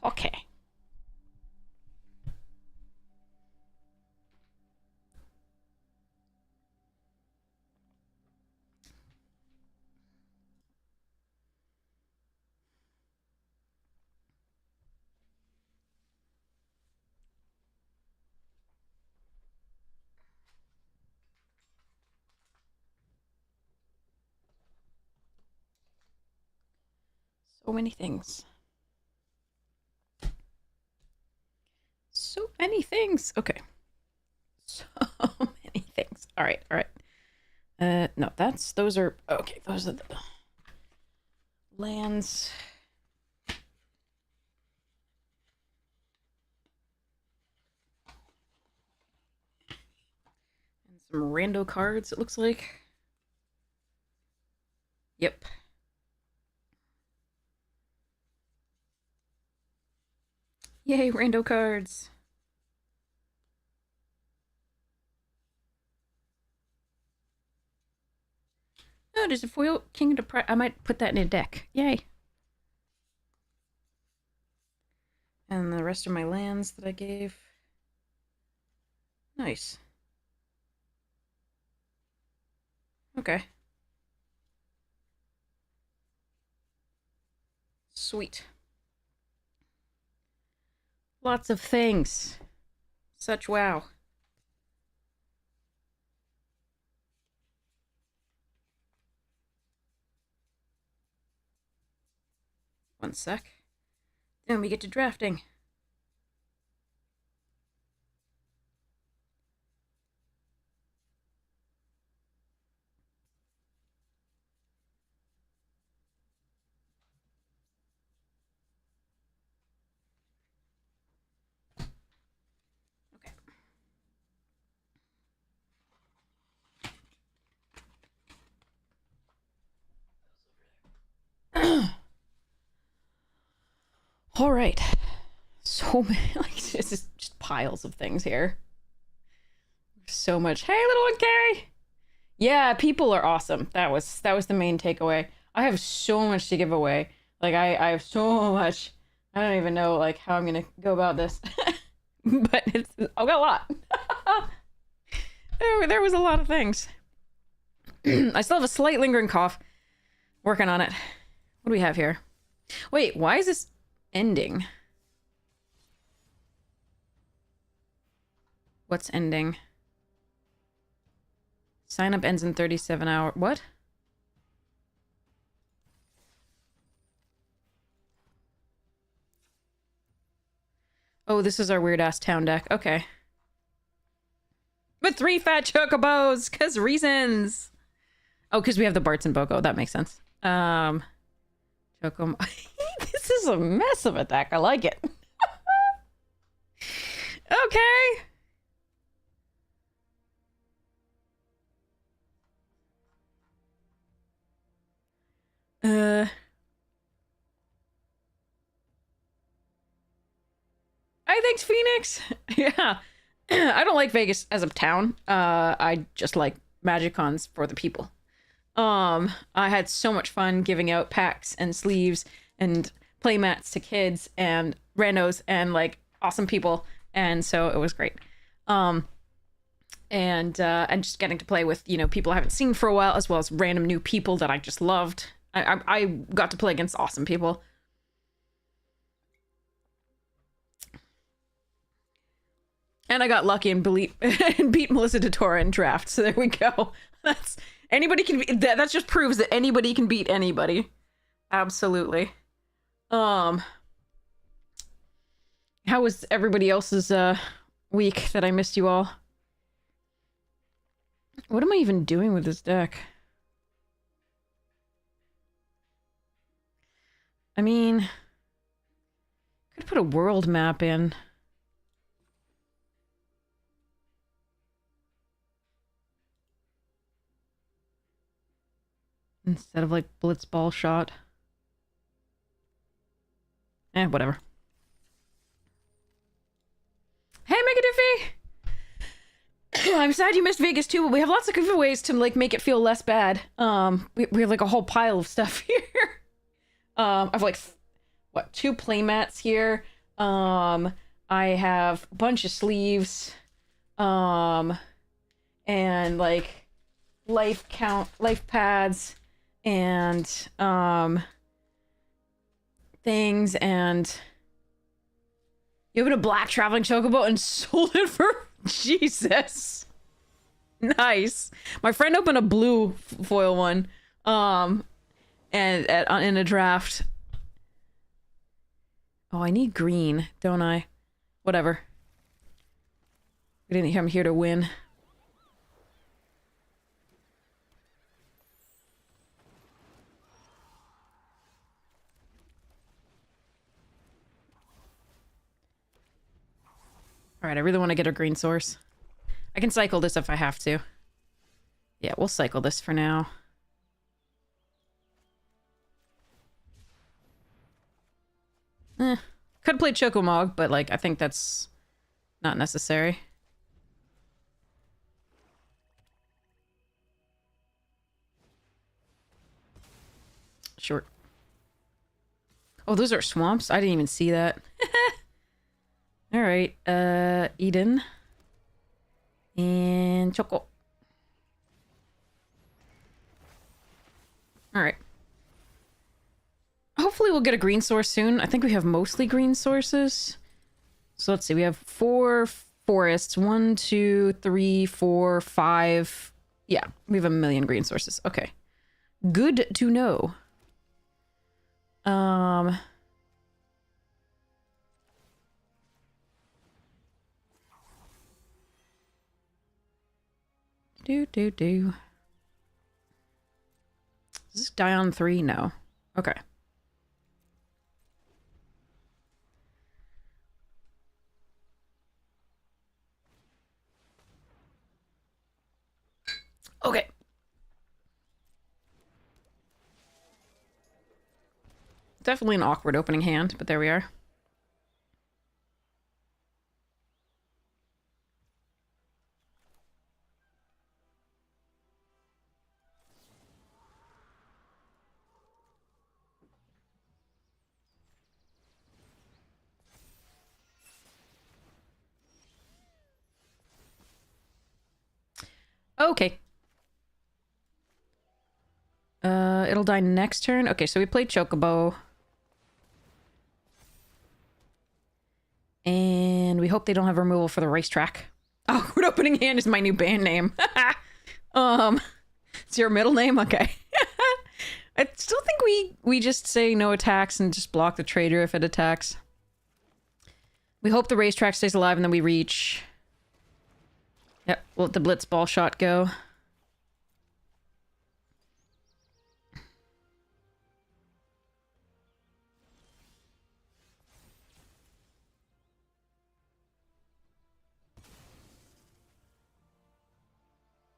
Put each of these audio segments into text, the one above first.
Okay. So many things. So many things. Okay. So many things. All right. All right. No, those are okay. Those are the lands. And some rando cards, it looks like. Yep. Yay, rando cards. Oh, there's a foil King of the I might put that in a deck. Yay. And the rest of my lands that I gave. Nice. Okay. Sweet. Lots of things. Such wow. One sec. Then we get to drafting. Okay. All right. So many, like, this is just piles of things here. So much. Hey, little one, Carrie. Yeah, people are awesome. That was the main takeaway. I have so much to give away. Like I have so much. I don't even know like how I'm gonna go about this. But I've got a lot. there was a lot of things. I still have a slight lingering cough. Working on it. What do we have here? Wait, why is this ending? What's ending? Sign up ends in 37 hours. What? Oh, this is our weird ass town deck. Okay. But 3 fat chocobos, cause reasons. Oh, because we have the Barts and Boko. That makes sense. Chocomo. This is a mess of a deck. I like it. Okay. I thanks, Phoenix. Yeah. I don't like Vegas as a town. I just like Magicons for the people. I had so much fun giving out packs and sleeves and playmats to kids and randos and like awesome people, and so it was great. And just getting to play with people I haven't seen for a while, as well as random new people that I just loved. I got to play against awesome people. And I got lucky and beat Melissa DeTora in draft. So there we go. That's anybody can be, that just proves that anybody can beat anybody. Absolutely. How was everybody else's week that I missed you all? What am I even doing with this deck? I mean, could put a world map in. Instead of like blitzball shot. Whatever. sad you missed Vegas too, but we have lots of giveaways to like make it feel less bad. We have like a whole pile of stuff here. I've like what, 2 playmats here. I have a bunch of sleeves. And like life pads and things, and you opened a black traveling chocobo and sold it for Jesus. Nice. My friend opened a blue foil one, and in a draft. Oh, I need green, don't I? Whatever. I'm here to win. All right, I really want to get a green source. I can cycle this if I have to. Yeah, we'll cycle this for now. Could play Chocomog, but like I think that's not necessary. Short. Oh, those are swamps? I didn't even see that. Alright, Eden. And Choco. Alright. Hopefully we'll get a green source soon. I think we have mostly green sources. So let's see, we have 4 forests. 1, 2, 3, 4, 5. Yeah, we have a million green sources. Okay. Good to know. Does this die on 3? No. Okay. Okay. Definitely an awkward opening hand, but there we are. Okay. It'll die next turn. Okay, so we played Chocobo. And we hope they don't have removal for the racetrack. Awkward opening hand is my new band name. It's your middle name? Okay. I still think we just say no attacks and just block the trader if it attacks. We hope the racetrack stays alive and then we reach. Yep, we'll let the blitz ball shot go.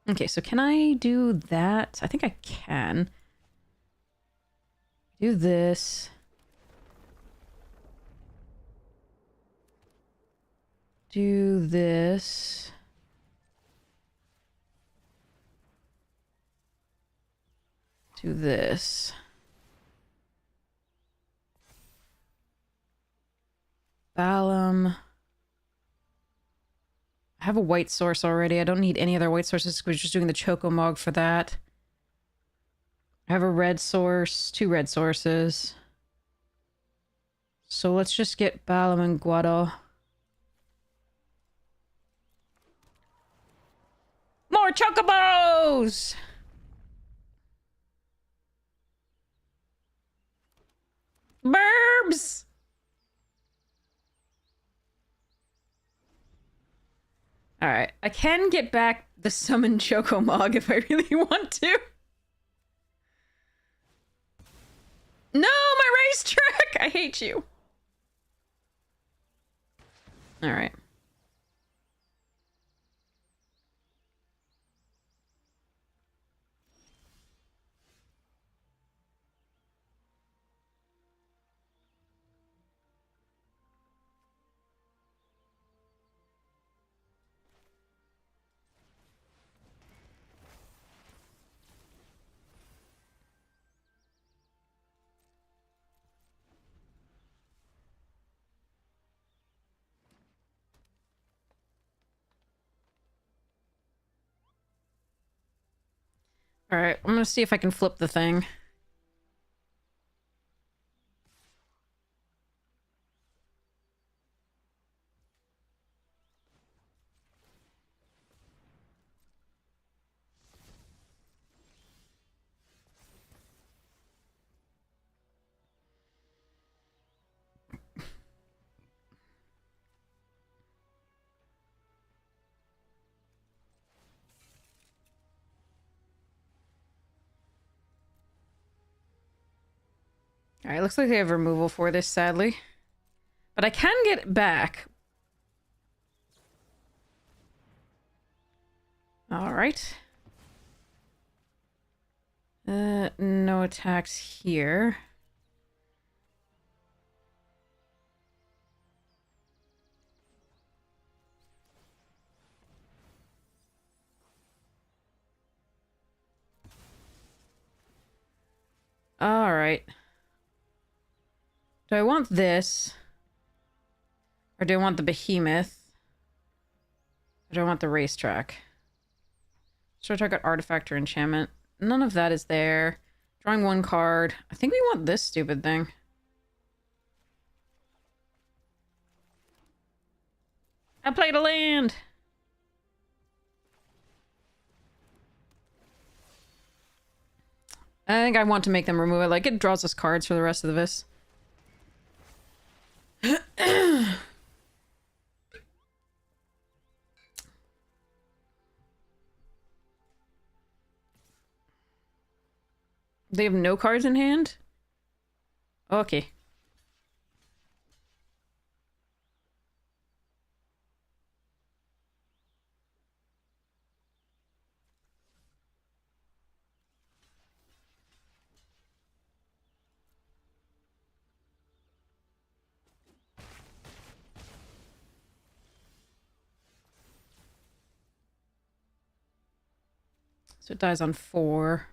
Okay, so can I do that? I think I can. Do this. Do this. Do this. Balam. I have a white source already. I don't need any other white sources. We're just doing the Chocomog for that. I have a red source, 2 red sources. So let's just get Balam and Guado. More Chocobos! Burbs! Alright, I can get back the summon Chocomog if I really want to. No, my racetrack! I hate you. Alright. Alright, I'm gonna see if I can flip the thing. Alright, looks like they have removal for this, sadly. But I can get it back. Alright. No attacks here. Alright. Do I want this? Or do I want the behemoth? Or do I want the racetrack? So I got artifact or enchantment. None of that is there. Drawing one card. I think we want this stupid thing. I played a land! I think I want to make them remove it. Like, it draws us cards for the rest of this. They have no cards in hand? Okay. So it dies on 4.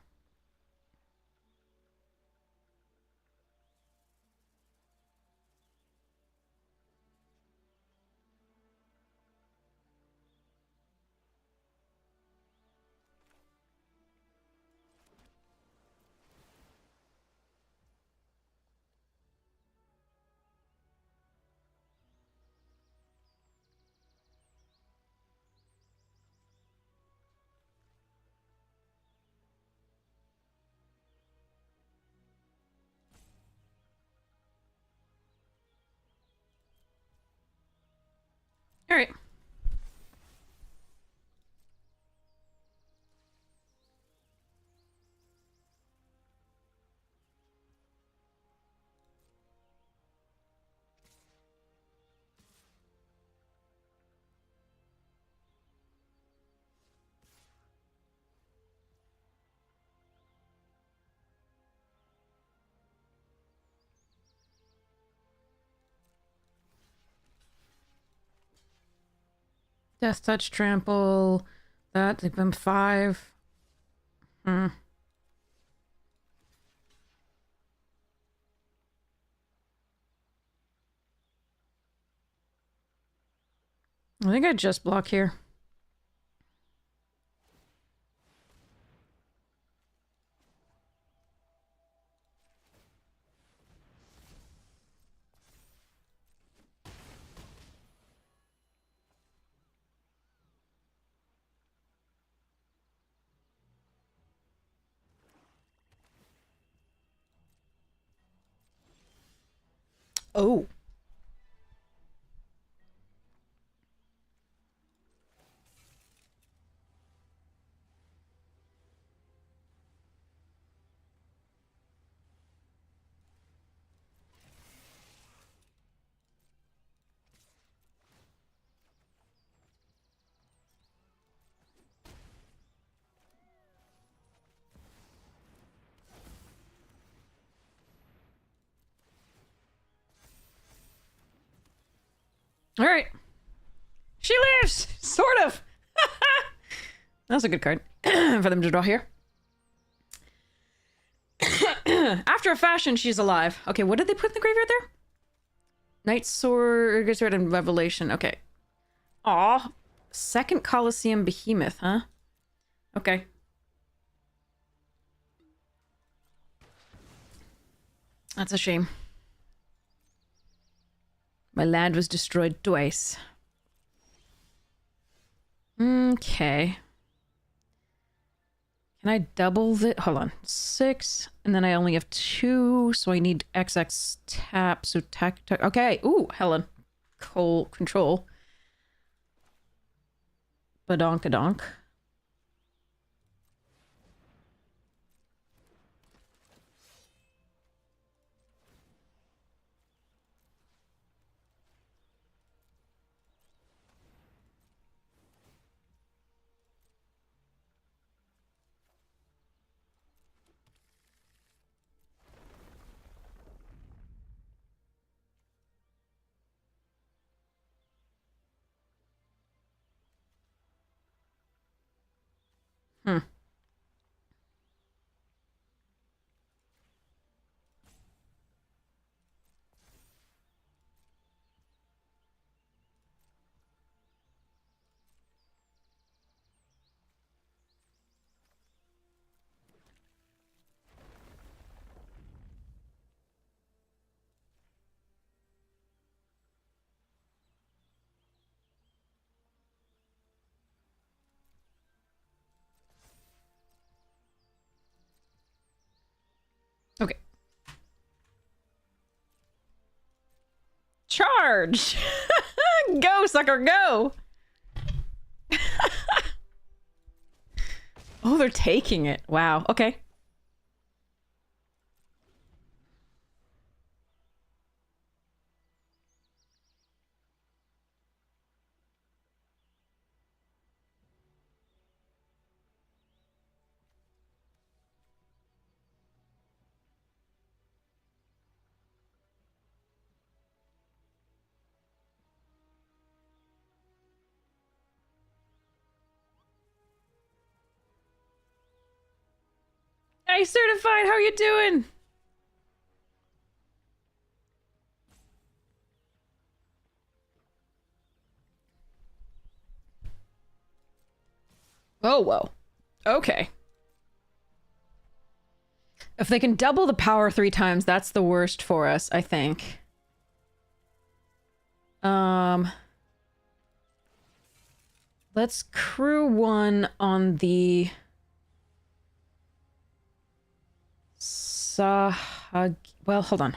Alright. Death touch, trample. That, they've been 5. I think I just block here. Oh. Alright. She lives! Sort of! That's a good card for them to draw here. After a fashion, she's alive. Okay, what did they put in the graveyard there? Knight Sword, Sword, and Revelation. Okay. Aw. Second Colosseum Behemoth, huh? Okay. That's a shame. My land was destroyed twice. Okay. Can I double the... Hold on. 6. And then I only have 2, so I need XX tap. So tack... Okay. Ooh, Helen. Coal control. Badonkadonk. Hmm. Okay. Charge! Go, sucker, go! Oh, they're taking it. Wow. Okay. Hey, certified, how you doing? Oh, whoa. Okay. If they can double the power 3 times, that's the worst for us, I think. Let's crew 1 on the... Well, hold on.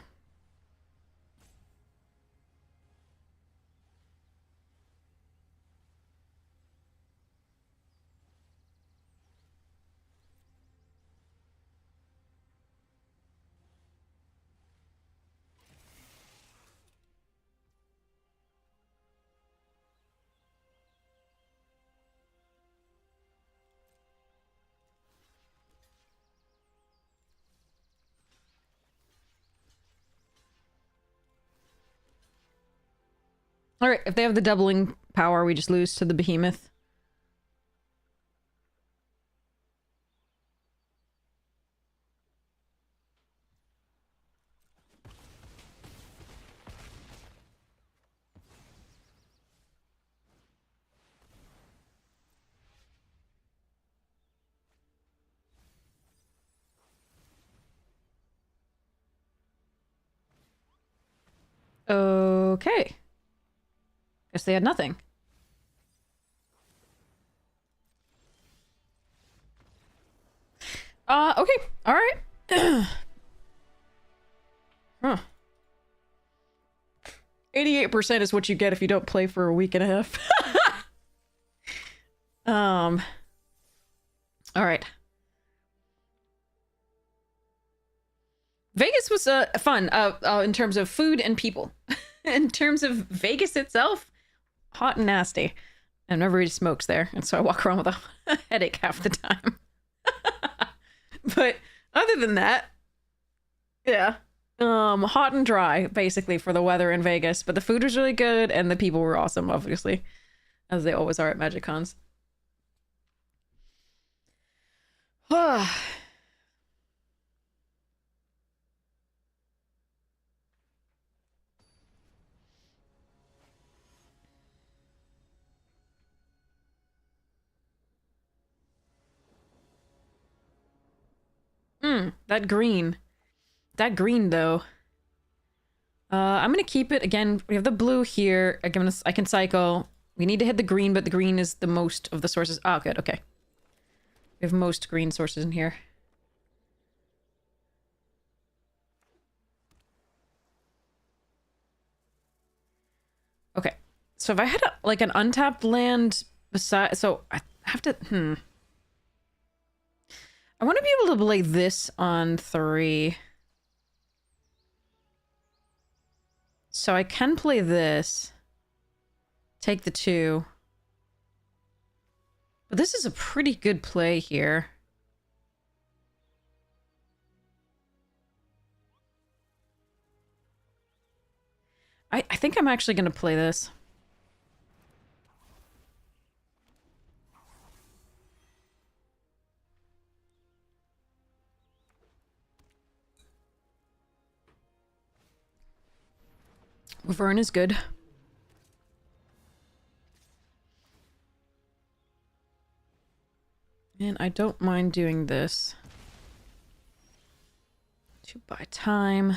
Alright, if they have the doubling power, we just lose to the behemoth. Okay. Guess they had nothing. Okay. Alright. Huh. 88% is what you get if you don't play for a week and a half. Alright. Vegas was fun in terms of food and people. In terms of Vegas itself, hot and nasty. And everybody smokes there, and so I walk around with a headache half the time. But other than that, yeah. Hot and dry, basically, for the weather in Vegas. But the food was really good, and the people were awesome, obviously. As they always are at Magic Cons. That green. that green though. I'm gonna keep it again. We have the blue here. I can cycle. We need to hit the green, but the green is the most of the sources. Oh, good. Okay. We have most green sources in here. Okay. So if I had like an untapped land beside, so I have to. I want to be able to play this on 3. So I can play this. Take the 2. But this is a pretty good play here. I think I'm actually going to play this. Wyvern is good. And I don't mind doing this. To buy time.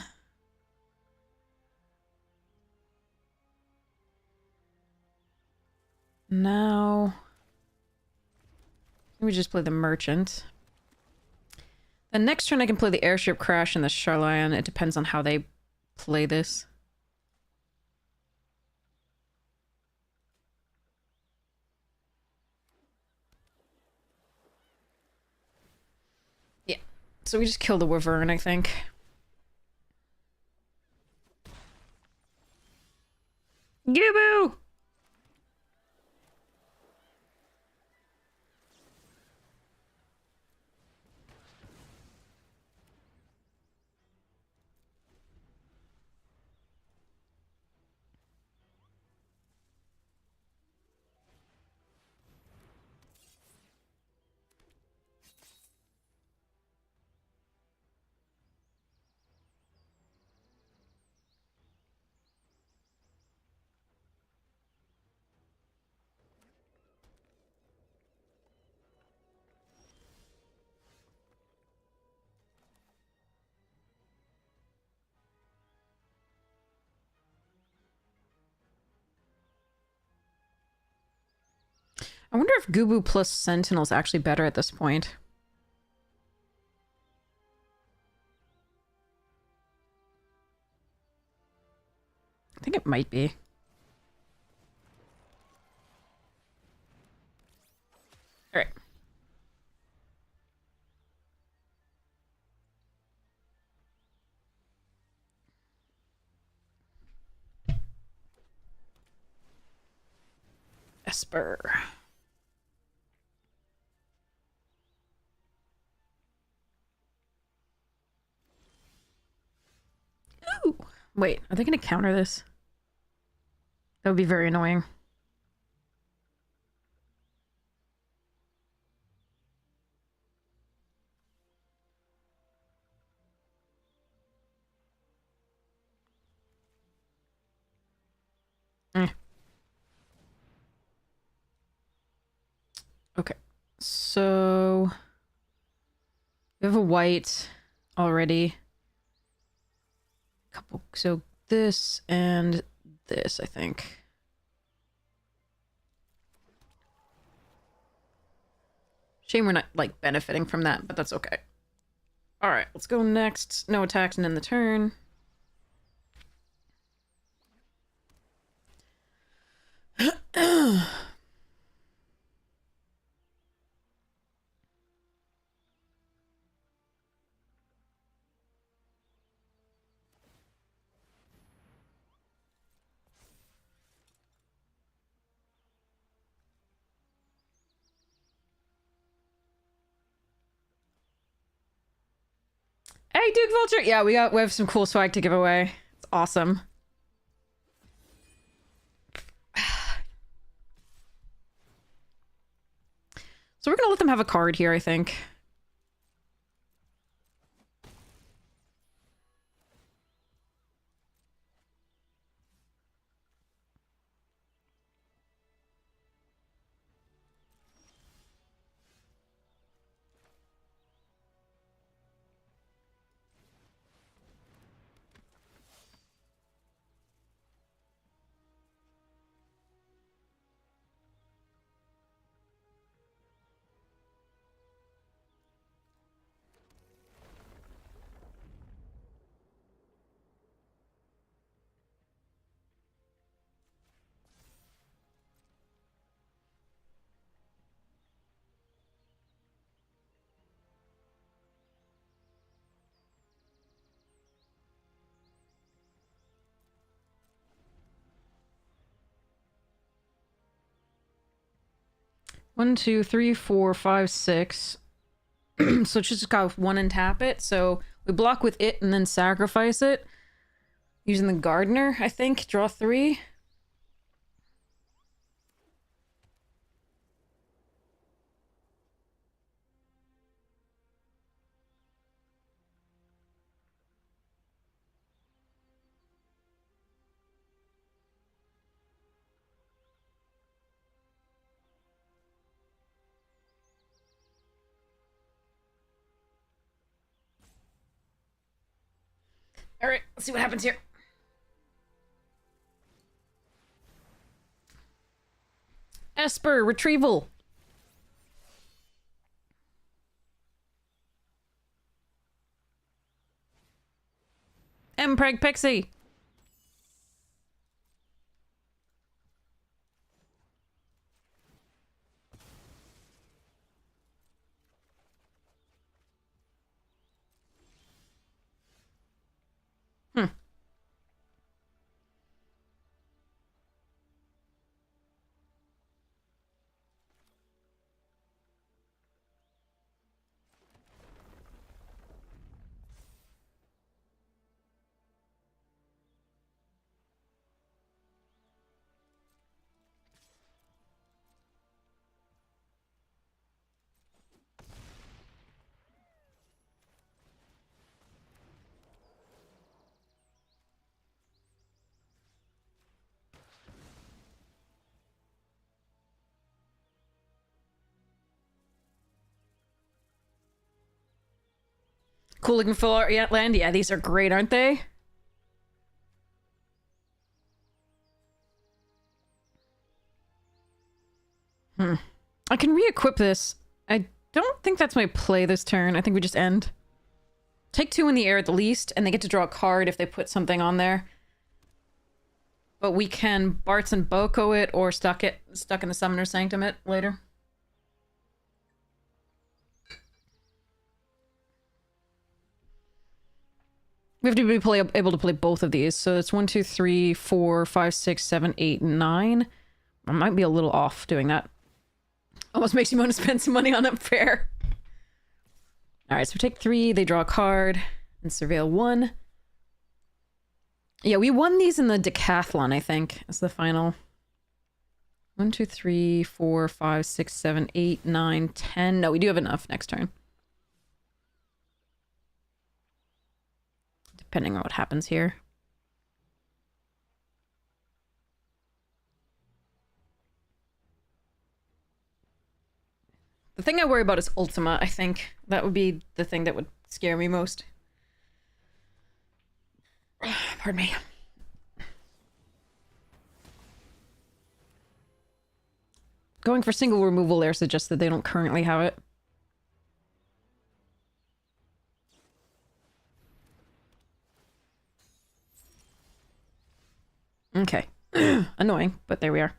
Now... let me just play the merchant. The next turn I can play the airship crash and the Charlion. It depends on how they play this. Yeah. So we just kill the Wyvern, I think. Giboo! I wonder if Gubu plus Sentinel's actually better at this point. I think it might be. Alright. Esper. Ooh! Wait, are they gonna counter this? That would be very annoying. Okay. So... we have a white already. Couple... so this and this, I think. Shame we're not, like, benefiting from that, but that's okay. Alright, let's go next. No attacks and end the turn. Hey, Duke Vulture! Yeah, we have some cool swag to give away. It's awesome. So we're gonna let them have a card here, I think. 1, 2, 3, 4, 5, 6. So just go 1 and tap it. So we block with it and then sacrifice it. Using the gardener, I think. Draw 3. All right, let's see what happens here. Esper, retrieval. Mpreg Pixie. Cool looking full art land. Yeah, these are great, aren't they? I can re-equip this. I don't think that's my play this turn. I think we just end. Take 2 in the air at the least, and they get to draw a card if they put something on there. But we can Bart's and Boko it, or stuck in the Summoner Sanctum it later. We have to be able to play both of these. So it's 1, 2, 3, 4, 5, 6, 7, 8, 9. I might be a little off doing that. Almost makes you want to spend some money on Unfair. Alright, so we take 3, they draw a card, and surveil 1. Yeah, we won these in the decathlon, I think. That's the final. 1, 2, 3, 4, 5, 6, 7, 8, 9, 10. No, we do have enough next turn. Depending on what happens here. The thing I worry about is Ultima, I think. That would be the thing that would scare me most. Pardon me. Going for single removal there suggests that they don't currently have it. Okay. Annoying, but there we are.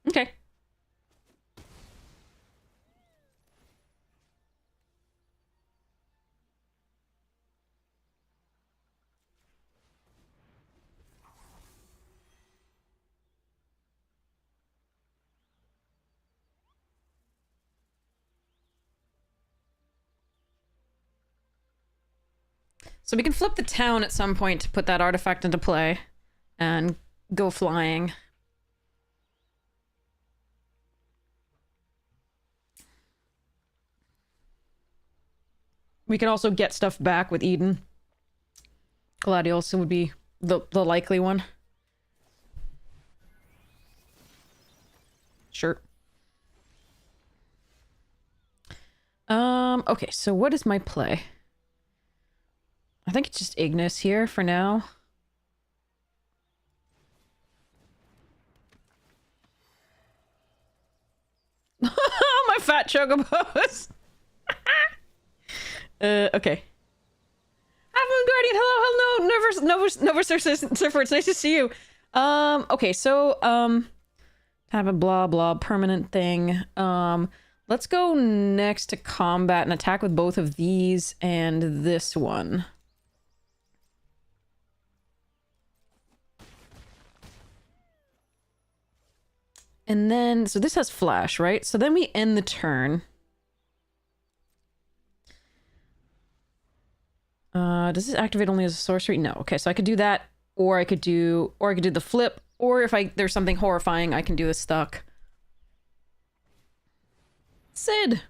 Okay. So we can flip the town at some point to put that artifact into play and go flying. We can also get stuff back with Eden. Gladiolus would be the likely one. Sure. Okay, so what is my play? I think it's just Ignis here for now. My fat chocobos. Okay. Half Moon Guardian, hello, Nova Surfer, it's nice to see you. Okay, so, have a blah blah permanent thing. Let's go next to combat and attack with both of these and this one. And then, so this has flash, right? So then we end the turn. Does this activate only as a sorcery? No. Okay, so I could do that, or I could do the flip, or if there's something horrifying, I can do the stuck. Sid!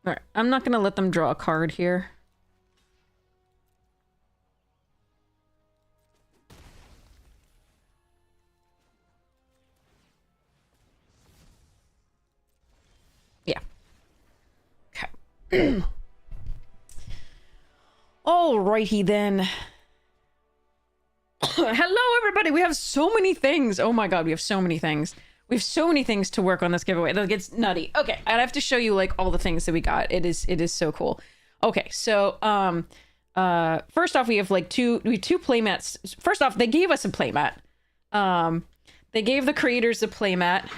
Alright, I'm not gonna let them draw a card here. Yeah. Okay. Alrighty then. Hello everybody, we have so many things. Oh my god, we have so many things. We have so many things to work on this giveaway. It gets nutty. Okay, I have to show you like all the things that we got. It is so cool. Okay, so first off we have like two playmats. First off, they gave us a playmat. They gave the creators a playmat.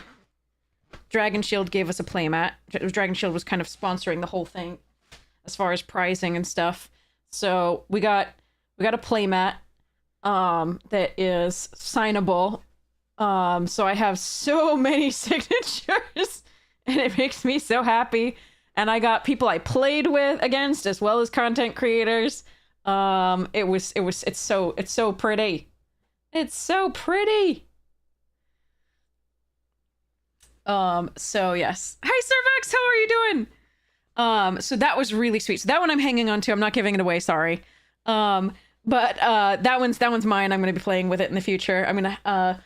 Dragon Shield gave us a playmat. Dragon Shield was kind of sponsoring the whole thing as far as pricing and stuff. So we got a playmat that is signable. So I have so many signatures and it makes me so happy. And I got people I played with against as well as content creators. It's so pretty. It's so pretty. So yes. Hi Cervex, how are you doing? So that was really sweet. So that one I'm hanging on to. I'm not giving it away, sorry. But that one's mine. I'm gonna be playing with it in the future. I'm gonna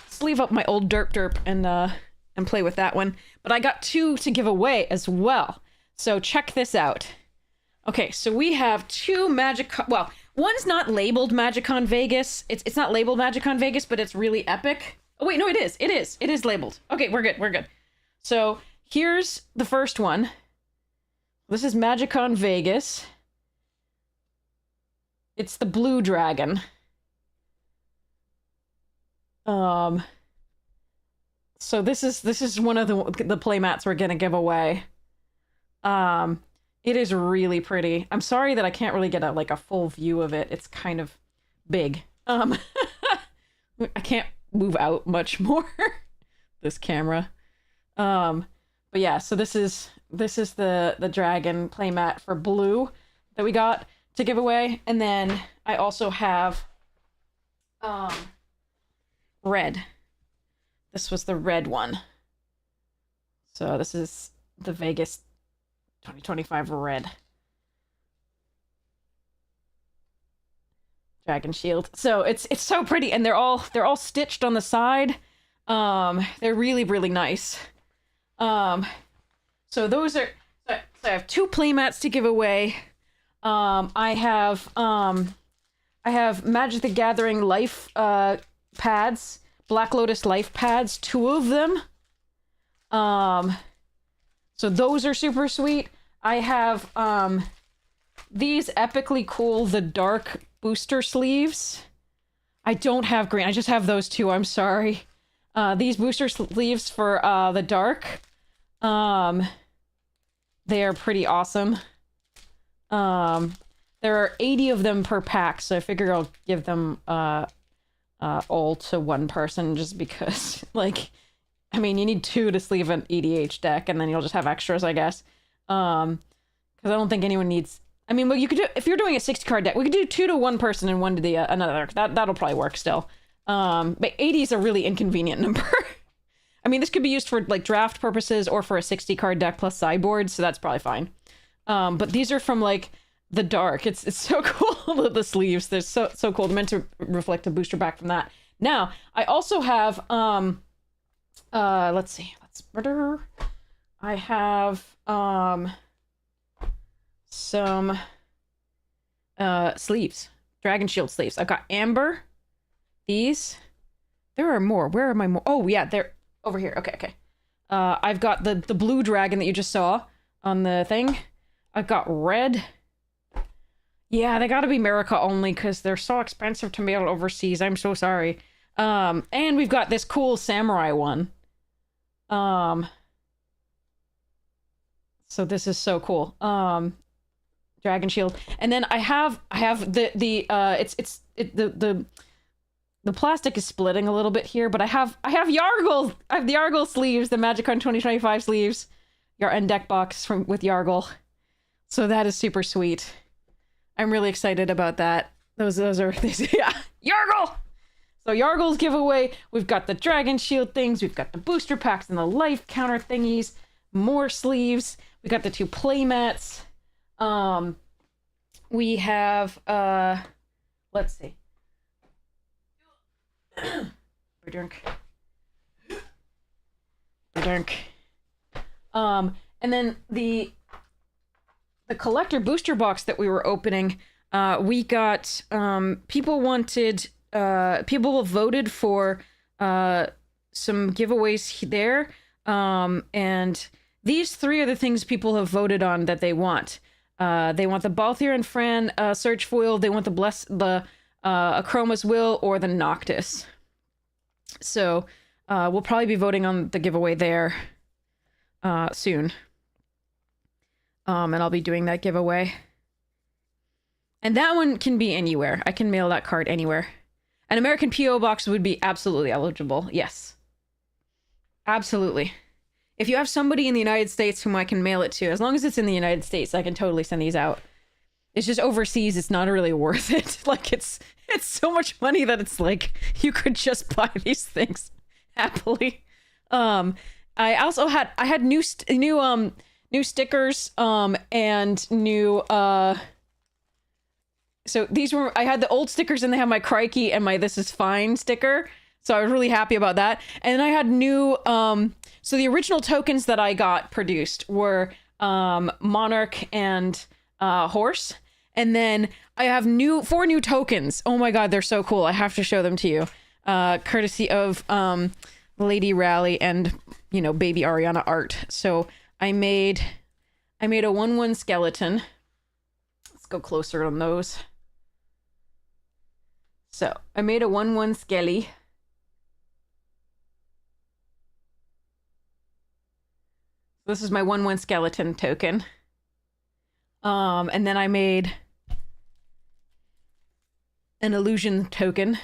sleeve up my old derp and play with that one. But I got two to give away as well. So check this out. Okay, so we have two well, one's not labeled Magicon Vegas. It's not labeled Magicon Vegas, but it's really epic. Oh wait, no, it is. It is labeled. Okay, we're good. So here's the first one. This is Magicon Vegas. It's the blue dragon. So this is one of the playmats we're gonna give away. It is really pretty. I'm sorry that I can't really get a full view of it. It's kind of big. I can't move out much more this camera. But yeah, so this is the dragon playmat for blue that we got to give away, and then I also have red. This was the red one. So this is the Vegas 2025 red dragon shield. So it's so pretty, and they're all stitched on the side. They're really nice. So those are, so I have two playmats to give away. I have Magic the Gathering life pads, Black Lotus life pads, two of them. So those are super sweet. I have these epically cool The Dark booster sleeves. I don't have green. I just have those two. I'm sorry. These booster sleeves for The Dark. They are pretty awesome. There are 80 of them per pack, so I figure I'll give them all to one person just because, like, I mean, you need two to sleeve an EDH deck, and then you'll just have extras, I guess. Because I don't think anyone needs... I mean, well, you could do... If you're doing a 60-card deck, we could do two to one person and one to the another. That'll probably work still. But 80 is a really inconvenient number. I mean, this could be used for, like, draft purposes or for a 60-card deck plus sideboard, so that's probably fine. But these are from like the dark. It's so cool. The sleeves, they're so cool. They're meant to reflect a booster back from that. Now I also have let's see, I have some sleeves, Dragon Shield sleeves. I've got amber, these. There are more. Where are my more? Oh yeah, they're over here. Okay. I've got the blue dragon that you just saw on the thing. I've got red. Yeah, they gotta be America only because they're so expensive to mail overseas. I'm so sorry. And we've got this cool samurai one. So this is so cool. Dragon Shield. And then I have the plastic is splitting a little bit here, but I have Yargle. I have the Yargle sleeves, the MagicCon 2025 sleeves. Your end deck box with Yargle. So that is super sweet. I'm really excited about that. Those are yeah, Yargle. So Yargle's giveaway. We've got the Dragon Shield things. We've got the booster packs and the life counter thingies. More sleeves. We got the 2 playmats. We have let's see. Drink. And then the collector booster box that we were opening, we got people voted for some giveaways there, and these 3 are the things people have voted on that they want. They want the Balthier and Fran search foil. They want the Achroma's Will or the Noctis. So we'll probably be voting on the giveaway there soon. And I'll be doing that giveaway. And that one can be anywhere. I can mail that card anywhere. An American P.O. box would be absolutely eligible. Yes. Absolutely. If you have somebody in the United States whom I can mail it to, as long as it's in the United States, I can totally send these out. It's just overseas, it's not really worth it. Like, it's so much money that it's like, you could just buy these things happily. I also had new stickers, and new, so these were, I had the old stickers and they have my Crikey and my This Is Fine sticker. So I was really happy about that. And then I had new, so the original tokens that I got produced were, Monarch and, Horse. And then I have 4 new tokens. Oh my God, they're so cool. I have to show them to you. Courtesy of, Lady Rally and, baby Ariana art. So I made a 1/1 skeleton. Let's go closer on those. So I made a 1/1 skelly. This is my 1/1 skeleton token. And then I made an illusion token.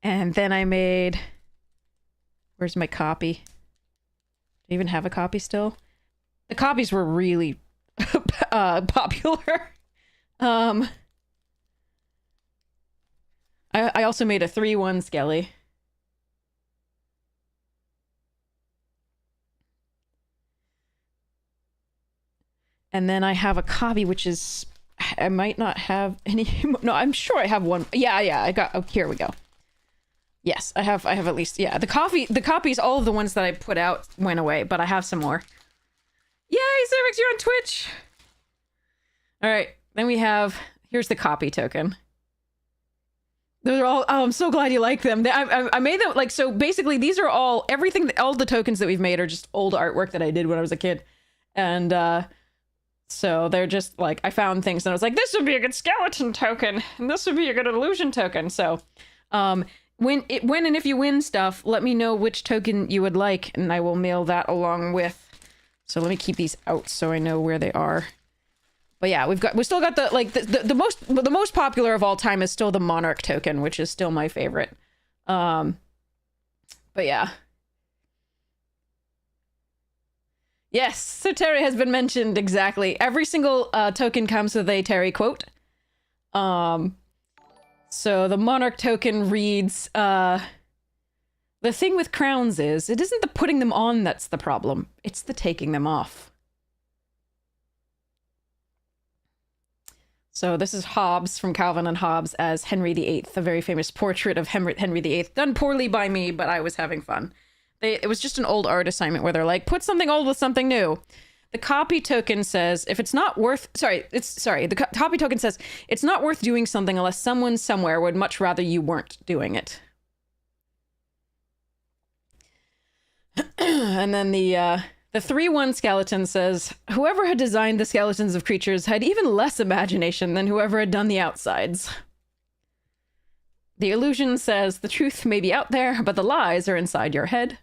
And then I made, where's my copy? Do I even have a copy still? The copies were really popular. I also made a 3/1 skelly. And then I have a copy, which is, I might not have any, no, I'm sure I have one. Yeah, I got, oh, here we go. Yes, I have at least, yeah, the copies, all of the ones that I put out went away, but I have some more. Yay, Cervix, you're on Twitch! All right, then we have, here's the copy token. Those are all, oh, I'm so glad you like them. I made them, like, so basically these are all, all the tokens that we've made are just old artwork that I did when I was a kid. And, so they're just like, I found things and I was like, this would be a good skeleton token, and this would be a good illusion token. So, when and if you win stuff, let me know which token you would like, and I will mail that along with. So let me keep these out so I know where they are. But yeah, we still got the, like, the most popular of all time is still the Monarch token, which is still my favorite. But yeah. Yes, so Terry has been mentioned, exactly. Every single token comes with a Terry quote. So the Monarch token reads, The thing with crowns is, it isn't the putting them on that's the problem. It's the taking them off. So this is Hobbes from Calvin and Hobbes as Henry VIII, a very famous portrait of Henry VIII, done poorly by me, but I was having fun. It was just an old art assignment where they're like, put something old with something new. The copy token says, if it's not worth, the copy token says, it's not worth doing something unless someone somewhere would much rather you weren't doing it. And then the 3-1 skeleton says, whoever had designed the skeletons of creatures had even less imagination than whoever had done the outsides. The illusion says, the truth may be out there, but the lies are inside your head.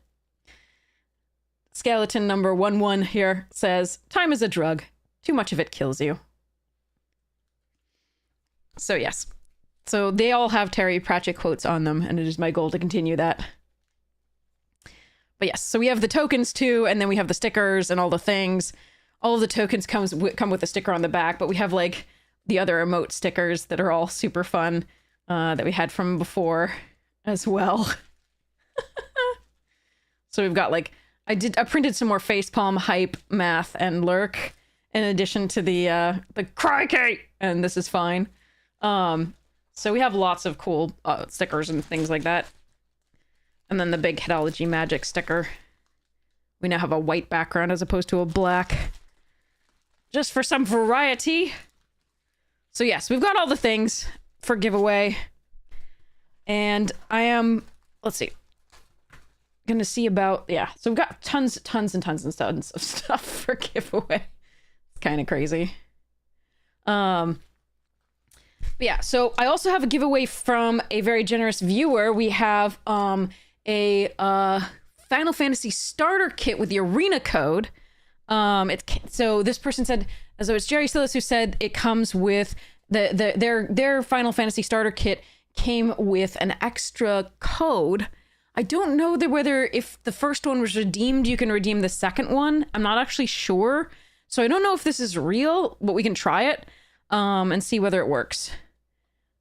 Skeleton number 11 here says, time is a drug. Too much of it kills you. So yes. So they all have Terry Pratchett quotes on them, and it is my goal to continue that. But yes, so we have the tokens too, and then we have the stickers and all the things. All of the tokens come with a sticker on the back, but we have like the other emote stickers that are all super fun that we had from before as well. So we've got like, I printed some more facepalm, hype, math, and lurk in addition to the crikey, and this is fine. So we have lots of cool stickers and things like that. And then the big Headology Magic sticker. We now have a white background as opposed to a black. Just for some variety. So yes, we've got all the things for giveaway. And I am, let's see, gonna see about, yeah. So we've got tons and tons of stuff for giveaway. It's kind of crazy. But yeah, so I also have a giveaway from a very generous viewer. We have a Final Fantasy starter kit with the arena code. So this person said, so it's Jerry Sillis who said it comes with their Final Fantasy starter kit came with an extra code. I don't know whether if the first one was redeemed, you can redeem the second one. I'm not actually sure. So I don't know if this is real, but we can try it and see whether it works.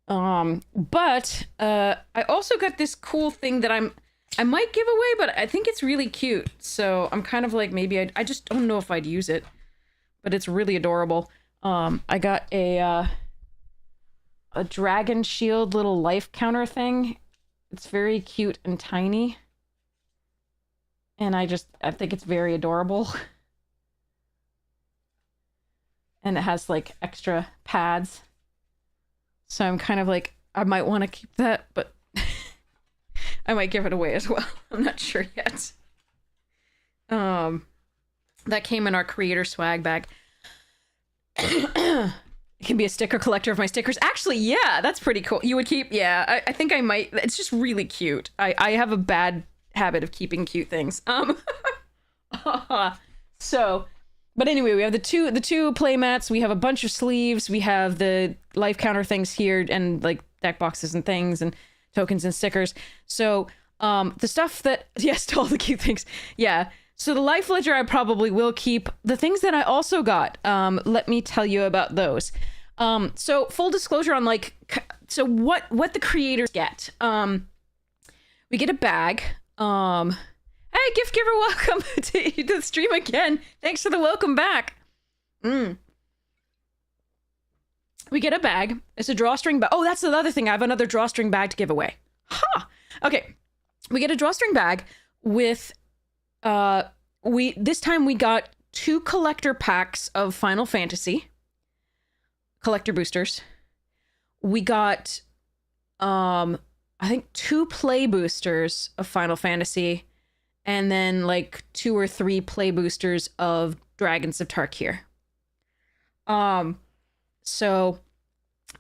But I also got this cool thing that I might give away, but I think it's really cute. So I'm kind of like, maybe I just don't know if I'd use it, but it's really adorable. I got a dragon shield little life counter thing. It's very cute and tiny. And I think it's very adorable. And it has like extra pads. So I'm kind of like, I might want to keep that, but I might give it away as well. I'm not sure yet. That came in our creator swag bag. It can be a sticker collector of my stickers. Actually, yeah, that's pretty cool. You would keep, yeah, I think I might. It's just really cute. I have a bad habit of keeping cute things. So, but anyway, we have the two play mats. We have a bunch of sleeves. We have the life counter things here and like deck boxes and things and tokens and stickers. So, the stuff that, yes, to all the cute things. Yeah. So the life ledger I probably will keep. The things that I also got, let me tell you about those. So full disclosure on like, so what the creators get. We get a bag. Hey, gift giver, welcome to the stream again. Thanks for the welcome back. We get a bag. It's a drawstring bag. Oh, that's the other thing. I have another drawstring bag to give away. Ha! Okay. We get a drawstring bag with, this time we got 2 collector packs of Final Fantasy. Collector boosters. We got, I think 2 play boosters of Final Fantasy. And then like 2 or 3 play boosters of Dragons of Tarkir. So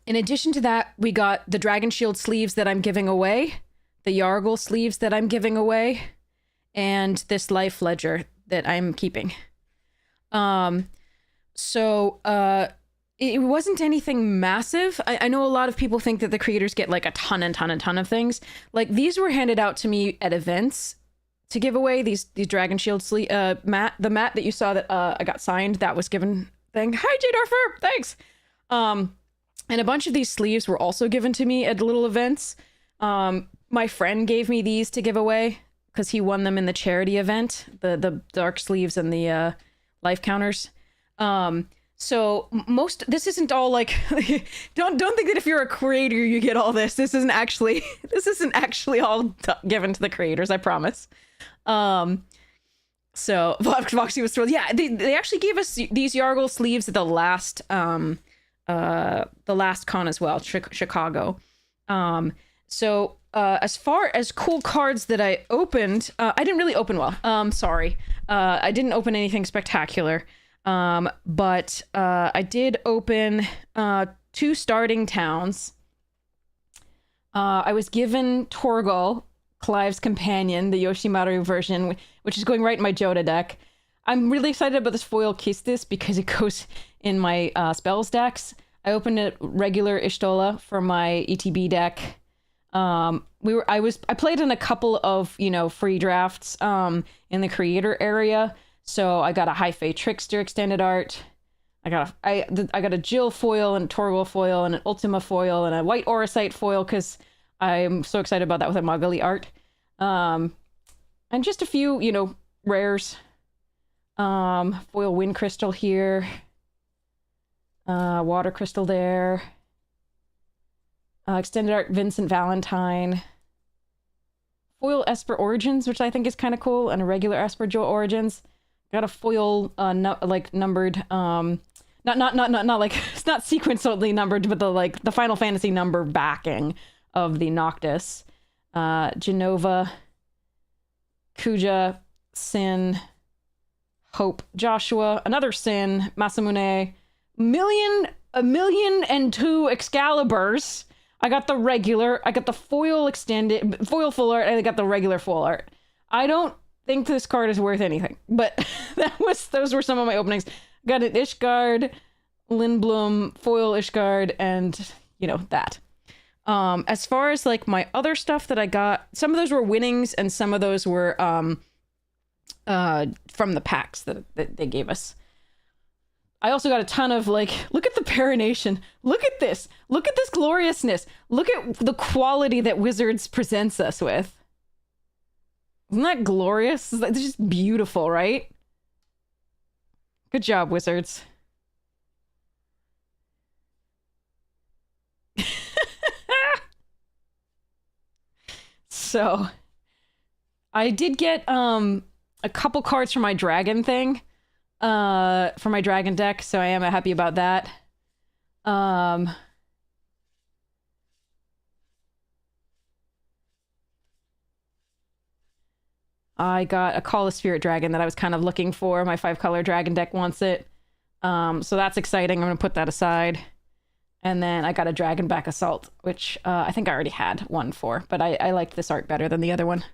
in addition to that, we got the Dragon Shield sleeves that I'm giving away, the Yargle sleeves that I'm giving away, and this life ledger that I'm keeping. It wasn't anything massive. I know a lot of people think that the creators get like a ton of things. Like these were handed out to me at events to give away. These Dragon Shield sleeve mat, the mat that you saw that I got signed, that was given thing. Hi J Dorfer, thanks. And a bunch of these sleeves were also given to me at little events. My friend gave me these to give away. because he won them in the charity event, the dark sleeves and the life counters. So this isn't all like don't think that if you're a creator you get all this. This isn't actually all given to the creators, I promise. So Voxy was thrilled. Yeah, they actually gave us these Yargle sleeves at the last con as well, Chicago. So as far as cool cards that I opened, I didn't really open well. Sorry. I didn't open anything spectacular. But I did open 2 starting towns. I was given Torgal, Clive's companion, the Yoshimaru version, which is going right in my Joda deck. I'm really excited about this foil Kistis because it goes in my spells decks. I opened a regular Ishtola for my ETB deck. I played in a couple of, free drafts in the creator area. So I got a High Fae Trickster extended art. I got a Jill foil and a Torgal foil and an Ultima foil and a White Orosite foil because I'm so excited about that with a Magali art. And just a few, rares. Foil Wind Crystal here. Water Crystal there. Extended art Vincent Valentine. Foil Esper Origins, which I think is kind of cool, and a regular Esper Joe Origins. Got a foil, numbered, not like, it's not sequentially numbered, but the Final Fantasy number backing of the Noctis. Genova, Kuja, Sin, Hope, Joshua, another Sin, Masamune, a million and 2 Excaliburs. I got the regular, I got the foil extended, foil full art, and I got the regular full art. I don't think this card is worth anything, but those were some of my openings. Got an Ishgard, Lindblom, foil Ishgard, and that. As far as like my other stuff that I got, some of those were winnings and some of those were from the packs that they gave us. I also got a ton of look at the Parination. Look at this gloriousness. Look at the quality that Wizards presents us with. Isn't that glorious? It's just beautiful, right? Good job, Wizards. So, I did get a couple cards for my dragon thing, for my dragon deck, so I am happy about that. I got a Call of Spirit Dragon that I was kind of looking for. My 5-color dragon deck wants it. So that's exciting. I'm going to put that aside. And then I got a Dragonback Assault, which I think I already had one for, but I liked this art better than the other one.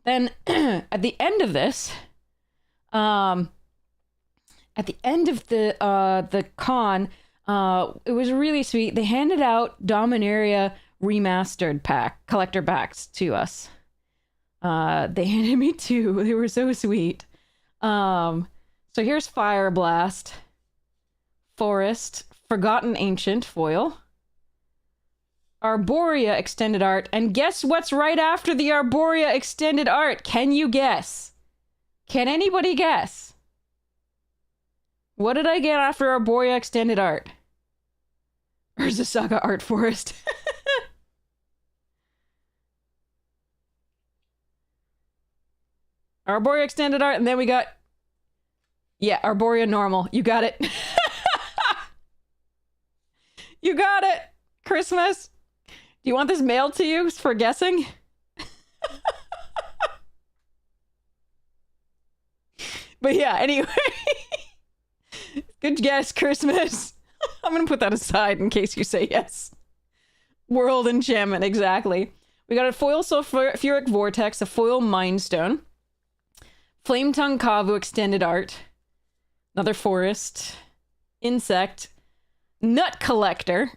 Then at the end of this, at the end of the con, it was really sweet. They handed out Dominaria Remastered collector packs to us. They handed me 2. They were so sweet. So here's Fire Blast, Forest, Forgotten Ancient foil, Arborea extended art, and guess what's right after the Arborea extended art? Can you guess? Can anybody guess? What did I get after Arborea extended art? Urza Saga Art Forest. Arborea extended art, and then we got... Yeah, Arborea normal. You got it. You got it! Christmas! Do you want this mailed to you for guessing? But yeah, anyway. Good guess, Christmas. I'm gonna put that aside in case you say yes. World Enchantment, exactly. We got a foil Sulfuric Vortex, a foil Mind Stone, Flame Tongue Kavu extended art, another Forest, Insect, Nut Collector.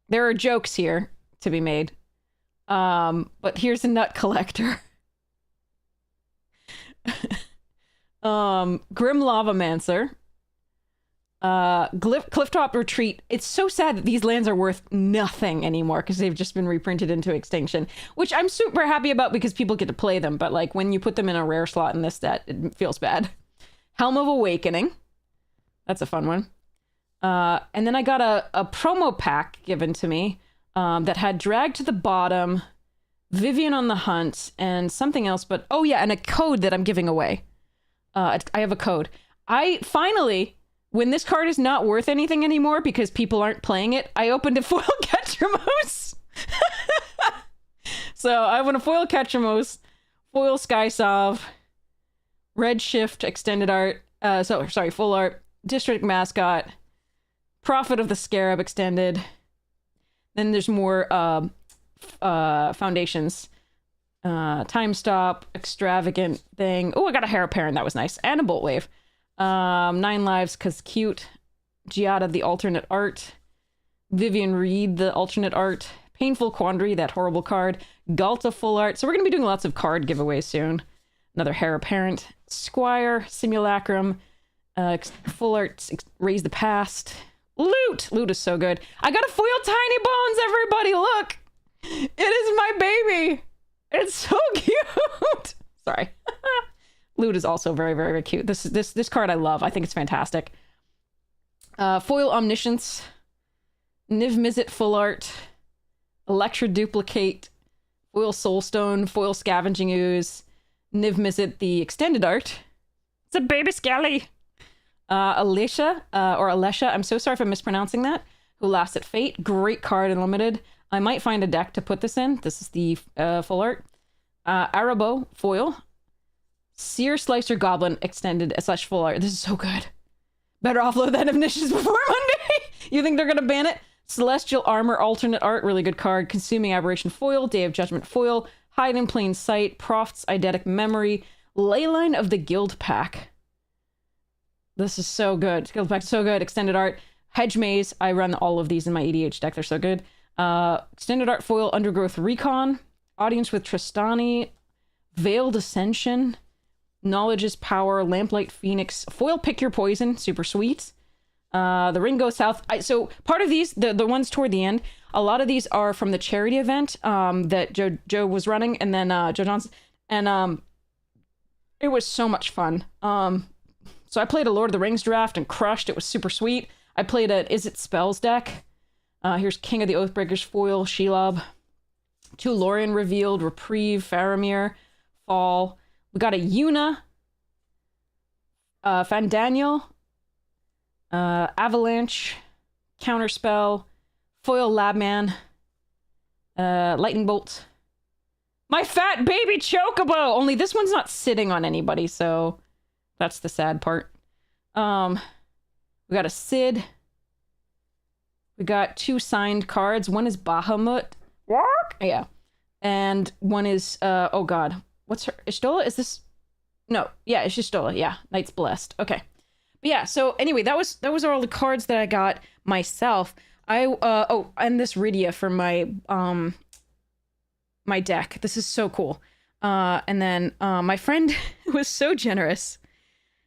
There are jokes here to be made. But here's a Nut Collector. Grim Lavamancer. Clifftop Retreat. It's so sad that these lands are worth nothing anymore because they've just been reprinted into extinction, which I'm super happy about because people get to play them. But like when you put them in a rare slot in this set, it feels bad. Helm of Awakening. That's a fun one. And then I got a promo pack given to me that had Drag to the Bottom, Vivian on the Hunt, and something else. But oh yeah, and a code that I'm giving away. I have a code. I finally, when this card is not worth anything anymore because people aren't playing it, I opened a foil Ketramose. So I opened a foil Ketramose, foil Skysov, Redshift extended art, full art, District Mascot, Prophet of the Scarab extended. Then there's more foundations. Time Stop, Extravagant thing. Oh, I got a Hair Apparent, that was nice. And a Bolt Wave. 9 Lives, cause cute. Giada, the alternate art. Vivian Reed, the alternate art. Painful Quandary, that horrible card. Galta full art. So we're gonna be doing lots of card giveaways soon. Another Hair Apparent. Squire, Simulacrum, full art, Raise the Past. Loot! Loot is so good. I got a foil Tiny Bones, everybody, look! It is my baby! It's so cute! Sorry. Loot is also very, very, very cute. This card I love. I think it's fantastic. Foil Omniscience. Niv Mizzet full art. Electra Duplicate. Foil Soulstone. Foil Scavenging Ooze. Niv Mizzet the extended art. It's a baby Skelly. Alicia, or Alesha, I'm so sorry if I'm mispronouncing that, who laughs at fate. Great card in limited. I might find a deck to put this in. This is the full art. Arabo, foil. Seer Slicer Goblin, extended / full art. This is so good. Better offload that Omniscience before Monday. You think they're gonna ban it? Celestial Armor, alternate art, really good card. Consuming Aberration foil. Day of Judgment foil. Hide in Plain Sight. Proft's Eidetic Memory. Leyline of the Guild Pack. This is so good. Guild Pack, so good. Extended art. Hedge Maze. I run all of these in my EDH deck. They're so good. Extended art foil. Undergrowth Recon. Audience with Tristani. Veiled Ascension. Knowledge is Power. Lamplight Phoenix. Foil Pick Your Poison. Super sweet. The Ring Goes South. So part of these, the ones toward the end, a lot of these are from the charity event that Joe was running, and then Joe Johnson. And it was so much fun. So I played a Lord of the Rings draft and crushed. It was super sweet. I played a Is It Spells deck. Here's King of the Oathbreakers foil, Shelob. 2 Lorien revealed, Reprieve, Faramir, Fall. We got a Yuna, Fandaniel, Avalanche, Counterspell, Foil Labman, Lightning Bolt. My fat baby Chocobo! Only this one's not sitting on anybody, so that's the sad part. We got a Sid. We got 2 signed cards. One is Bahamut. Yeah. And one is, oh god. What's her? Ishtola? Is this? No. Yeah, it's Ishtola. Yeah. Knight's Blessed. Okay. But yeah, so anyway, that was all the cards that I got myself. And this Rydia for my, my deck. This is so cool. And then, my friend was so generous.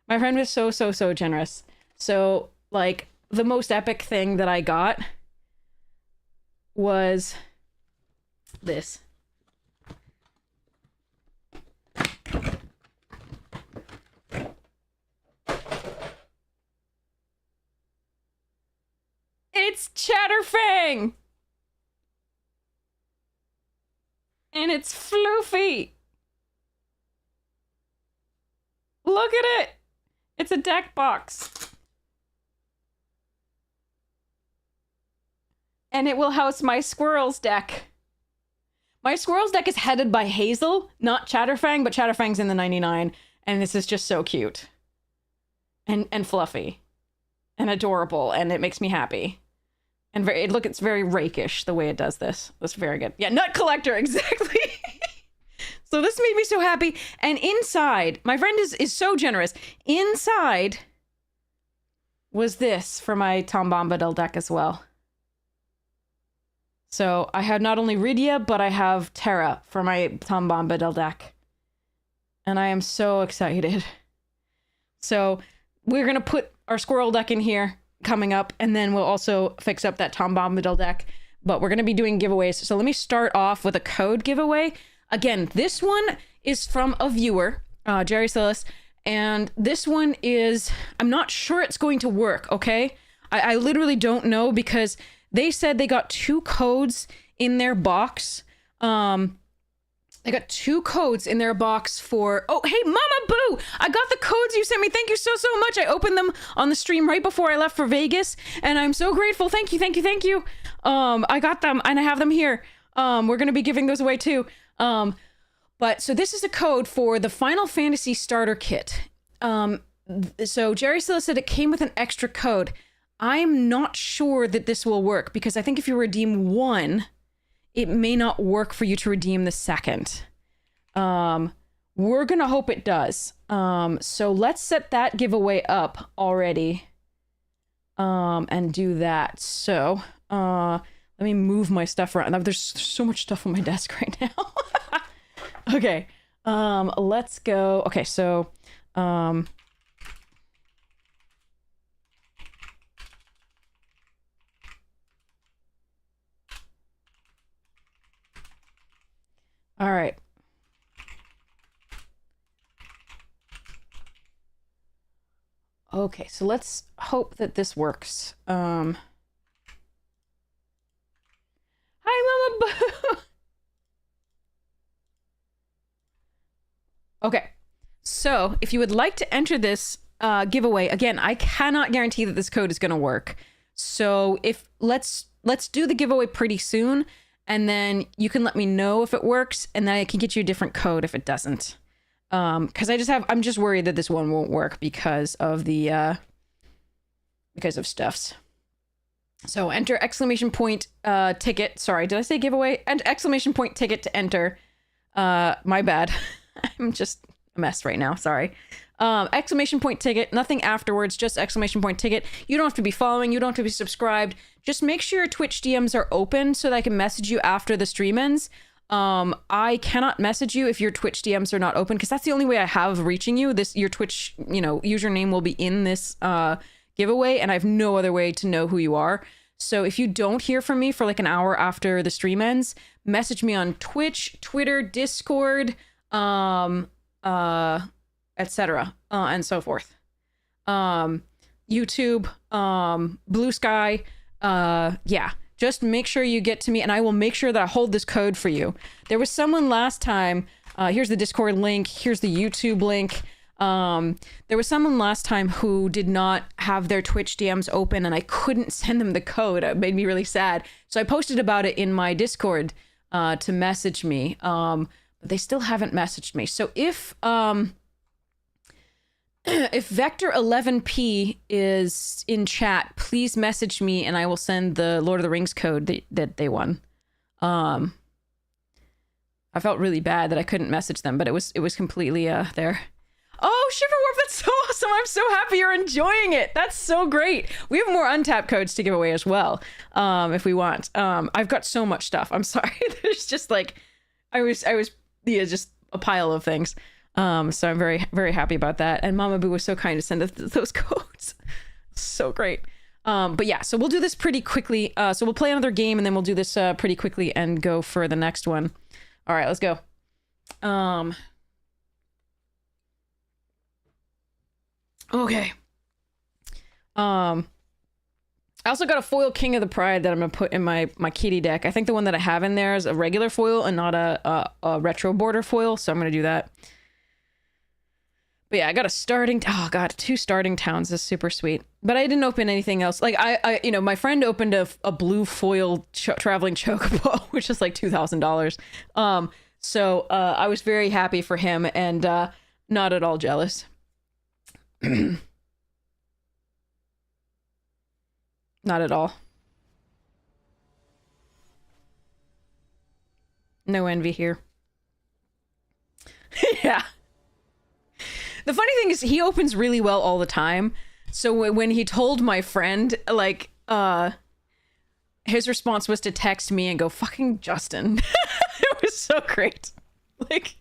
My friend was so generous. So, like, the most epic thing that I got was this. It's Chatterfang! And it's floofy! Look at it! It's a deck box. And it will house my Squirrels deck. My Squirrels deck is headed by Hazel, not Chatterfang, but Chatterfang's in the 99. And this is just so cute. And fluffy. And adorable. And it makes me happy. And it's very rakish the way it does this. That's very good. Yeah, Nut Collector, exactly. So this made me so happy. And inside, my friend is so generous. Inside was this for my Tom Bombadil deck as well. So I have not only Rydia, but I have Terra for my Tom Bombadil deck. And I am so excited. So we're going to put our Squirrel deck in here. coming up, and then we'll also fix up that Tom Bombadil deck. But we're going to be doing giveaways. So let me start off with a code giveaway. Again, this one is from a viewer, Jerry Silas, and this one is, I'm not sure it's going to work, okay? I literally don't know, because they said they got 2 codes in their box. They got 2 codes in their box for, oh, hey, Mama Boo! I got the codes you sent me. Thank you so, so much. I opened them on the stream right before I left for Vegas, and I'm so grateful. Thank you, thank you, thank you. I got them, and I have them here. We're going to be giving those away, too. But so this is a code for the Final Fantasy starter kit. So Jerry Silla said it came with an extra code. I'm not sure that this will work, because I think if you redeem 1, it may not work for you to redeem the second. We're gonna hope it does. So let's set that giveaway up already. And do that. So, let me move my stuff around. There's so much stuff on my desk right now. Okay. Let's go. Okay, so, all right. Okay, so let's hope that this works. Hi, Mama Boo! Okay, so if you would like to enter this giveaway, again, I cannot guarantee that this code is going to work. So if let's do the giveaway pretty soon, and then you can let me know if it works, and then I can get you a different code if it doesn't. Because I'm just worried that this one won't work because of the because of stuffs. So enter exclamation point ticket. Sorry, did I say giveaway? And exclamation point ticket to enter. My bad. I'm just a mess right now. Sorry. Exclamation point ticket, nothing afterwards, just exclamation point ticket. You don't have to be following, you don't have to be subscribed. Just make sure your Twitch DMs are open so that I can message you after the stream ends. I cannot message you if your Twitch DMs are not open, because that's the only way I have of reaching you. Your Twitch, username will be in this giveaway, and I have no other way to know who you are. So if you don't hear from me for like an hour after the stream ends, message me on Twitch, Twitter, Discord, etc. And so forth. YouTube, Blue Sky, yeah. Just make sure you get to me, and I will make sure that I hold this code for you. There was someone last time, here's the Discord link, here's the YouTube link. There was someone last time who did not have their Twitch DMs open, and I couldn't send them the code. It made me really sad. So I posted about it in my Discord to message me, but they still haven't messaged me. So if Vector 11P is in chat, please message me and I will send the Lord of the Rings code that they won. I felt really bad that I couldn't message them, but it was completely there. Oh, Shiverwarp, that's so awesome. I'm so happy you're enjoying it. That's so great. We have more untapped codes to give away as well, if we want. I've got so much stuff. I'm sorry. There's just like, just a pile of things. So I'm very, very happy about that. And Mama Boo was so kind to send us those codes. So great. But yeah, so we'll do this pretty quickly. So we'll play another game and then we'll do this pretty quickly and go for the next one. All right, let's go. Okay. I also got a foil King of the Pride that I'm gonna put in my kitty deck. I think the one that I have in there is a regular foil and not a retro border foil, so I'm gonna do that. But yeah, I got oh god, 2 starting towns is super sweet. But I didn't open anything else. Like I my friend opened a blue foil traveling chocobo, which is like $2,000. So I was very happy for him and not at all jealous. Not at all. No envy here. Yeah. The funny thing is he opens really well all the time. So when he told my friend, like, his response was to text me and go, fucking Justin. It was so great. Like,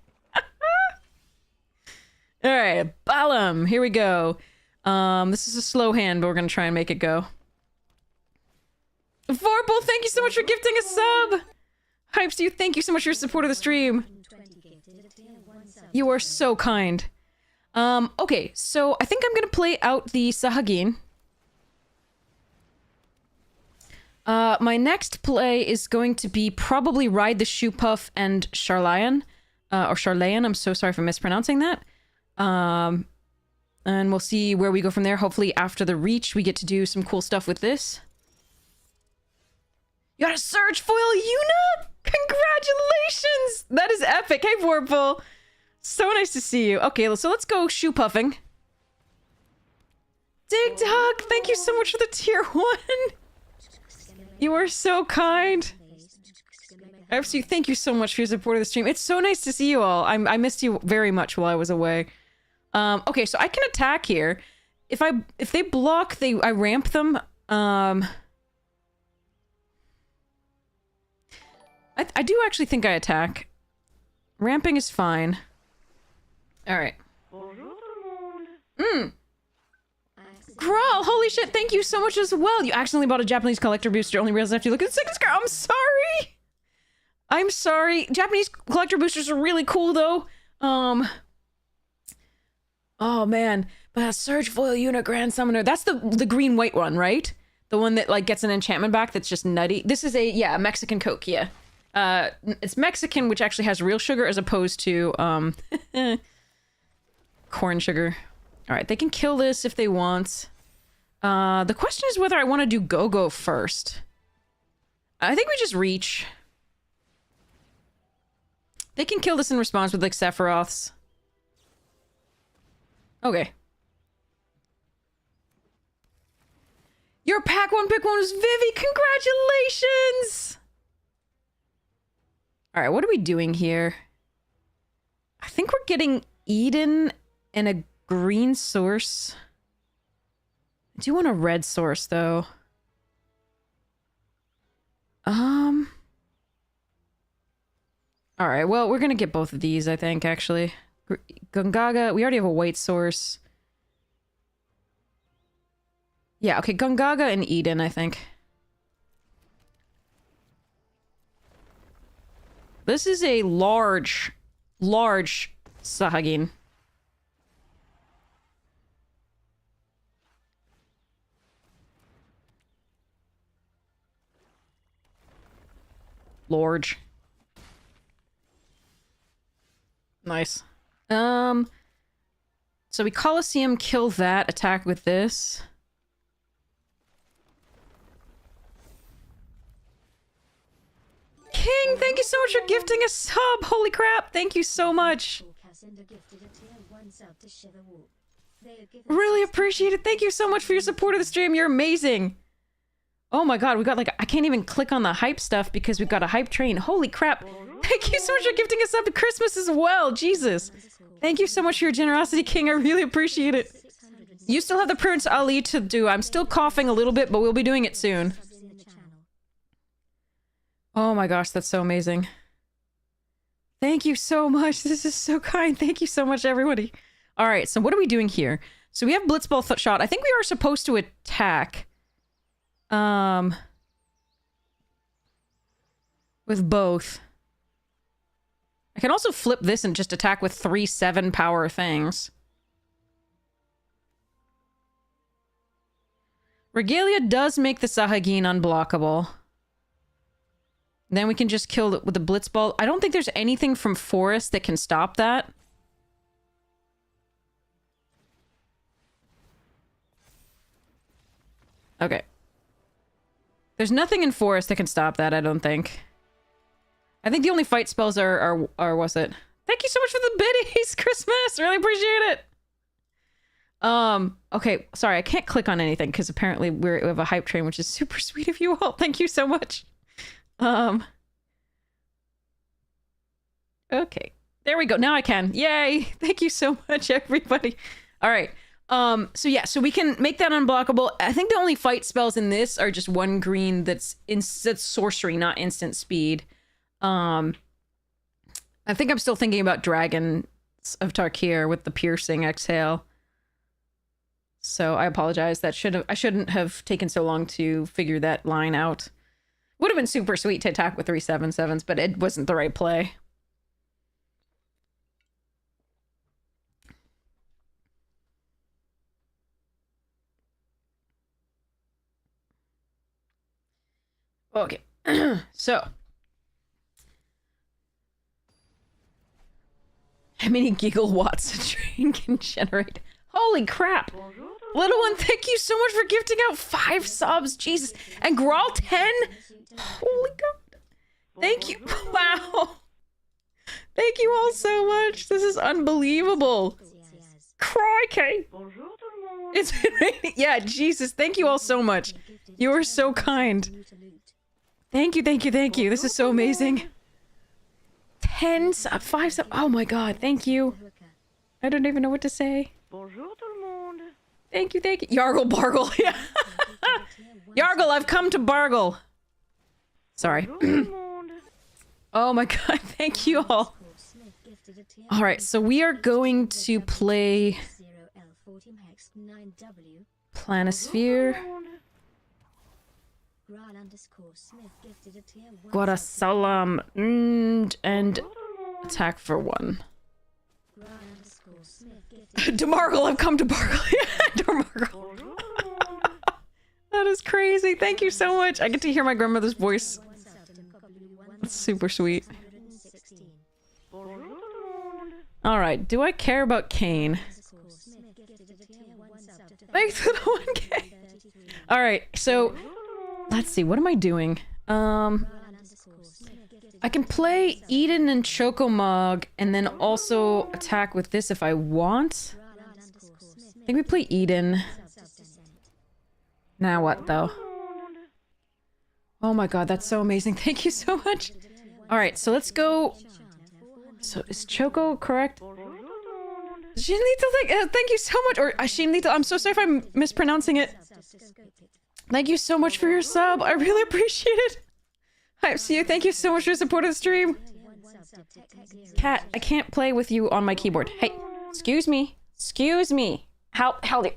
all right, Balam, here we go. This is a slow hand, but we're gonna try and make it go. Vorpal, thank you so much for gifting a sub! Hypes to you, thank you so much for your support of the stream. You are so kind. Okay, so I think I'm gonna play out the Sahagin. My next play is going to be probably Ride the Shoe Puff and Charlayan. Or Charlayan, I'm so sorry for mispronouncing that. And we'll see where we go from there. Hopefully after the reach, we get to do some cool stuff with this. You got a Surge Foil Yuna? Congratulations! That is epic. Hey, Vorpal. So nice to see you. Okay, so let's go shoe puffing. Dig Dog, thank you so much for the tier 1. You are so kind. Absolutely, thank you so much for your support of the stream. It's so nice to see you all. I missed you very much while I was away. Okay, so I can attack here. If they block, I ramp them. I do actually think I attack. Ramping is fine. Alright. Grawl, holy shit, thank you so much as well. You accidentally bought a Japanese collector booster, only realized after you look at the second scar. I'm sorry! I'm sorry. Japanese collector boosters are really cool, though. Oh, man. But Surge Foil Unit Grand Summoner. That's the green-white one, right? The one that, like, gets an enchantment back that's just nutty. This is a Mexican Coke, yeah. It's Mexican, which actually has real sugar as opposed to, corn sugar. Alright, they can kill this if they want. The question is whether I want to do Go-Go first. I think we just reach. They can kill this in response with, like, Sephiroths. Okay. Your pack one pick one was Vivi! Congratulations! Alright, what are we doing here? I think we're getting Eden and a green source. I do want a red source, though. Alright, well, we're gonna get both of these, I think, actually. Gungaga, we already have a white source. Yeah, okay, Gungaga and Eden, I think. This is a large Sahagin. Large. Nice. So we Colosseum, kill that, attack with this. King, thank you so much for gifting a sub! Holy crap, thank you so much! Really appreciate it, thank you so much for your support of the stream, you're amazing! Oh my god, we got like, I can't even click on the hype stuff because we've got a hype train. Holy crap! Thank you so much for gifting us up to Christmas as well, Jesus! Thank you so much for your generosity, King, I really appreciate it. You still have the Prince Ali to do. I'm still coughing a little bit, but we'll be doing it soon. Oh my gosh, that's so amazing. Thank you so much. This is so kind. Thank you so much, everybody. All right, so what are we doing here? So we have Blitzball shot. I think we are supposed to attack. With both. I can also flip this and just attack with 3 7 power things. Regalia does make the Sahagin unblockable. Then we can just kill it with the Blitzball. I don't think there's anything from Forest that can stop that. Okay. There's nothing in Forest that can stop that, I don't think. I think the only fight spells are what's it? Thank you so much for the biddies, Christmas! Really appreciate it! Okay, sorry, I can't click on anything because apparently we have a hype train, which is super sweet of you all. Thank you so much. Okay. There we go. Now I can. Yay! Thank you so much, everybody. Alright. So yeah, so we can make that unblockable. I think the only fight spells in this are just 1 green that's sorcery, not instant speed. I think I'm still thinking about Dragons of Tarkir with the piercing exhale. So I apologize. I shouldn't have taken so long to figure that line out. Would have been super sweet to attack with 3/7/7s, but it wasn't the right play. Okay, so how many gigawatts a train can generate? Holy crap! Little one, thank you so much for gifting out 5 subs, Jesus, and Grawl 10. Holy God! Thank you. Wow. Thank you all so much. This is unbelievable. Crikey. It's been raining. Yeah, Jesus. Thank you all so much. You are so kind. Thank you, thank you, thank you. This is so amazing. 5 subs. Oh my God. Thank you. I don't even know what to say. Thank you, thank you. Yargle Bargle. Yeah. Yargle, I've come to Bargle. Sorry. Oh my God. Thank you all. All right, so we are going to play Planisphere. Guarasalam and attack for 1. Demargle, I've come to Bargle. Demargle. That is crazy. Thank you so much. I get to hear my grandmother's voice. That's super sweet. Alright, do I care about Kane? Thanks for the 1K. Alright, so let's see, what am I doing? I can play Eden and Chocomog and then also attack with this if I want. I think we play Eden. Now what though? Oh my God, that's so amazing. Thank you so much. Alright, so let's go. So is Choco correct? Shinlito, thank you so much. Or Shinlito, I'm so sorry if I'm mispronouncing it. Thank you so much for your sub. I really appreciate it. Hi, see you. Thank you so much for your support of the stream. Cat, I can't play with you on my keyboard. Hey, excuse me. Excuse me. How do you...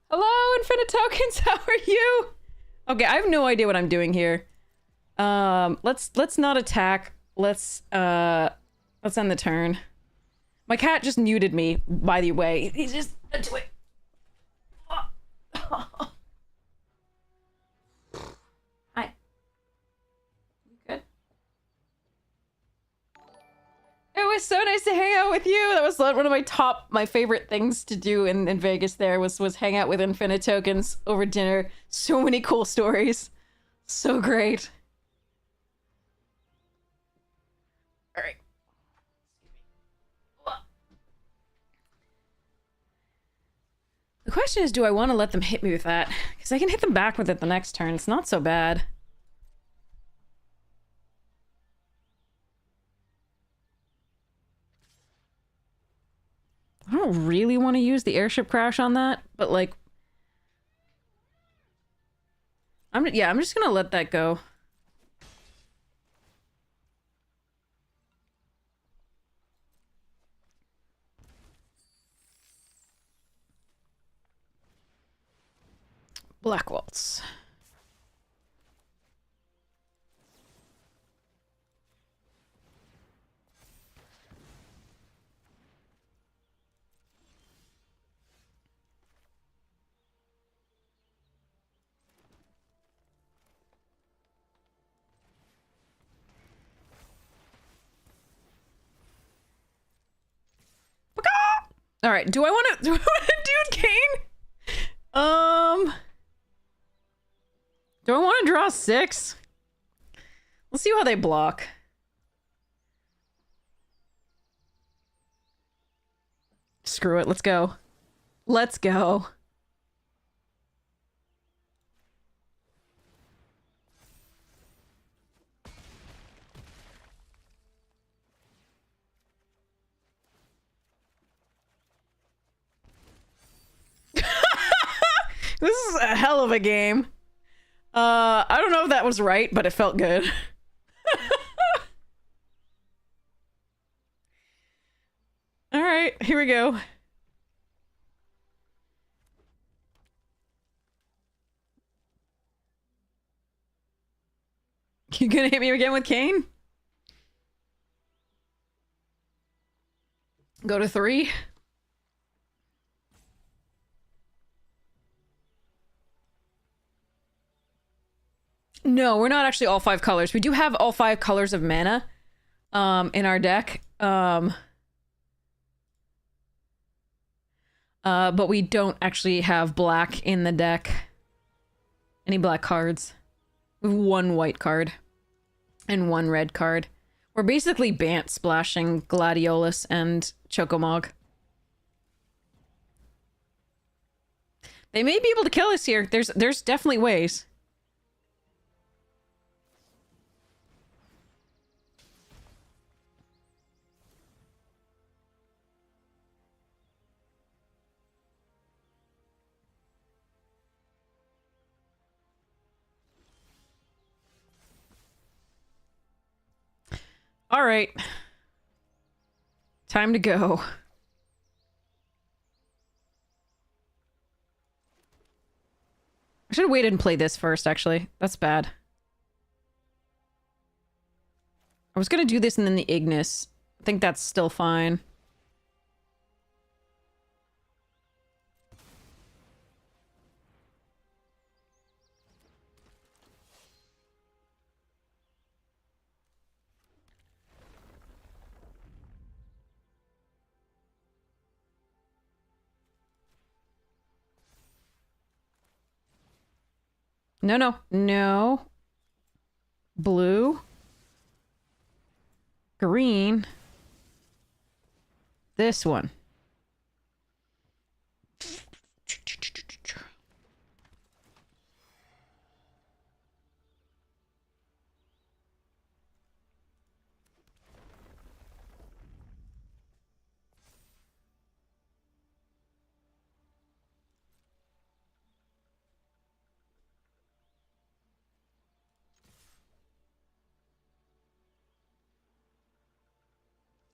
Hello, Infinite Tokens. How are you? Okay, I have no idea what I'm doing here. Let's not attack. Let's end the turn. My cat just muted me, by the way. He's just into it. Hi. You good? It was so nice to hang out with you. That was one of my favorite things to do in Vegas there was hang out with Infinite Tokens over dinner. So many cool stories. So great. All right. The question is, do I want to let them hit me with that? Because I can hit them back with it the next turn. It's not so bad. I don't really want to use the airship crash on that, but like... I'm just gonna let that go. Black Waltz. All right, do I want to do Kane? Do I want to draw 6? Let's see how they block. Screw it, let's go. Let's go. This is a hell of a game. I don't know if that was right, but it felt good. All right, here we go. You gonna hit me again with Kane? Go to 3. No, we're not actually all 5 colors. We do have all 5 colors of mana in our deck. But we don't actually have black in the deck. Any black cards. We have 1 white card. And 1 red card. We're basically Bant splashing Gladiolus and Chocomog. They may be able to kill us here. There's definitely ways. All right. Time to go. I should have waited and played this first, actually. That's bad. I was gonna do this and then the Ignis. I think that's still fine. No, no, no. Blue. Green. This one.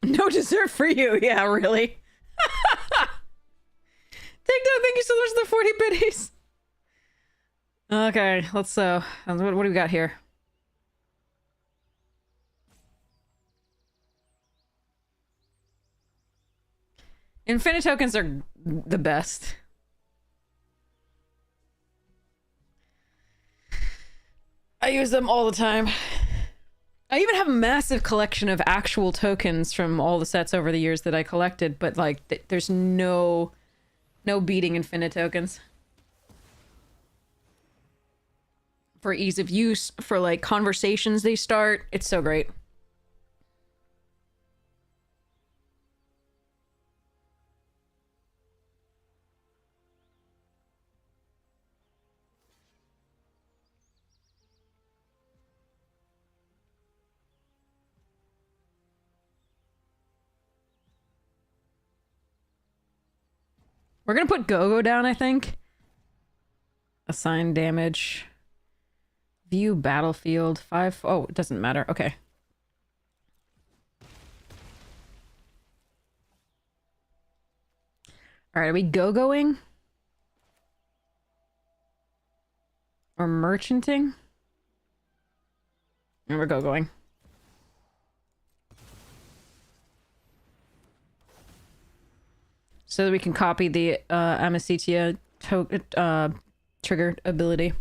No dessert for you. Yeah, really. TikTok, thank you so much for the 40 biddies. Okay, let's what do we got here? Infinite tokens are the best. I use them all the time. I even have a massive collection of actual tokens from all the sets over the years that I collected, but like there's no beating infinite tokens. For ease of use, for like conversations they start, it's so great. We're gonna put Go-Go down, I think. Assign damage. View battlefield. 5. Oh, it doesn't matter. Okay. Alright, are we Go-Going? Or merchanting? And we're Go-Going. So that we can copy the Amicitia trigger ability.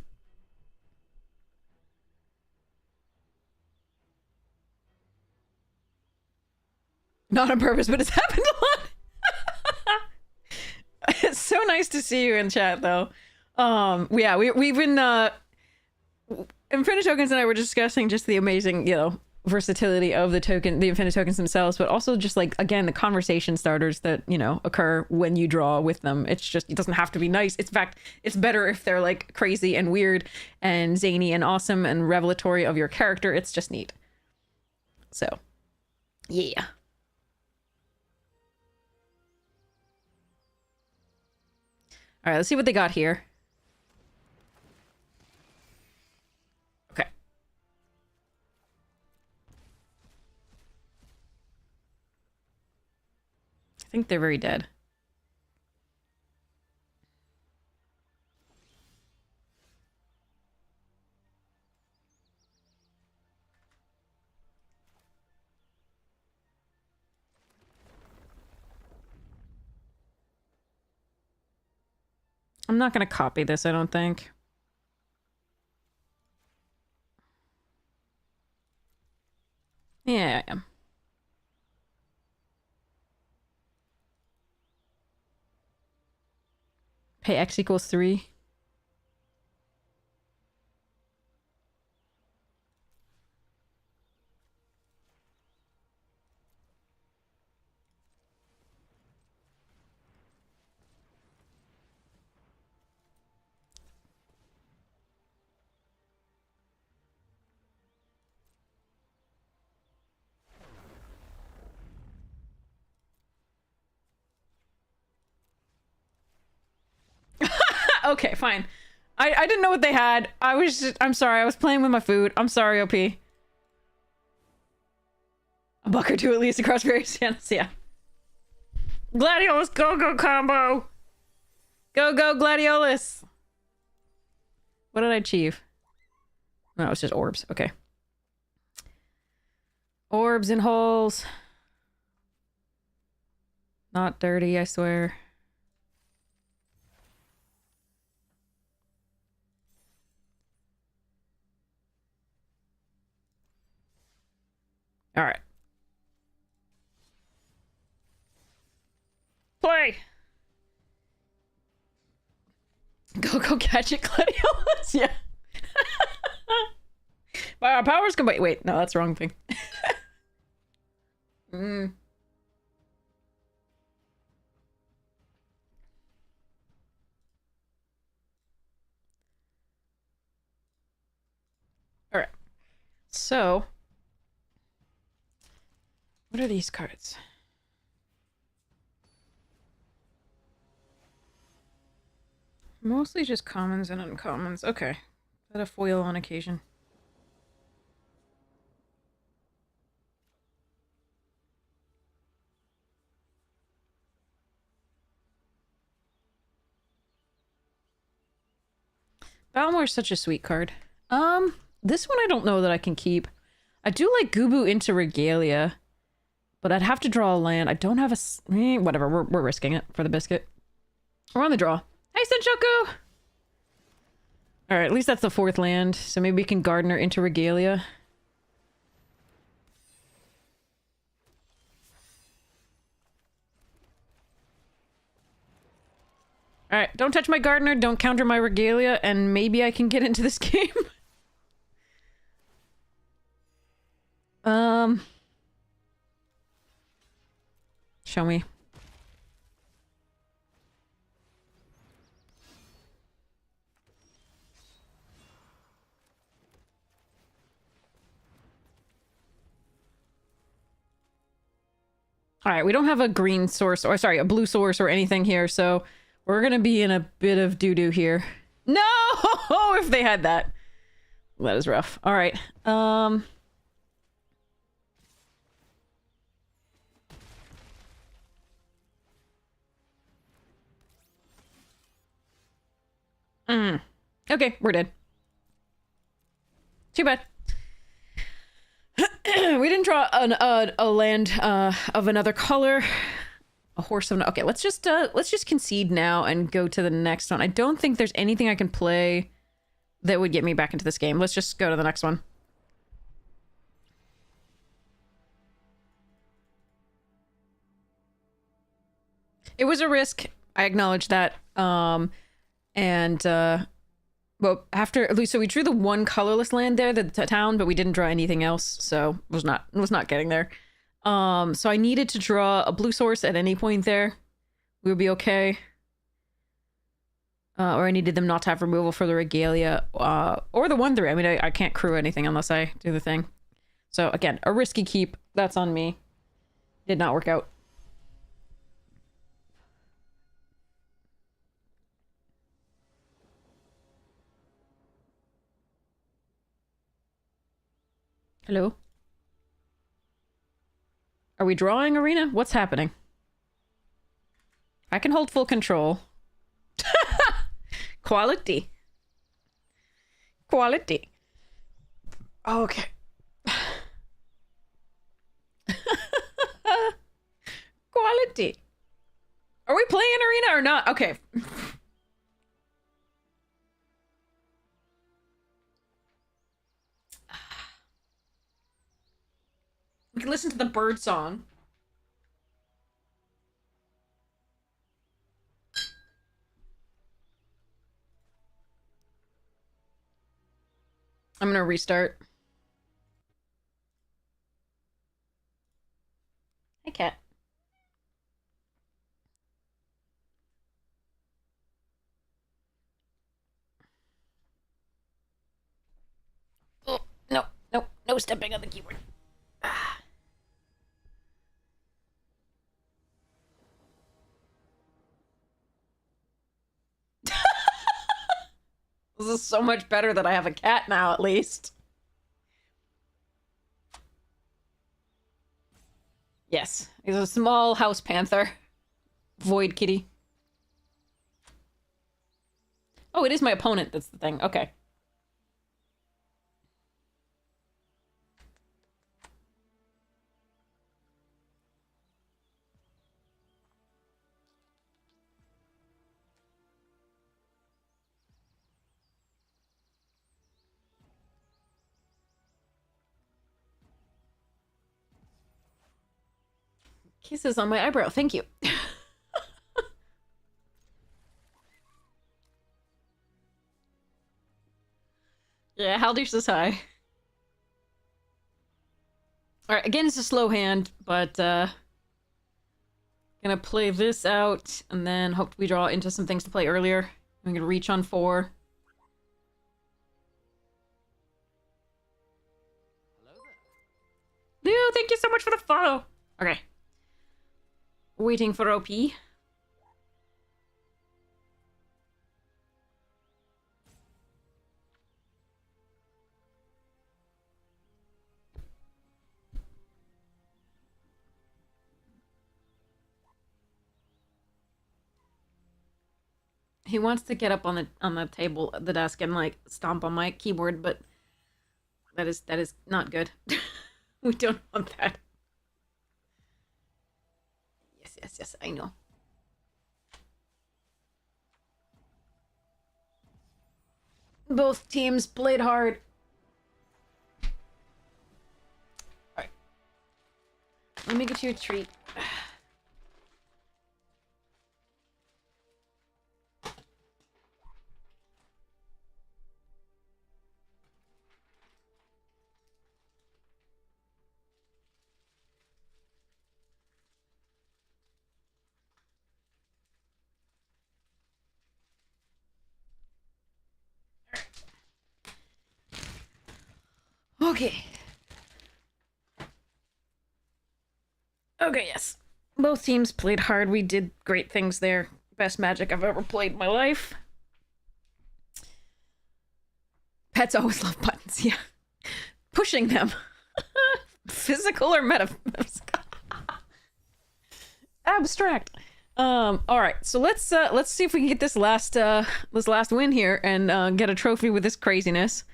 Not on purpose, but it's happened a lot. It's so nice to see you in chat, though. Yeah, we've been Infinite Tokens and I were discussing just the amazing, versatility of the Infinite Tokens themselves, but also just like, again, the conversation starters that, occur when you draw with them. It's just, it doesn't have to be nice. In fact, it's better if they're like crazy and weird and zany and awesome and revelatory of your character. It's just neat. So, yeah. All right, let's see what they got here. think they're very dead. I'm not going to copy this, I don't think. Yeah, I am. Pay X equals 3. Okay, fine. I didn't know what they had. I'm sorry, I was playing with my food. I'm sorry, OP. A buck or two at least across various channels, yeah. Gladiolus go-go combo! Go-go Gladiolus! What did I achieve? No, it's just orbs. Okay. Orbs and holes. Not dirty, I swear. Alright. Play! Go catch it, Gladiolus! Yeah. By our powers combined. Wait, no, that's the wrong thing. Alright. So. What are these cards? Mostly just commons and uncommons. Okay. That a foil on occasion. Balmor's such a sweet card. This one I don't know that I can keep. I do like Gubu into Regalia, but I'd have to draw a land. I don't have a... whatever, we're risking it for the biscuit. We're on the draw. Hey, Senchoku! Alright, at least that's the 4th land, so maybe we can Gardener into Regalia. Alright, don't touch my Gardener, don't counter my Regalia, and maybe I can get into this game. Show me. Alright, we don't have a green source, or sorry, a blue source or anything here, so we're gonna be in a bit of doo-doo here. No! If they had that. That is rough. Alright, Okay, we're dead. Too bad. We didn't draw a land of another color. A horse of... Okay, let's just concede now and go to the next one. I don't think there's anything I can play that would get me back into this game. Let's just go to the next one. It was a risk. I acknowledge that. Well, after so we drew the one colorless land there, the town, but we didn't draw anything else, so was not getting there. So I needed to draw a blue source at any point there. We would be okay. Or I needed them not to have removal for the Regalia, or the 1/3. I mean, I can't crew anything unless I do the thing. So again, a risky keep. That's on me. Did not work out. Hello? Are we drawing Arena? What's happening? I can hold full control. Quality. Quality. Okay. Quality. Are we playing arena or not? Okay. We can listen to the bird song. I'm gonna restart. Hey, cat. Oh, no, no, no stepping on the keyboard. This is so much better that I have a cat now, at least. Yes, he's a small house panther. Void kitty. Oh, it is my opponent, that's the thing. Okay. Kisses on my eyebrow, thank you. Yeah, Haldir says hi. Alright, again, it's a slow hand, but, gonna play this out, and then hope we draw into some things to play earlier. I'm gonna reach on 4. Hello there. Leo, thank you so much for the follow! Okay. Waiting for OP. He wants to get up on the table, the desk, and like stomp on my keyboard, but that is not good. We don't want that. Yes, I know. Both teams played hard. Alright. Let me get you a treat. Okay. Okay, yes. Both teams played hard. We did great things there. Best Magic I've ever played in my life. Pets always love buttons, yeah. Pushing them. Physical or metaphysical? Abstract. All right. So let's see if we can get this last win here and get a trophy with this craziness.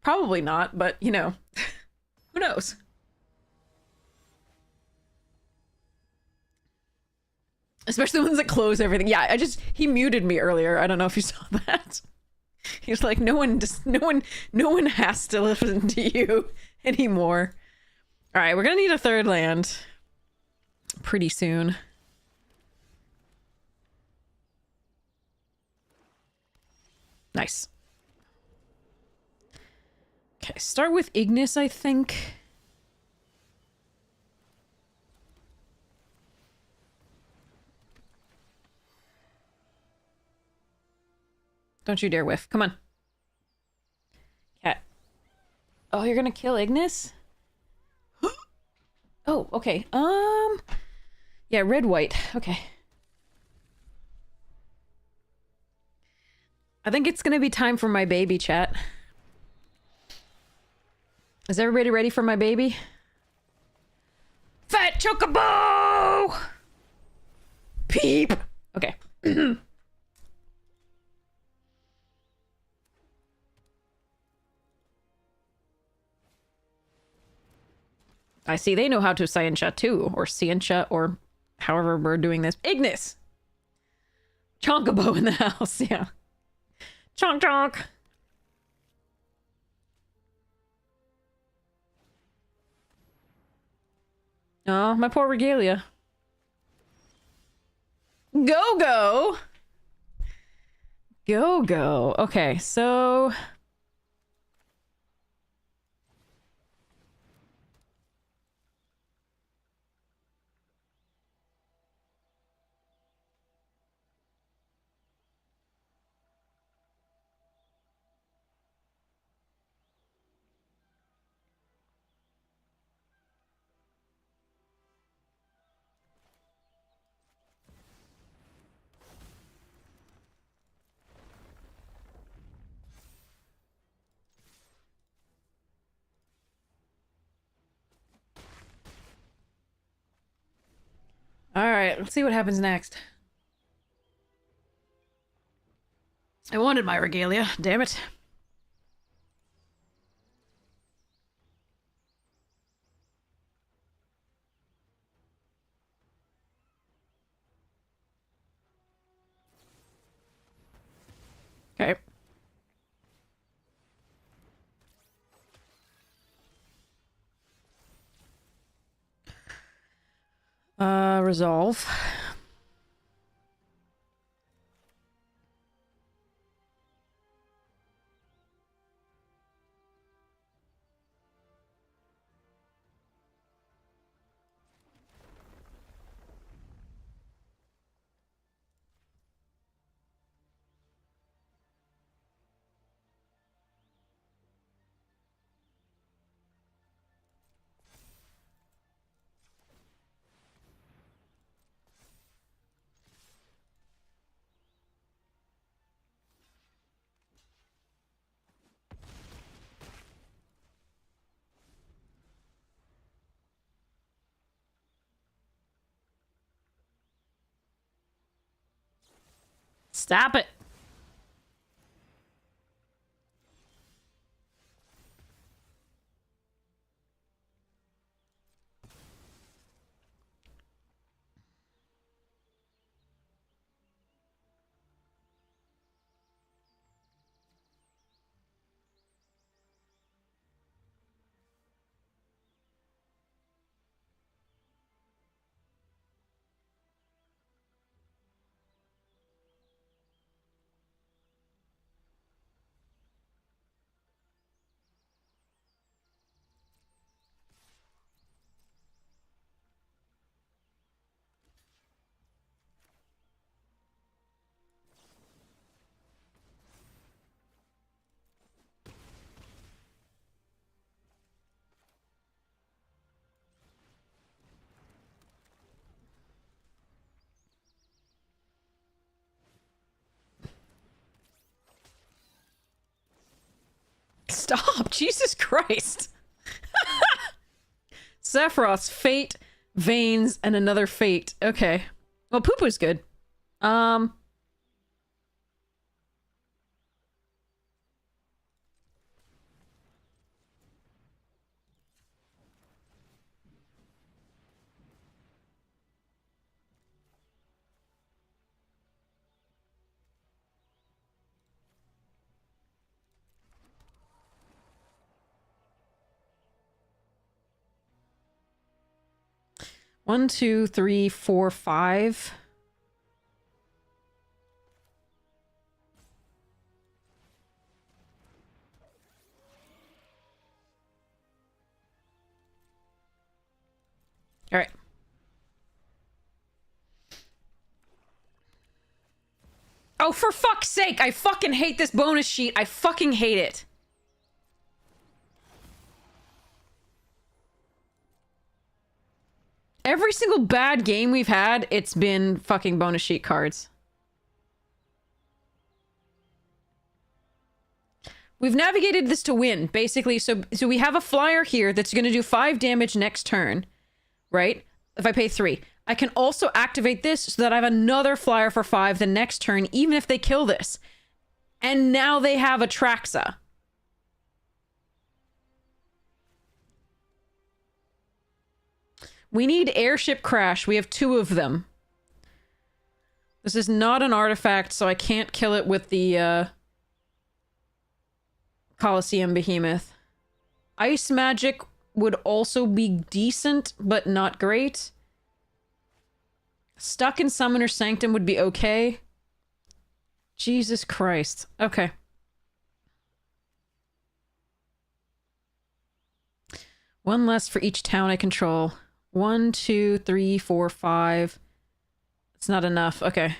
Probably not, but you know, who knows? Especially the ones that close everything. Yeah, he muted me earlier. I don't know if you saw that. He's like, no one has to listen to you anymore. All right, we're gonna need a third land pretty soon. Nice. Okay, start with Ignis, I think. Don't you dare whiff. Come on. Cat. Oh, you're gonna kill Ignis? Oh, okay. Yeah, red, white. Okay. I think it's gonna be time for my baby, chat. Is everybody ready for my baby? Fat Chocobo! Peep! Okay. I see they know how to Scientia too, or Scientia, or however we're doing this. Ignis! Chonkabo in the house, yeah. Chonk chonk! Oh, my poor Regalia. Go go! Go go. Okay, so... Alright, let's see what happens next. I wanted my Regalia, damn it. Okay. Resolve. Stop it. Stop! Jesus Christ! Sephiroth's fate, veins, and another fate. Okay. Well, Poo-Poo's good. 1, 2, 3, 4, 5. All right. Oh, for fuck's sake! I fucking hate this bonus sheet. I fucking hate it. Every single bad game we've had, it's been fucking bonus sheet cards. We've navigated this to win, basically. So we have a flyer here that's going to do 5 damage next turn, right? If I pay 3. I can also activate this so that I have another flyer for 5 the next turn, even if they kill this. And now they have a Traxa. We need airship crash. We have 2 of them. This is not an artifact, so I can't kill it with the Colosseum Behemoth. Ice magic would also be decent, but not great. Stuck in Summoner Sanctum would be okay. Jesus Christ. Okay. One less for each town I control. 1, 2, 3, 4, 5. It's not enough. Okay.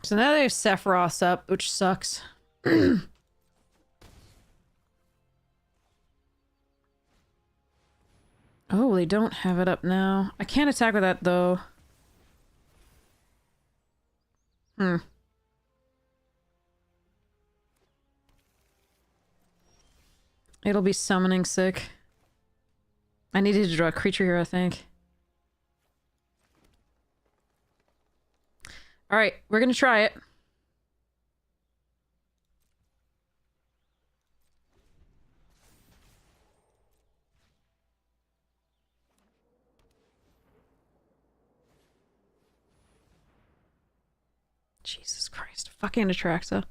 So now they have Sephiroth up, which sucks. Oh, they don't have it up now. I can't attack with that, though. It'll be summoning sick. I needed to draw a creature here, I think. Alright, we're gonna try it. Jesus Christ. Fucking Atraxa.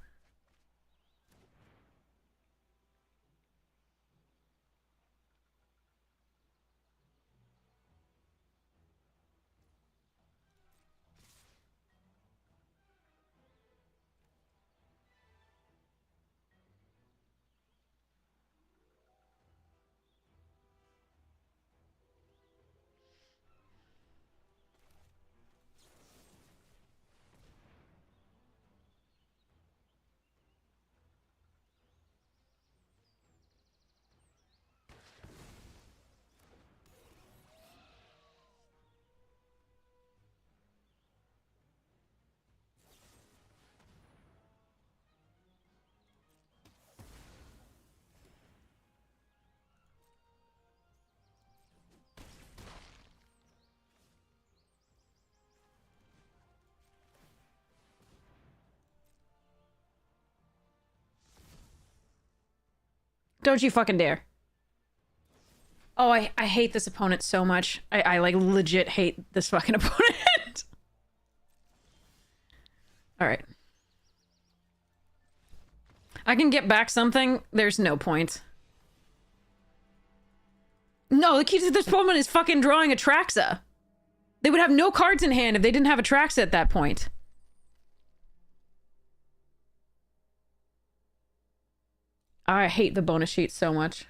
Don't you fucking dare. Oh, I hate this opponent so much. I like legit hate this fucking opponent. Alright. I can get back something. There's no point. No, the key to this opponent is fucking drawing a Traxa. They would have no cards in hand if they didn't have a Traxa at that point. I hate the bonus sheet so much.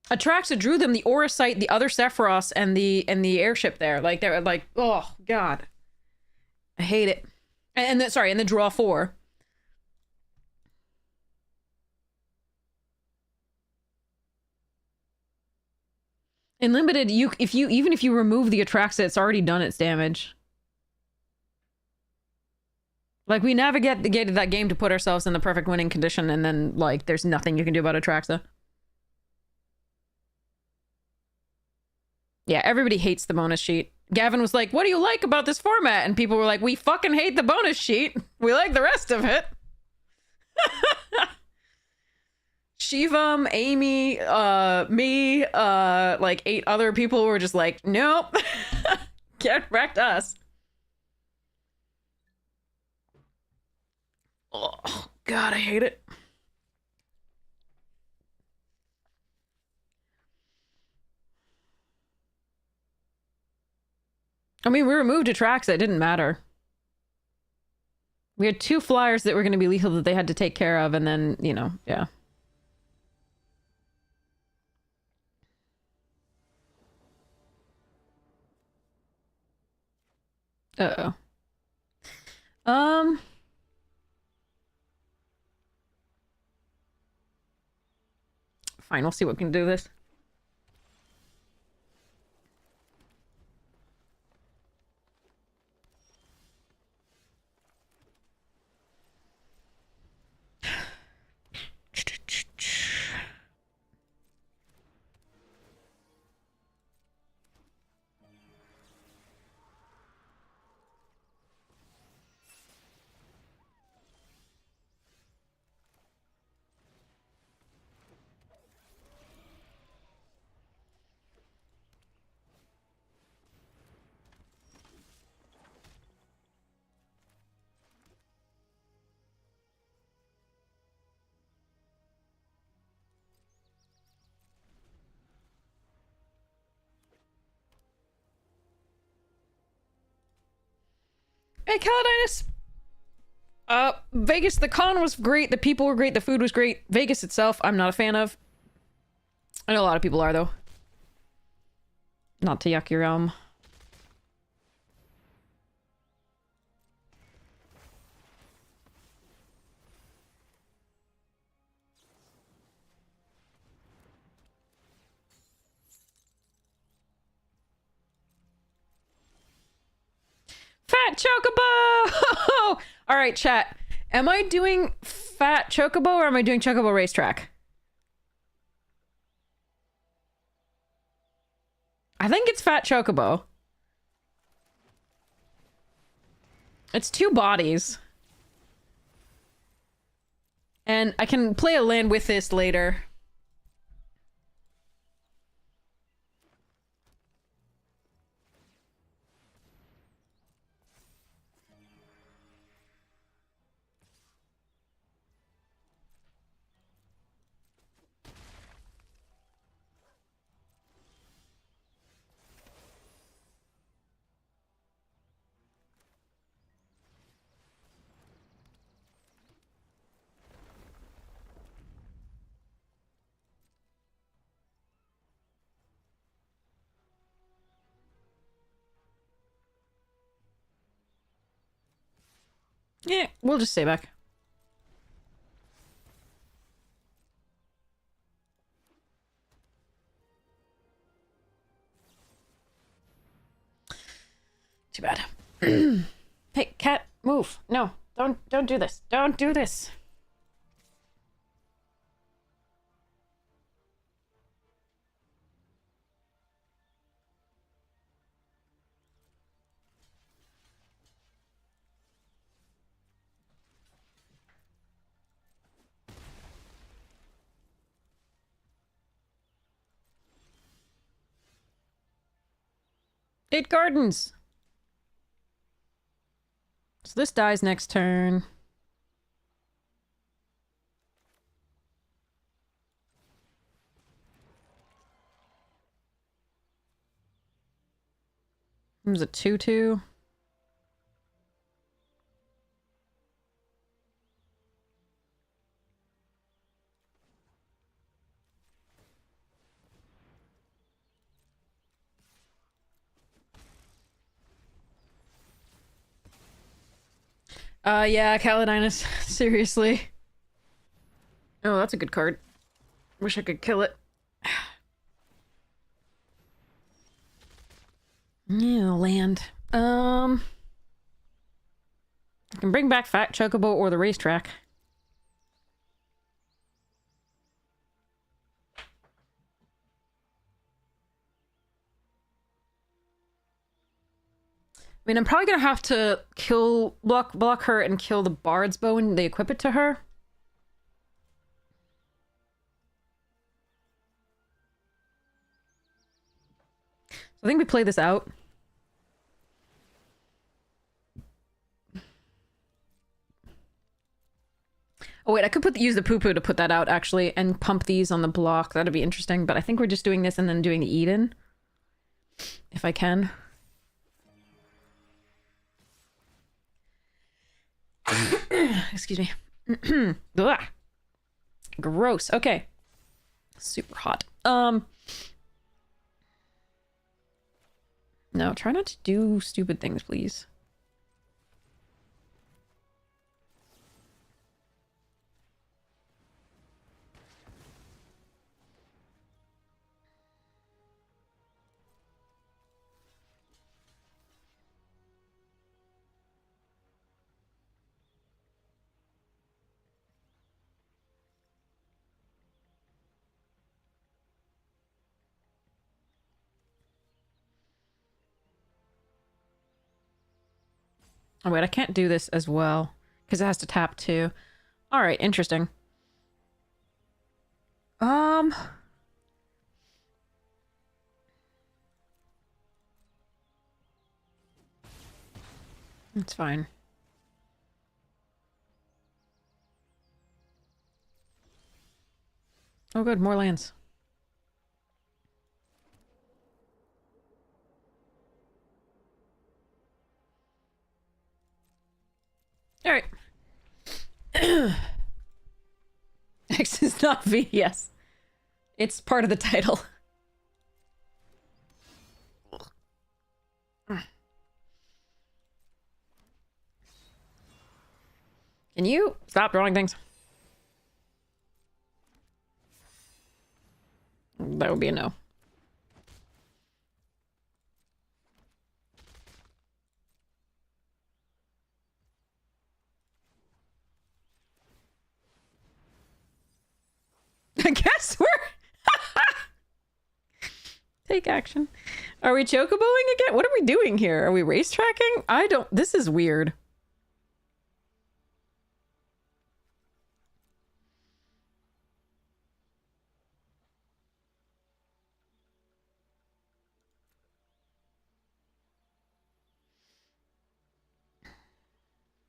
Atraxa drew them the Aura Sight, the other Sephiroth, and the airship there. Like they're like, oh god, I hate it. And the, sorry, and the draw 4. In limited, even if you remove the Atraxa, it's already done its damage. Like, we navigated that game to put ourselves in the perfect winning condition, and then, like, there's nothing you can do about Atraxa. Yeah, everybody hates the bonus sheet. Gavin was like, what do you like about this format? And people were like, we fucking hate the bonus sheet. We like the rest of it. Shivam, Amy, me, like 8 other people were just like, nope. Get wrecked us. Oh, God, I hate it. I mean, we removed a track, so it didn't matter. We had 2 flyers that were going to be lethal that they had to take care of, and then, you know, yeah. Uh-oh. Fine, we'll see what we can do this. Hey, Caladinus! Vegas, the con was great, the people were great, the food was great. Vegas itself, I'm not a fan of. I know a lot of people are, though. Not to yuck your Fat Chocobo! Alright, chat. Am I doing Fat Chocobo or am I doing Chocobo Racetrack? I think it's Fat Chocobo. It's 2 bodies. And I can play a land with this later. Yeah, we'll just stay back. Too bad. Hey, cat, move. No, don't do this. Don't do this. Eight gardens. So this dies next turn. It was a 2/2. Yeah, Caladinus. Seriously. Oh, that's a good card. Wish I could kill it. Yeah, land. I can bring back Fat Chocobo or the racetrack. I mean, I'm probably gonna have to block her and kill the Bard's Bow when they equip it to her. I think we play this out. Oh wait, I could use the poo-poo to put that out, actually, and pump these on the block. That'd be interesting, but I think we're just doing this and then doing the Eden. If I can. Excuse me. Ugh. Gross. Okay. Super hot. No, try not to do stupid things, please. Oh wait, I can't do this as well because it has to tap too. All right, interesting. It's fine. Oh good, more lands. All right. X is not V, yes. It's part of the title. Can you stop drawing things? That would be a no. I guess we're... Take action. Are we chocoboing again? What are we doing here? Are we racetracking? I don't... This is weird.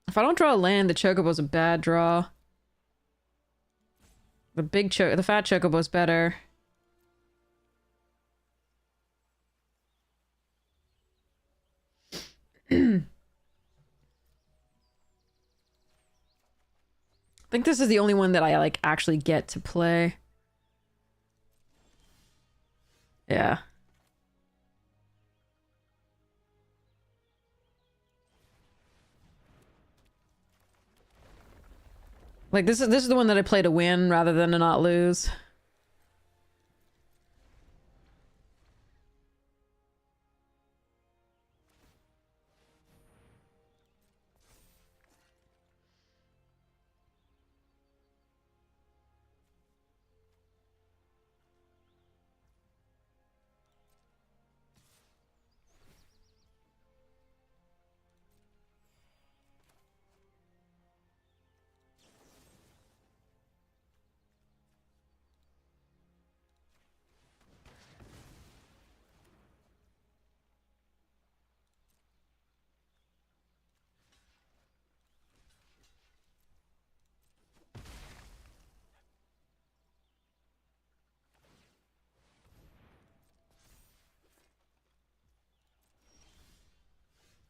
If I don't draw a land, the chocobo's a bad draw. The fat chocobo's better. I think this is the only one that I, like, actually get to play. Yeah. Like, this is the one that I play to win rather than to not lose.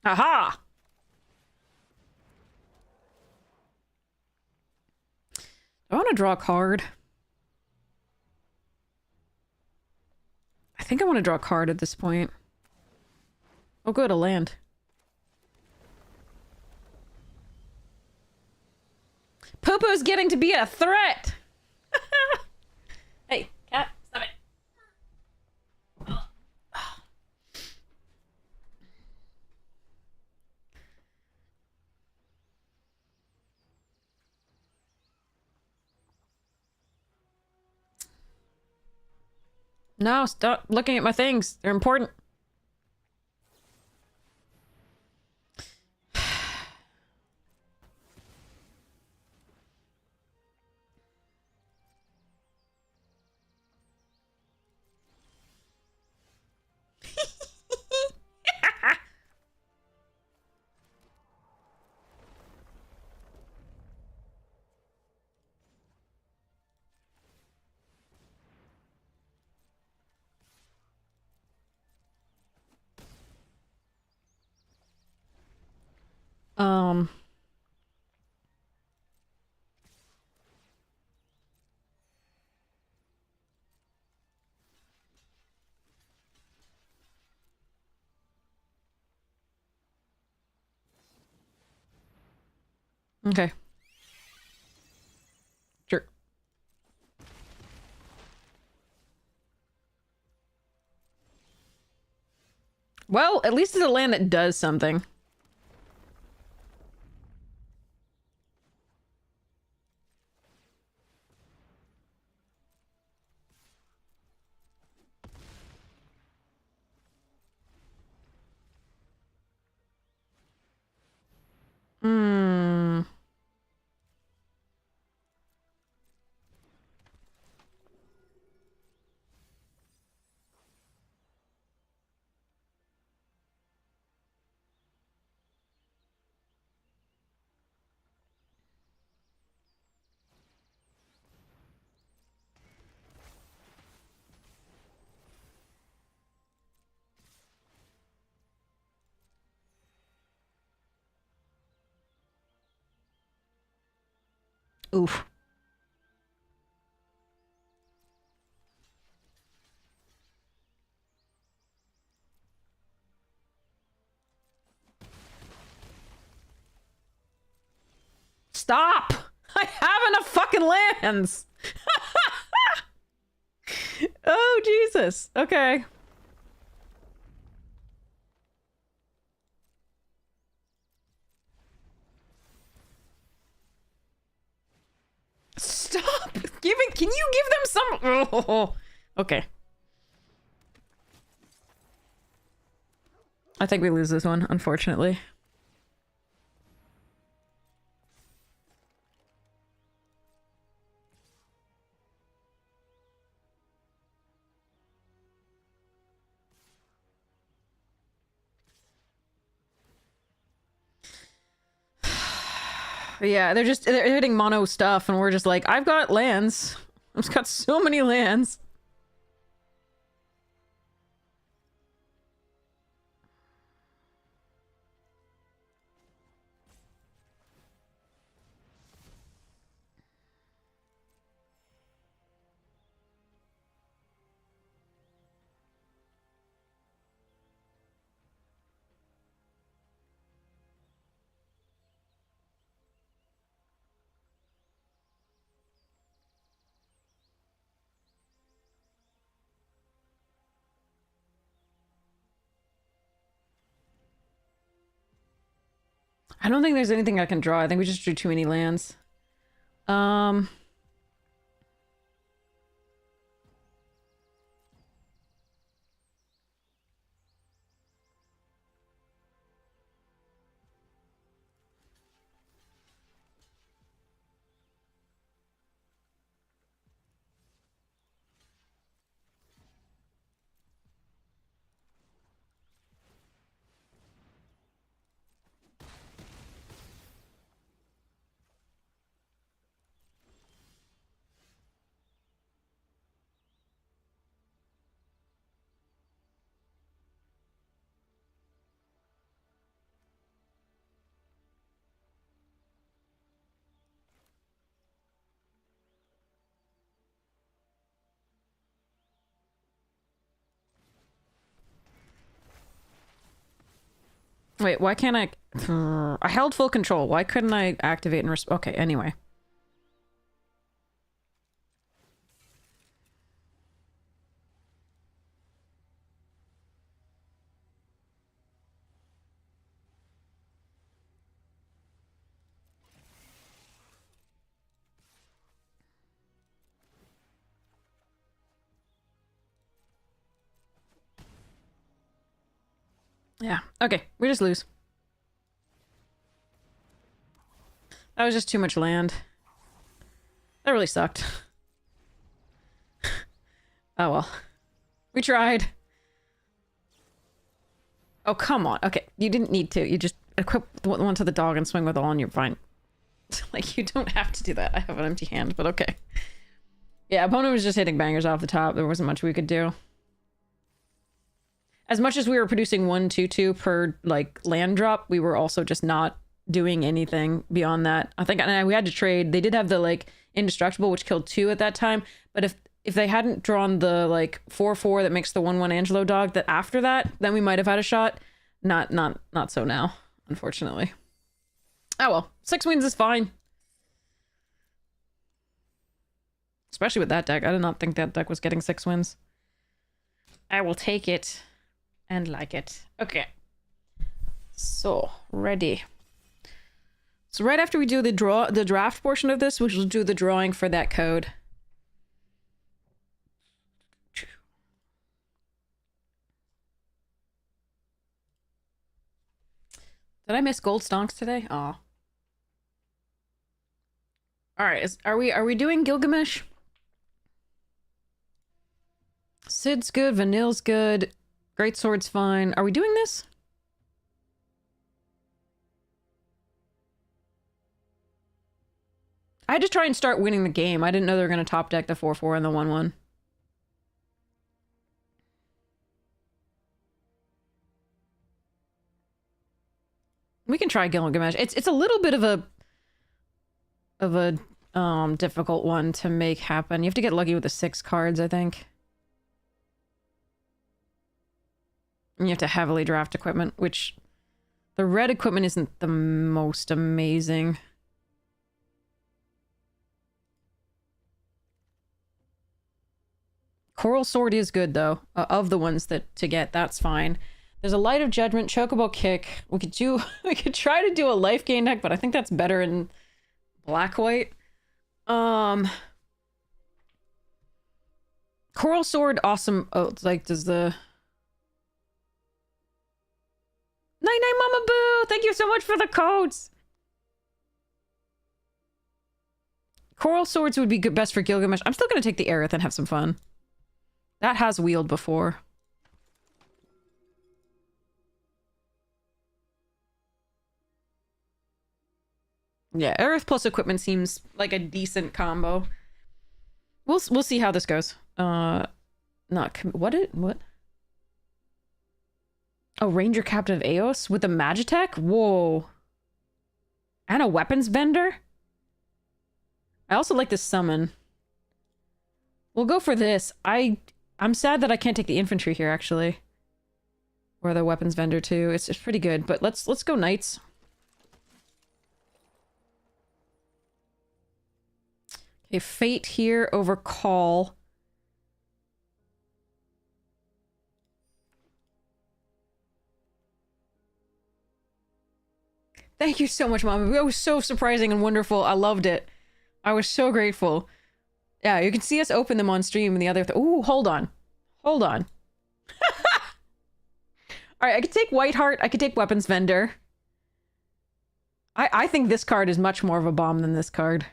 Aha! I want to draw a card. I think I want to draw a card at this point. Oh good, a land. Popo's getting to be a threat! Hey, cat, stop it. No, stop looking at my things. They're important. Um... Okay. Sure. Well, at least it's a land that does something. Hmm. Oof. Stop! I have enough fucking lands! Oh, Jesus. Okay. Stop giving. Can you give them some? Oh, okay. I think we lose this one, unfortunately. Yeah, they're hitting mono stuff, and we're just like, I've got lands. I've just got so many lands. I don't think there's anything I can draw. I think we just drew too many lands. Um... Wait, why can't I... I held full control. Why couldn't I activate and... Okay, anyway. Yeah, okay. We just lose. That was just too much land. That really sucked. Oh well. We tried. Oh, come on. Okay, you didn't need to. You just equip one to the dog and swing with all and you're fine. Like, you don't have to do that. I have an empty hand, but okay. Yeah, opponent was just hitting bangers off the top. There wasn't much we could do. As much as we were producing 1/2/2 per, like, land drop, we were also just not doing anything beyond that. I think we had to trade. They did have the like indestructible, which killed 2 at that time. But if they hadn't drawn the like 4/4 that makes the 1/1 Angelo dog, that after that, then we might have had a shot. Not so now, unfortunately. Oh well, 6 wins is fine. Especially with that deck. I did not think that deck was getting 6 wins. I will take it and like it. Okay. So, ready. So right after we do the draft portion of this, we shall do the drawing for that code. Did I miss gold stonks today? Aw. Alright, are we doing Gilgamesh? Sid's good, Vanille's good, Great Sword's fine. Are we doing this? I had to try and start winning the game. I didn't know they were going to top deck the 4/4 and the 1/1. We can try Gilgamesh. It's a little bit of a difficult one to make happen. You have to get lucky with the 6 cards, I think. And you have to heavily draft equipment, which the red equipment isn't the most amazing. Coral Sword is good, though. Of the ones that to get, that's fine. There's a Light of Judgment, Chocobo Kick. We could try to do a life gain deck, but I think that's better in black-white. Coral Sword, awesome. Oh, it's like, does the... Night-night, Mama Boo! Thank you so much for the codes! Coral Swords would be good, best for Gilgamesh. I'm still gonna take the Aerith and have some fun. That has wheeled before. Yeah, Aerith plus equipment seems like a decent combo. We'll see how this goes. What? Oh, Ranger Captain of Eos with a Magitech? Whoa. And a weapons vendor? I also like this summon. We'll go for this. I'm sad that I can't take the infantry here, actually. Or the weapons vendor, too. It's pretty good, but let's go knights. Okay, Fate here over Call. Thank you so much, Mom. It was so surprising and wonderful. I loved it. I was so grateful. Yeah, you can see us open them on stream and the other... Ooh, hold on. Hold on. Alright, I could take Whiteheart. I could take Weapons Vendor. I think this card is much more of a bomb than this card.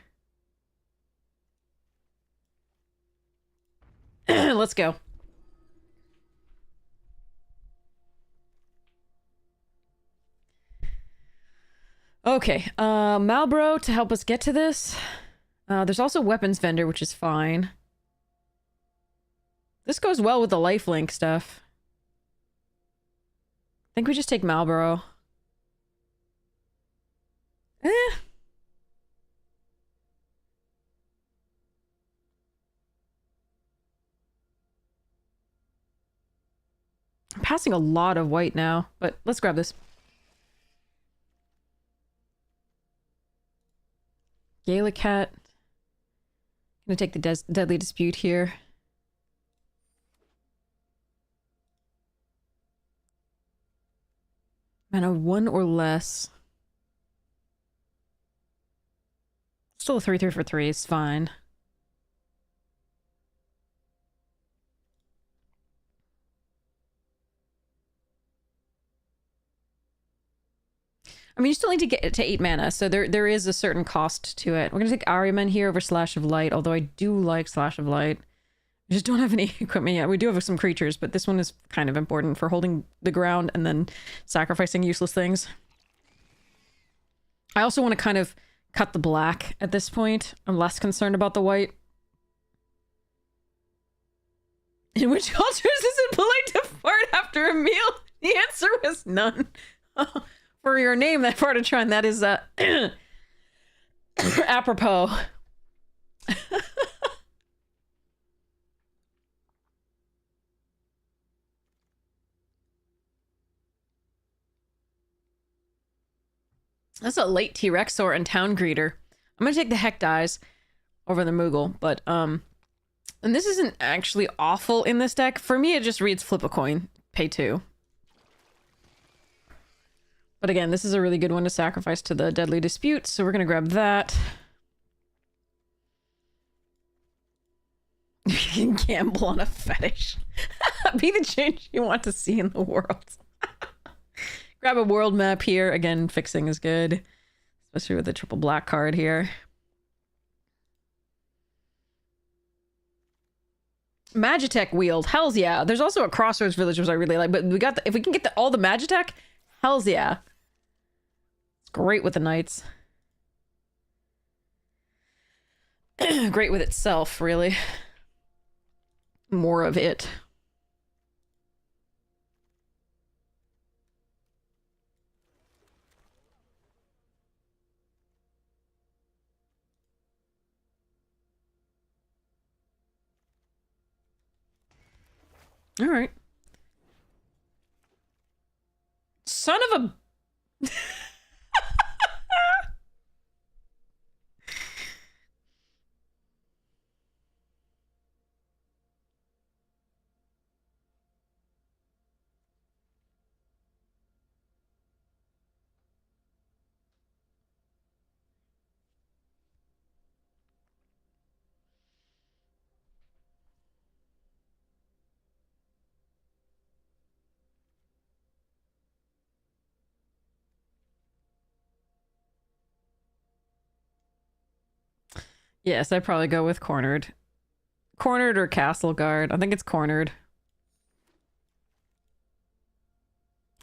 Let's go. Okay, Malbro to help us get to this. There's also Weapons Vendor, which is fine. This goes well with the lifelink stuff. I think we just take Malboro. I'm passing a lot of white now, but let's grab this. Gallicat. Gonna take the Deadly Dispute here. Mana 1 or less. Still a 3/3 for 3 is fine. I mean, you still need to get to 8 mana, so there is a certain cost to it. We're gonna take Ahriman here over Slash of Light, although I do like Slash of Light. We just don't have any equipment yet. We do have some creatures, but this one is kind of important for holding the ground and then sacrificing useless things. I also want to kind of cut the black at this point. I'm less concerned about the white. In which cultures is it polite to fart after a meal? The answer was none. For your name, that Fartatron, that is apropos. That's a late T-Rexor and Town Greeter. I'm gonna take the Heck Dies over the Moogle, but and this isn't actually awful in this deck. For me, it just reads flip a coin, pay 2. But again, this is a really good one to sacrifice to the Deadly Dispute, so we're gonna grab that. You can gamble on a fetish. Be the change you want to see in the world. Grab a world map here. Again, fixing is good. Especially with the triple black card here. Magitech Wield. Hells yeah. There's also a Crossroads Village, which I really like. But we got if we can get all the Magitech, hells yeah. It's great with the Knights. Great with itself, really. More of it. All right. Son of a... Yes, I'd probably go with Cornered. Cornered or Castle Guard. I think it's Cornered.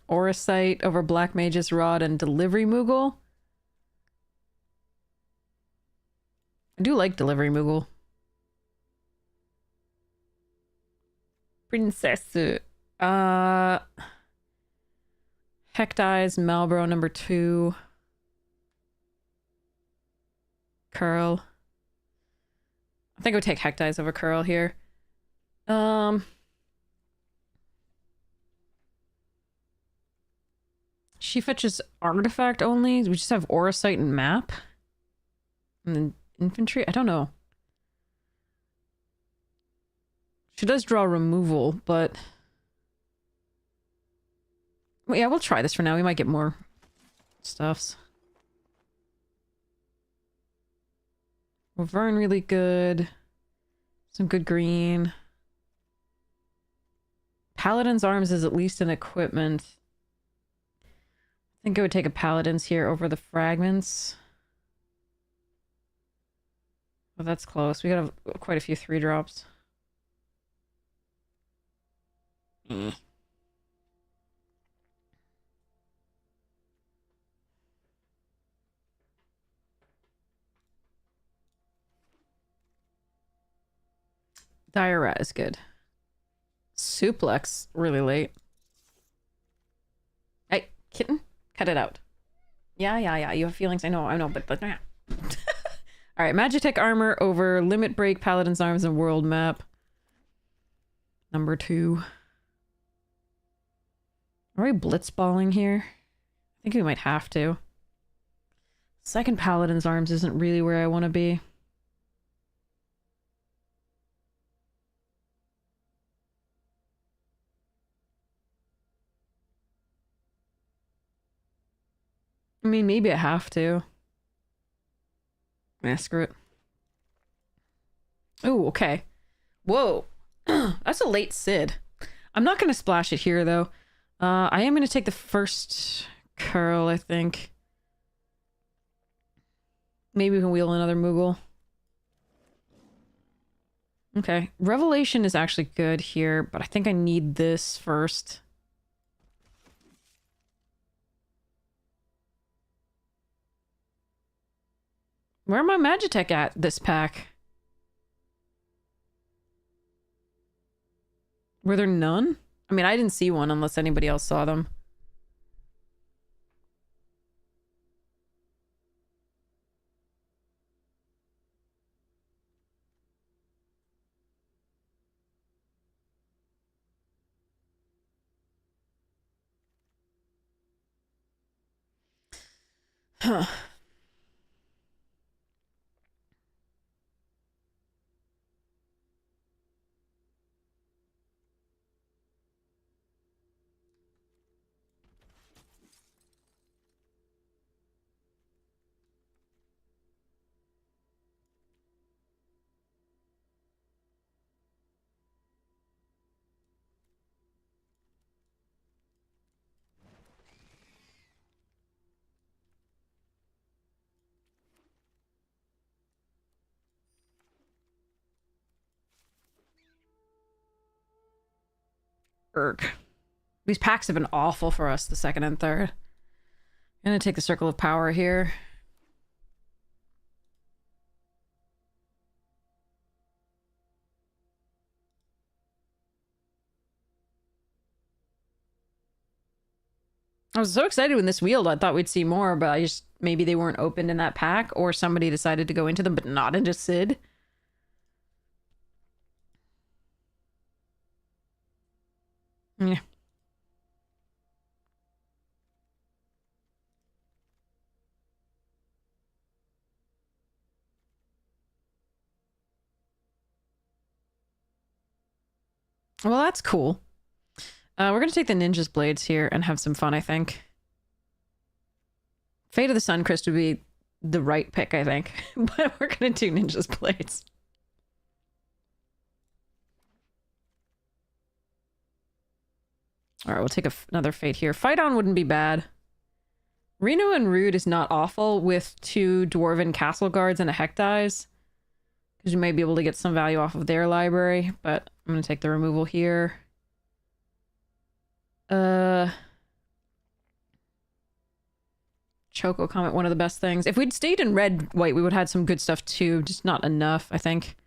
Auracite over Black Mage's Rod and Delivery Moogle. I do like Delivery Moogle. Princess. Heck Dies, Malboro number 2. Curl. I think I would take Heck Dies over Curl here. She fetches Artifact only. We just have Auracite and Map. And then Infantry? I don't know. She does draw removal, but... Well, yeah, we'll try this for now. We might get more stuffs. Vern really good. Some good green. Paladin's Arms is at least an equipment. I think I would take a Paladin's here over the Fragments. Oh, that's close. We got quite a few 3-drops. Dire Rat is good. Suplex, really late. Hey, kitten, cut it out. Yeah. You have feelings. I know, but yeah. All right, Magitech Armor over Limit Break, Paladin's Arms, and World Map. Number 2. Are we blitzballing here? I think we might have to. Second Paladin's Arms isn't really where I want to be. I mean, maybe I have to. Screw it. Oh, okay. Whoa. That's a late Sid. I'm not going to splash it here, though. I am going to take the first Curl, I think. Maybe we can wheel another Moogle. Okay. Revelation is actually good here, but I think I need this first. Where am my Magitech at this pack? Were there none? I mean, I didn't see one unless anybody else saw them. Huh. Erg. These packs have been awful for us, the second and third. I'm gonna take the Circle of Power here. I was so excited when this wheeled. I thought we'd see more, but I just maybe they weren't opened in that pack, or somebody decided to go into them, but not into Sid. Yeah. Well, that's cool. We're gonna take the Ninja's Blades here and have some fun, I think. Fate of the Suncrest would be the right pick, I think. But we're gonna do Ninja's Blades. Alright, we'll take another Fate here. Fight On wouldn't be bad. Reno and Rude is not awful with 2 Dwarven Castle Guards and a Hecdize. Because you may be able to get some value off of their library, but I'm gonna take the removal here. Choco Comet, one of the best things. If we'd stayed in red-white, we would have had some good stuff too. Just not enough, I think.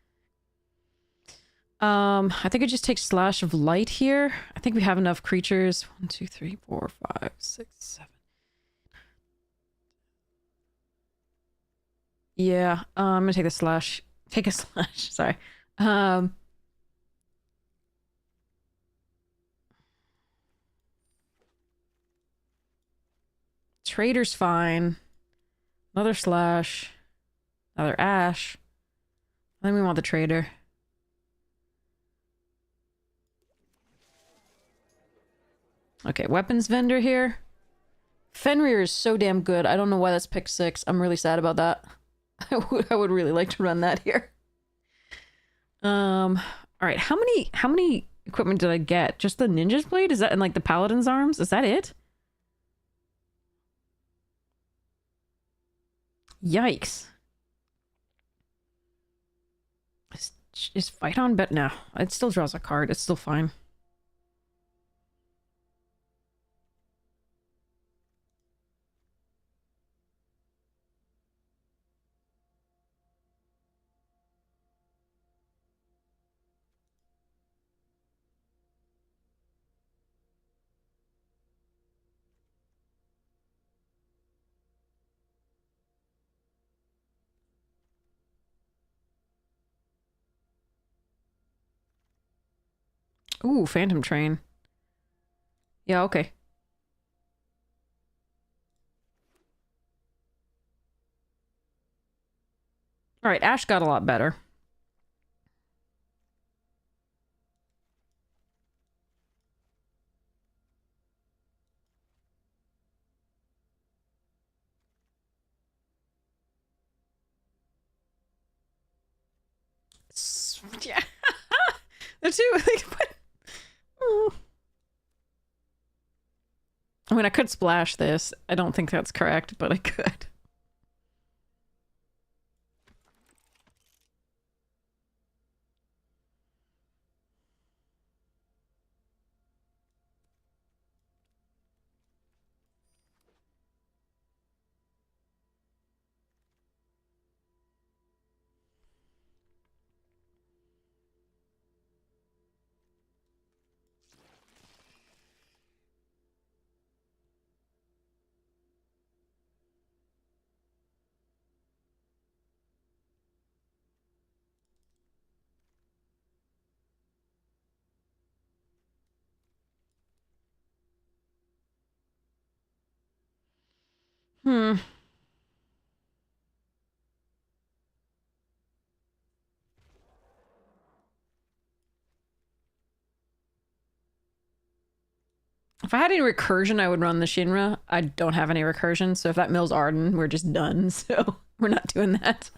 I think it just takes Slash of Light here. I think we have enough creatures. 1, 2, 3, 4, 5, 6, 7. Yeah, I'm gonna take the Slash. Take a Slash, sorry. Trader's fine. Another Slash. Another Ash. Then we want the Trader. Okay, weapons vendor here. Fenrir is so damn good. I don't know why that's pick 6. I'm really sad about that. I would really like to run that here. All right. How many equipment did I get? Just the Ninja's Blade? Is that in like the Paladin's arms? Is that it? Yikes. Is Fight On bet? No, it still draws a card. It's still fine. Ooh, Phantom Train. Yeah, okay. All right, Ash got a lot better. Yeah. The two, like, I mean, I could splash this. I don't think that's correct, but I could. Hmm. If I had any recursion, I would run the Shinra. I don't have any recursion, so if that mills Arden, we're just done. So we're not doing that.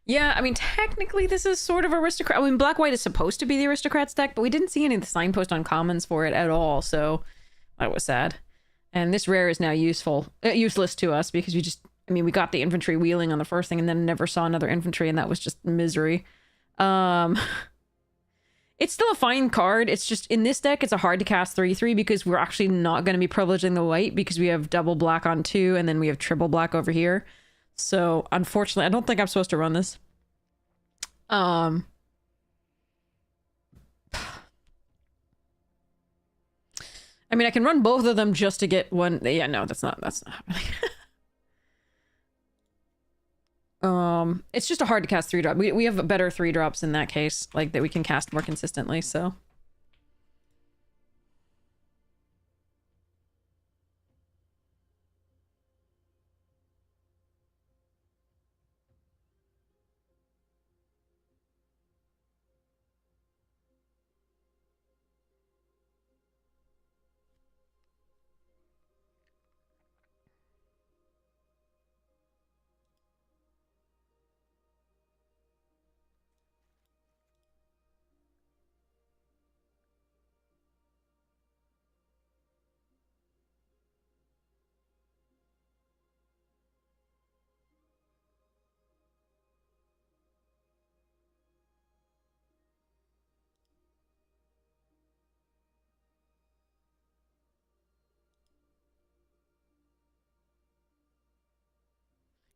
Yeah, I mean, technically this is sort of aristocrat. I mean, Black-White is supposed to be the aristocrats deck, but we didn't see any of the signpost on commons for it at all, so that was sad. And this rare is now useless to us because we got the infantry wheeling on the first thing and then never saw another infantry, and that was just misery. It's still a fine card. It's just, in this deck, it's a hard to cast 3/3 because we're actually not going to be privileging the white because we have double black on 2 and then we have triple black over here. So, unfortunately, I don't think I'm supposed to run this. I mean, I can run both of them just to get one. Yeah, no, that's not happening. It's just a hard to cast 3-drop. We have better 3-drops in that case, like that we can cast more consistently, so.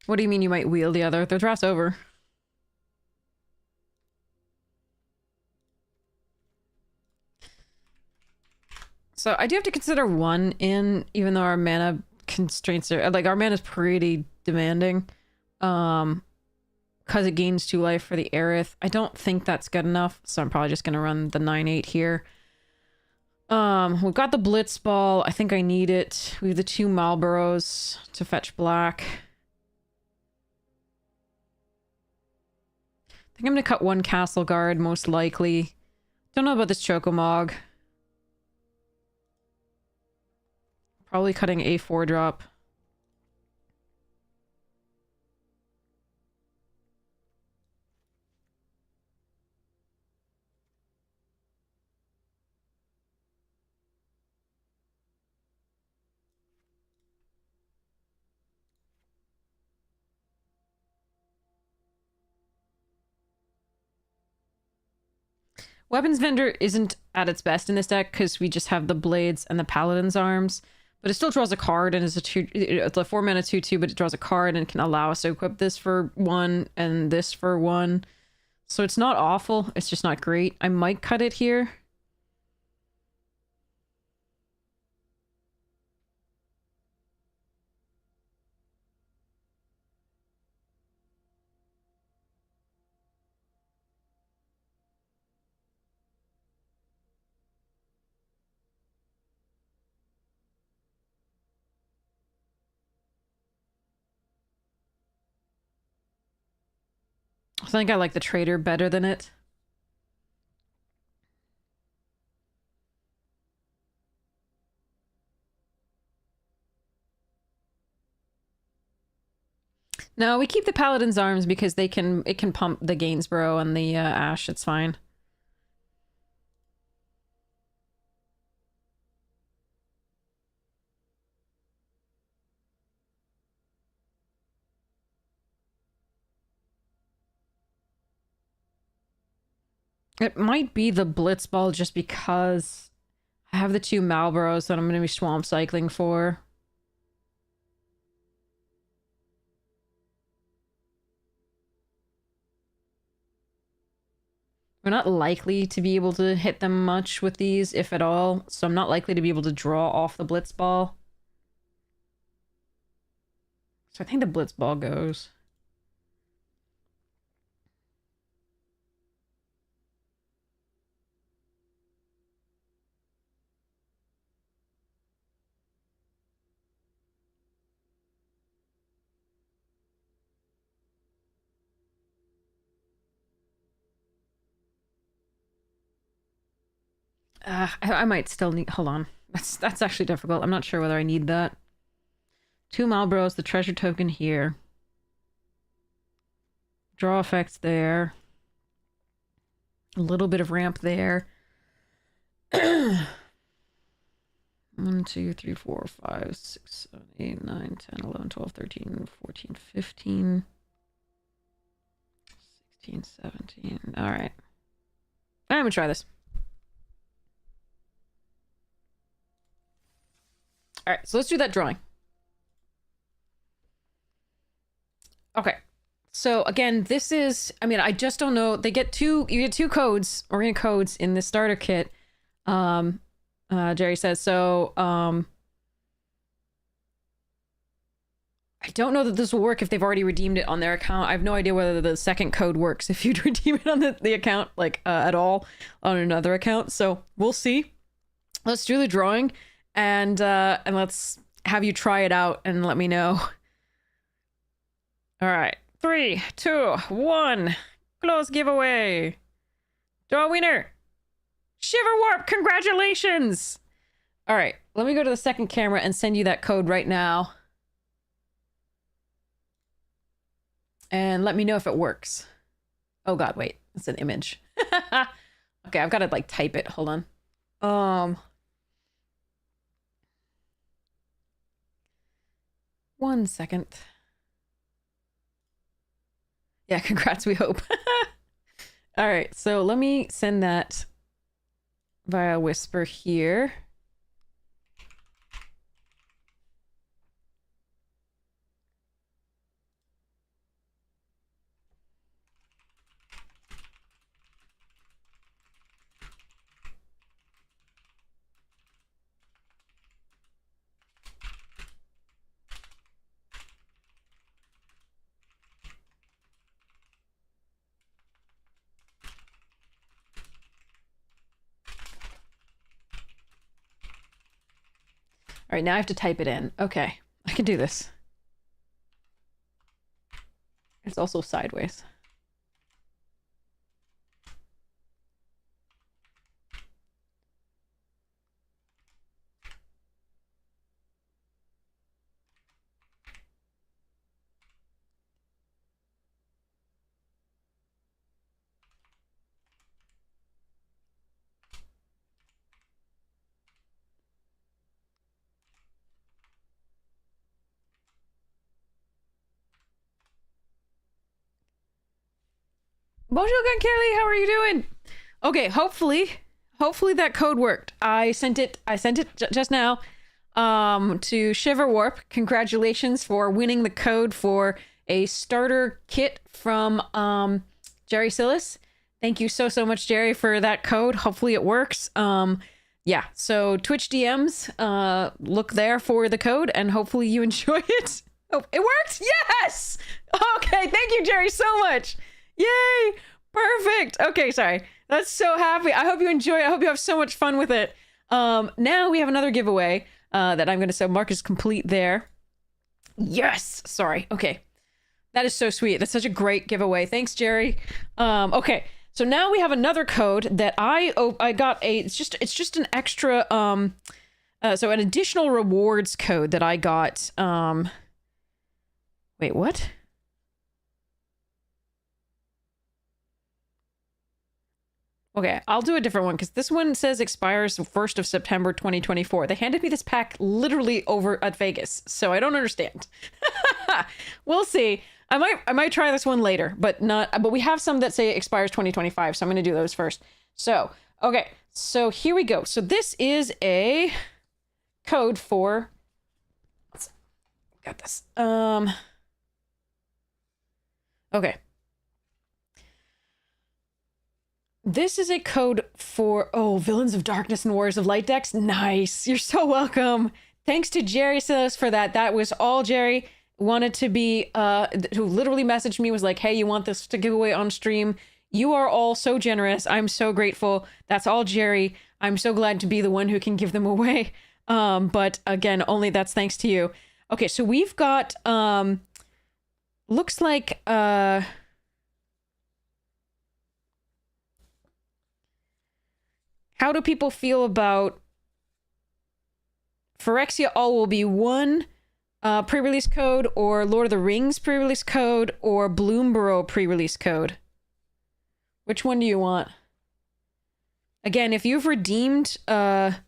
What do you mean you might wheel the other? The draft's over. So I do have to consider 1 in, even though our mana constraints are, like, our mana's pretty demanding. Because it gains 2 life for the Aerith. I don't think that's good enough, so I'm probably just gonna run the 9/8 here. We've got the Blitzball. I think I need it. We have the 2 Marlboros to fetch black. I think I'm gonna cut 1 Castle Guard, most likely. Don't know about this Chocomog. Probably cutting a 4-drop. Weapons Vendor isn't at its best in this deck because we just have the Blades and the Paladin's Arms. But it still draws a card and is it's a 4-mana 2/2, but it draws a card and can allow us to equip this for 1 and this for 1. So it's not awful, it's just not great. I might cut it here. I think I like the Trader better than it. No, we keep the Paladin's Arms because it can pump the Gainsborough and the Ash, it's fine. It might be the Blitzball just because I have the 2 Marlboros that I'm going to be swamp cycling for. We're not likely to be able to hit them much with these, if at all, so I'm not likely to be able to draw off the Blitzball. So I think the Blitzball goes. I might still need... Hold on. That's actually difficult. I'm not sure whether I need that. 2 Marlboros, the treasure token here. Draw effects there. A little bit of ramp there. 1, 2, 3, 4, 5, 6, 7, 8, 9, 10, 11, 12, 13, 14, 15, 16, 17. All right. I'm gonna try this. All right, so let's do that drawing. Okay. So again, this is, I mean, I just don't know. You get two codes, organic codes in the starter kit. Jerry says, so, I don't know that this will work if they've already redeemed it on their account. I have no idea whether the second code works if you'd redeem it on the account, like, at all on another account. So we'll see. Let's do the drawing and let's have you try it out and let me know. All right. 3, 2, 1. Close giveaway. Draw a winner. Shiver Warp, congratulations! All right, let me go to the second camera and send you that code right now. And let me know if it works. Oh God, wait, it's an image. Okay, I've got to like type it, hold on. 1 second. Yeah, congrats, we hope. All right, so let me send that via Whisper here. All right, now I have to type it in. Okay, I can do this. It's also sideways. Bonjour, Kelly. How are you doing? Okay, hopefully that code worked. I sent it just now to Shiver Warp. Congratulations for winning the code for a starter kit from Jerry Sillis. Thank you so much, Jerry, for that code. Hopefully it works. Yeah, so Twitch DMs, look there for the code and hopefully you enjoy it. Oh, it worked? Yes! Okay, thank you, Jerry, so much. Yay! Perfect! Okay, sorry. That's so happy. I hope you enjoy it. I hope you have so much fun with it. Now we have another giveaway that I'm going to so mark as complete there. Yes! Sorry. Okay. That is so sweet. That's such a great giveaway. Thanks, Jerry. Okay. So now we have another code that I got it's just an extra so an additional rewards code that I got. Wait, what? Okay, I'll do a different one because this one says expires 1st of September 2024. They handed me this pack literally over at Vegas, so I don't understand. We'll see. I might try this one later, but we have some that say expires 2025, so I'm going to do those first. So, okay. So here we go. So this is a code for got this. Okay. This is a code for, Villains of Darkness and Warriors of Light decks. Nice. You're so welcome. Thanks to Jerry Sillis for that. That was all Jerry wanted to be, who literally messaged me, was like, hey, you want this to give away on stream? You are all so generous. I'm so grateful. That's all Jerry. I'm so glad to be the one who can give them away. But again, only that's thanks to you. Okay, so we've got, looks like, how do people feel about Phyrexia All will be one pre-release code, or Lord of the Rings pre-release code, or Bloomborough pre-release code? Which one do you want? Again, if you've redeemed any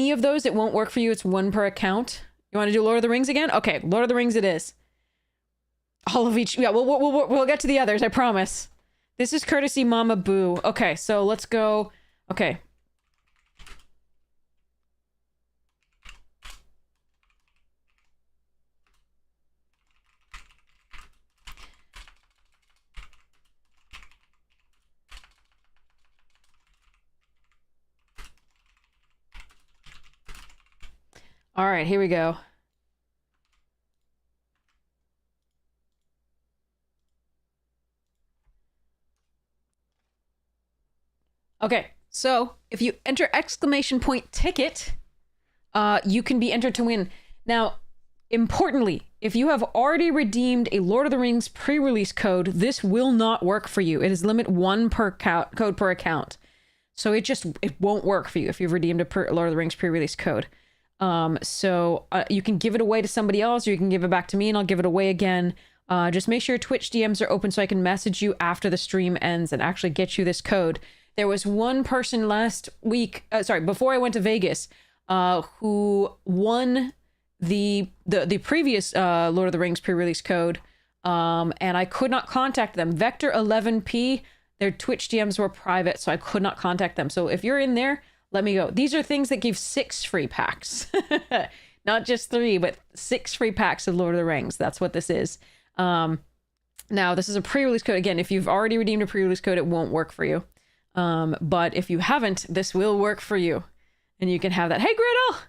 of those, it won't work for you. It's one per account. You want to do Lord of the Rings again? Okay, Lord of the Rings it is. All of each. Yeah, we'll get to the others, I promise. This is courtesy Mama Boo. Okay, so let's go. Okay. All right, here we go. Okay, so if you enter exclamation point ticket, you can be entered to win. Now, importantly, if you have already redeemed a Lord of the Rings pre-release code, this will not work for you. It is limit one per code per account. So it won't work for you if you've redeemed a Lord of the Rings pre-release code. So you can give it away to somebody else, or you can give it back to me and I'll give it away again. Just make sure Twitch DMs are open so I can message you after the stream ends and actually get you this code. There was one person last week, before I went to Vegas, who won the previous Lord of the Rings pre-release code, and I could not contact them. Vector 11P, their Twitch DMs were private, so I could not contact them. So if you're in there, let me go. These are things that give 6 free packs. Not just 3, but 6 free packs of Lord of the Rings. That's what this is. Now, this is a pre-release code. Again, if you've already redeemed a pre-release code, it won't work for you. But if you haven't, this will work for you. And you can have that. Hey, Griddle!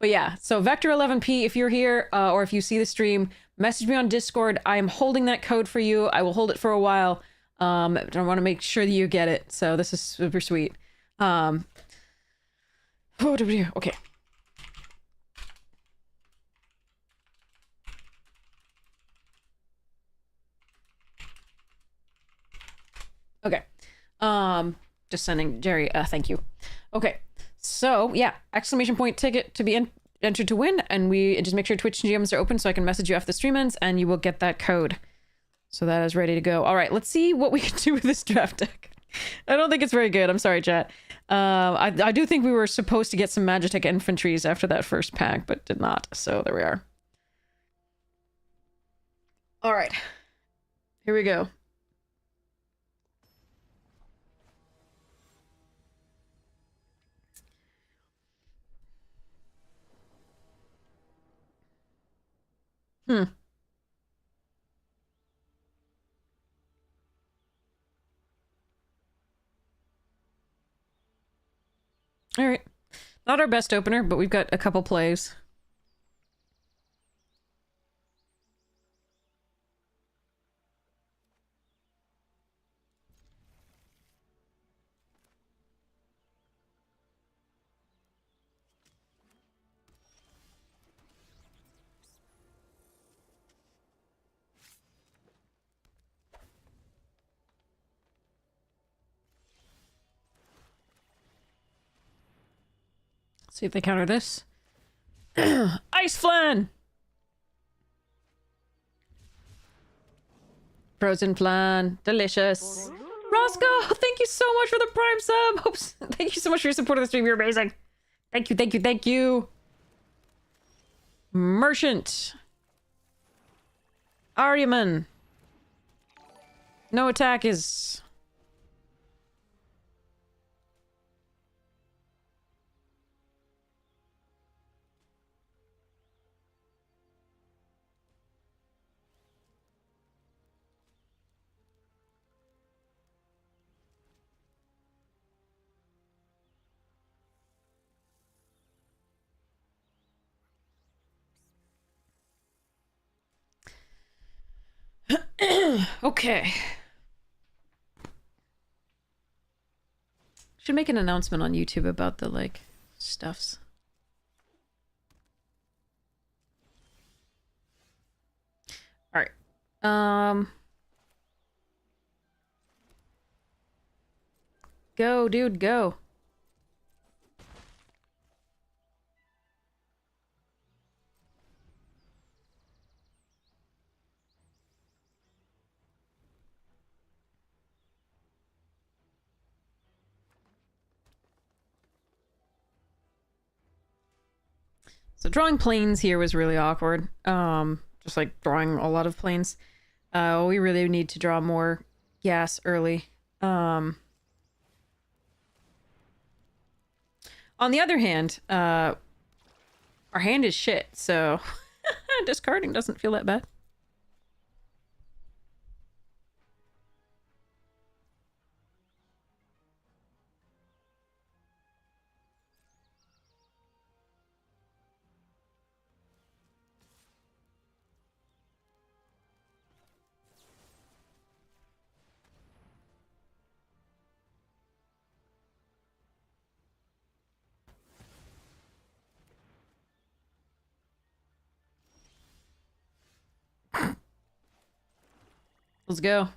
But yeah, so Vector 11P, if you're here, or if you see the stream, message me on Discord. I am holding that code for you. I will hold it for a while. I want to make sure that you get it. So this is super sweet. Okay. Okay. Just sending Jerry thank you. Okay. So, yeah, exclamation point ticket to be entered to win, and we just make sure Twitch GMs are open so I can message you after the stream ends, and you will get that code. So that is ready to go. All right, let's see what we can do with this draft deck. I don't think it's very good. I'm sorry, chat. I do think we were supposed to get some Magitech infantries after that first pack, but did not. So there we are. All right. Here we go. All right. Not our best opener, but we've got a couple plays. See if they counter this. Ice Flan! Frozen Flan. Delicious. Roscoe, thank you so much for the Prime sub. Oops. Thank you so much for your support of the stream. You're amazing. Thank you, thank you, thank you. Merchant. Aryaman. No attack is... Okay. Should make an announcement on YouTube about the, like, stuffs. Alright. Go, dude, go. So drawing planes here was really awkward. Just like drawing a lot of planes. We really need to draw more gas early. On the other hand, our hand is shit, so discarding doesn't feel that bad. Let's go.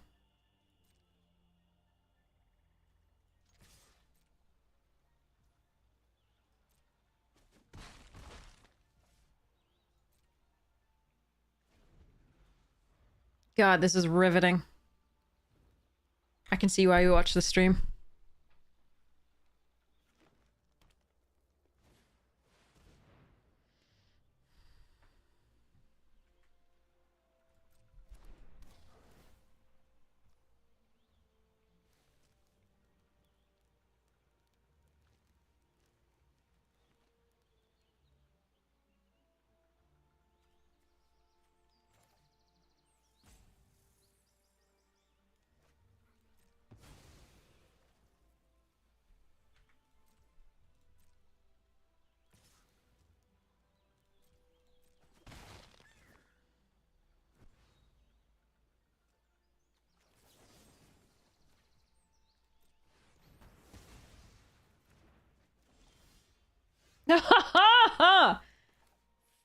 God, this is riveting. I can see why you watch the stream.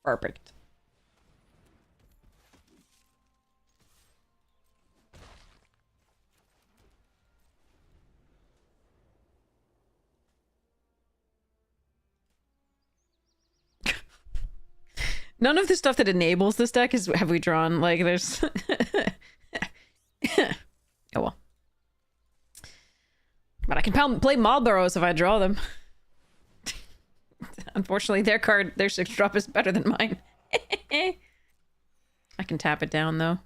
Perfect. None of the stuff that enables this deck is have we drawn. Like, there's... Oh, well. But I can play Marlboros if I draw them. Unfortunately, their 6-drop is better than mine. I can tap it down, though.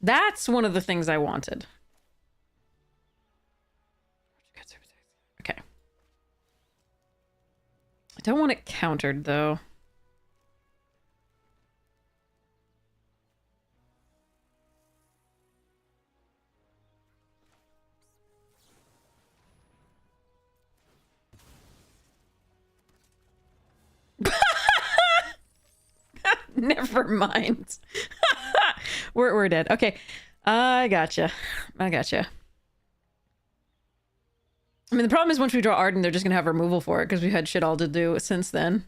That's one of the things I wanted. Okay. I don't want it countered, though. Never mind. We're dead. Okay. I gotcha. I gotcha. I mean, the problem is once we draw Arden, they're just gonna have removal for it because we've had shit all to do since then.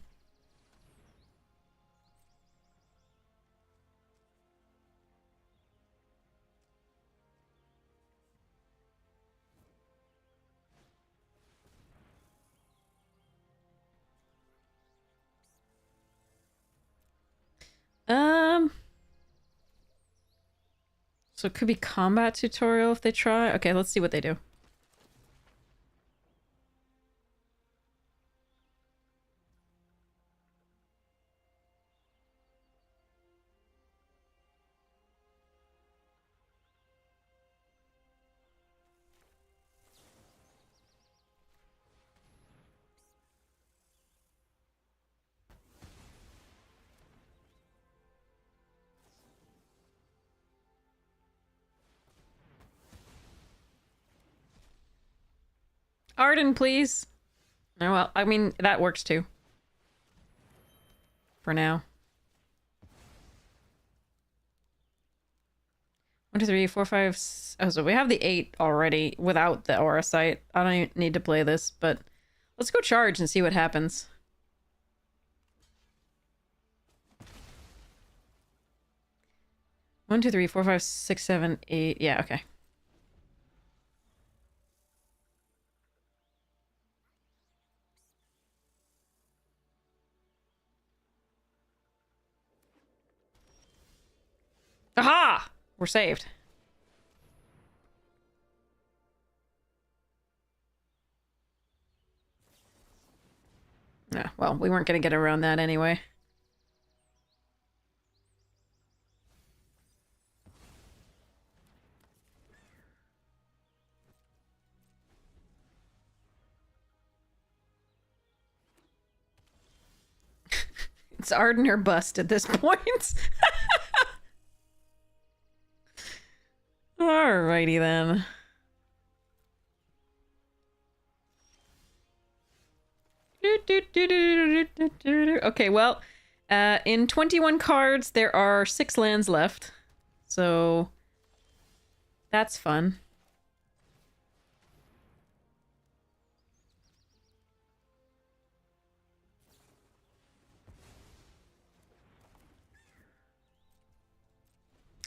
So it could be combat tutorial if they try. Okay, let's see what they do. Arden, please. Oh, well, I mean, that works too. For now. 1, 2, 3, 4, 5. Oh, so we have the 8 already without the aura sight. I don't even need to play this, but let's go charge and see what happens. 1, 2, 3, 4, 5, 6, 7, 8. Yeah, okay. Aha! We're saved. Yeah, well, we weren't going to get around that anyway. It's Arden or bust at this point. Alrighty then. Okay, well, in 21 cards, there are 6 lands left. So, that's fun.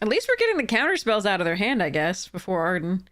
At least we're getting the counter spells out of their hand, I guess, before Arden.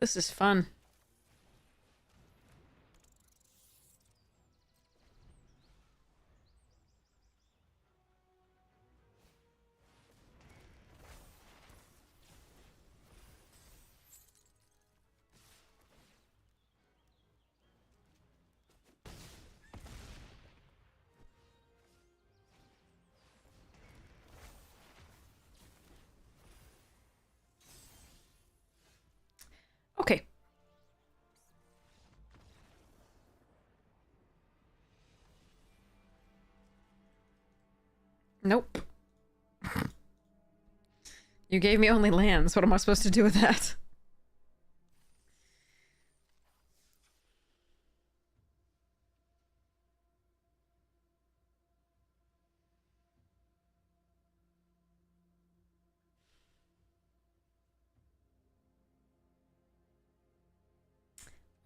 This is fun. Okay. Nope. You gave me only lands. What am I supposed to do with that?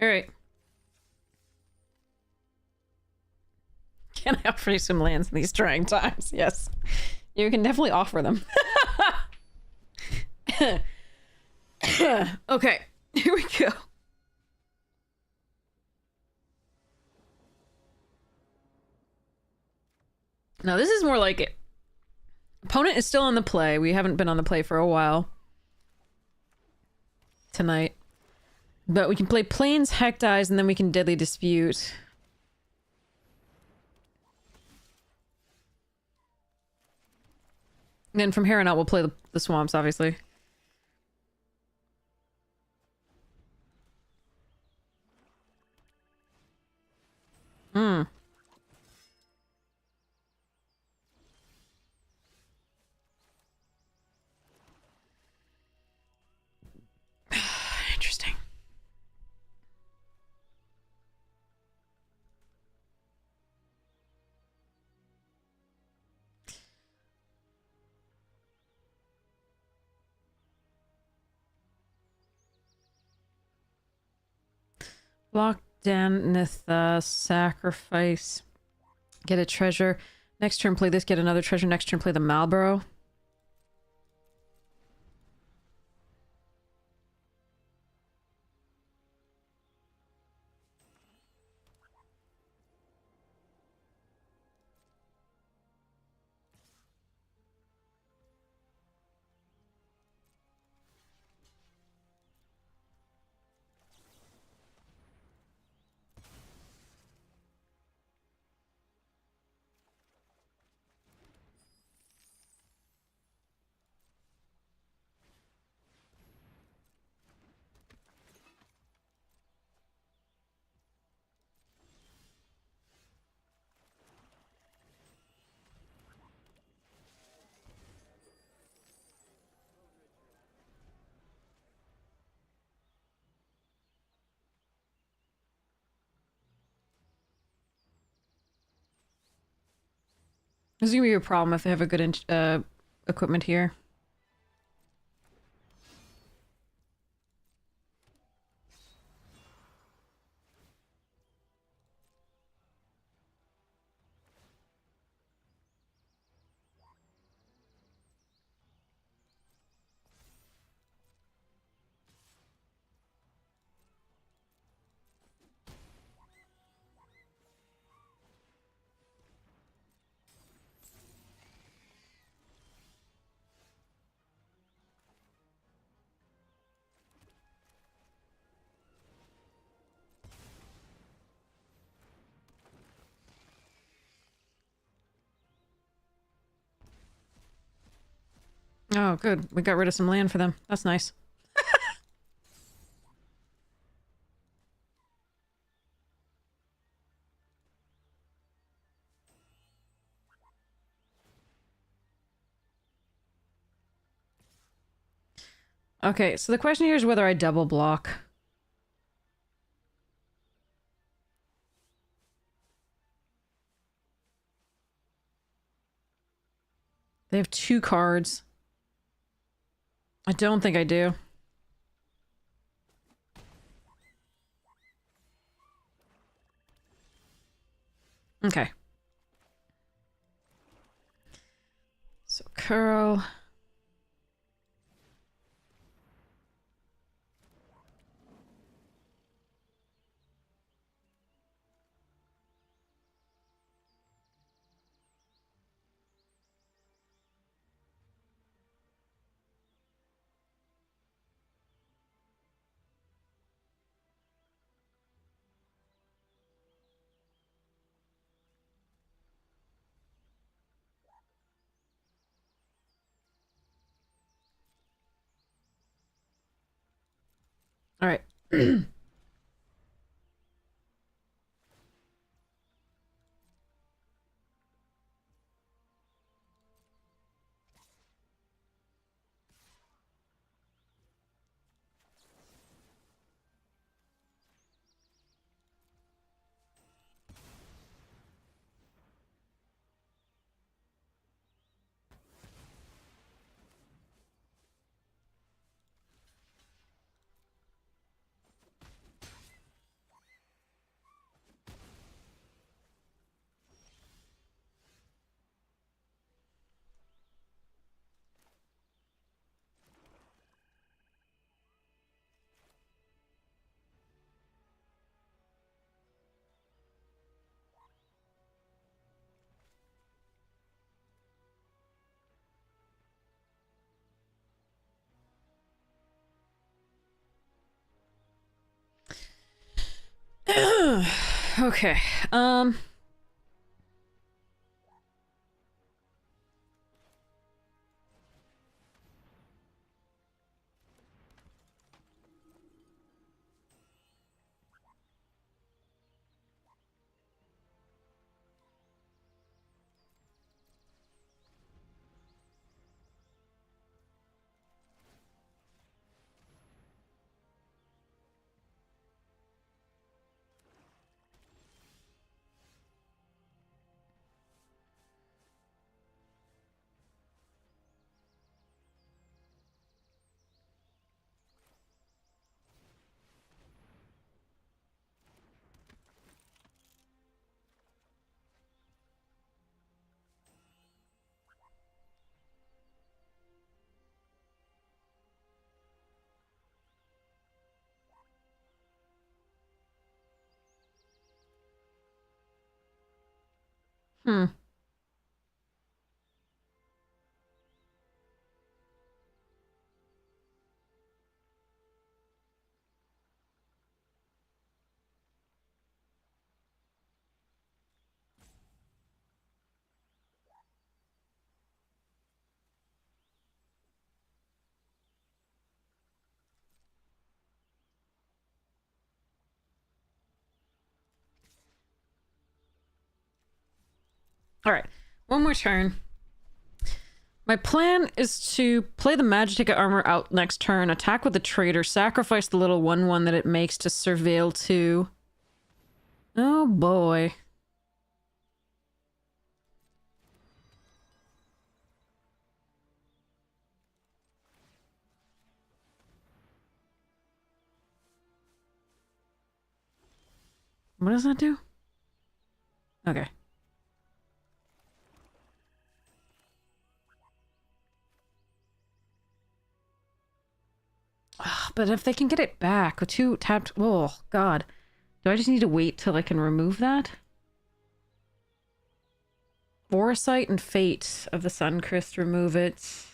Alright. Can I offer you some lands in these trying times? Yes. You can definitely offer them. Okay. Here we go. Now, this is more like it. Opponent is still on the play. We haven't been on the play for a while. Tonight. But we can play Plains, Hecked Eyes, and then we can Deadly Dispute. And then from here on out, we'll play the swamps, obviously. Hmm. Interesting. Block Danitha, sacrifice. Get a treasure. Next turn, play this, get another treasure. Next turn, play the Marlborough. This is gonna be a problem if they have a good equipment here. Oh, good. We got rid of some land for them. That's nice. Okay, so the question here is whether I double block. They have 2 cards. I don't think I do. Okay. So curl. All right. Okay. Hmm. All right. One more turn. My plan is to play the Magitica armor out next turn, attack with the Trader, sacrifice the little 1/1 that it makes to Surveil 2. Oh boy. What does that do? Okay. But if they can get it back with 2 tapped... Oh, God. Do I just need to wait till I can remove that? Foresight and Fate of the Suncrist, remove it.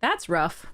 That's rough.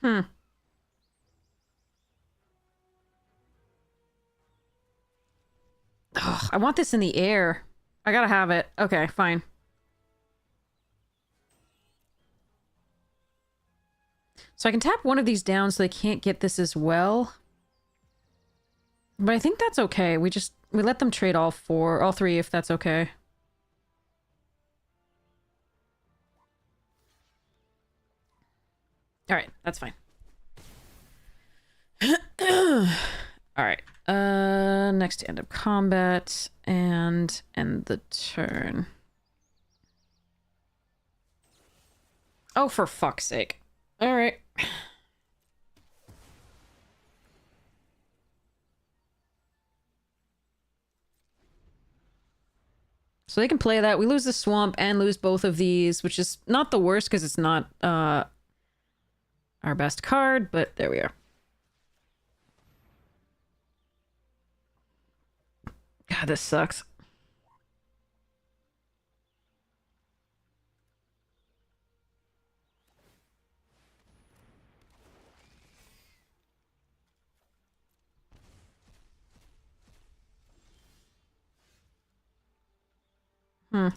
Hmm. Ugh, I want this in the air. I gotta have it. Okay, fine. So I can tap one of these down so they can't get this as well. But I think that's okay. We let them trade all 3 if that's okay. Alright, that's fine. Alright. Next to end of combat and end the turn. Oh, for fuck's sake. Alright. So they can play that. We lose the swamp and lose both of these, which is not the worst because it's not our best card, but there we are. God, this sucks. Hmm.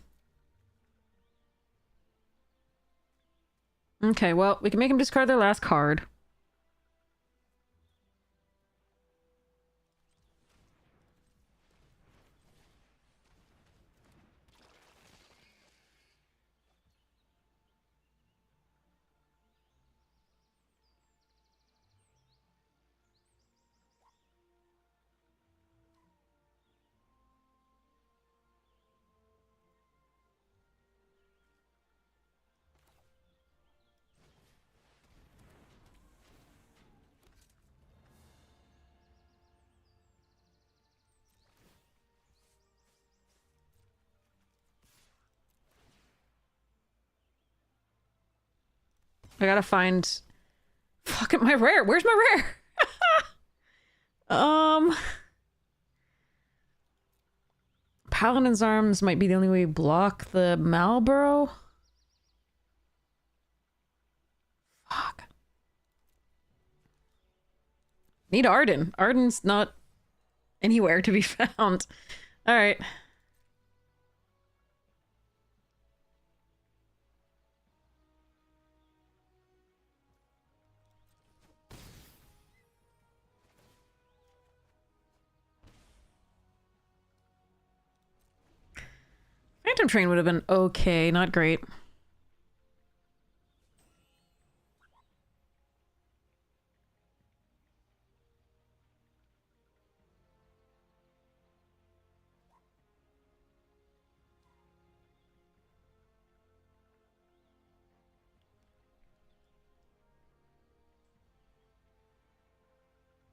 Okay, well, we can make them discard their last card. I gotta find... Fuck, my rare! Where's my rare? Paladin's Arms might be the only way we block the Malboro. Fuck. Need Arden. Arden's not anywhere to be found. Alright. Phantom Train would have been okay, not great.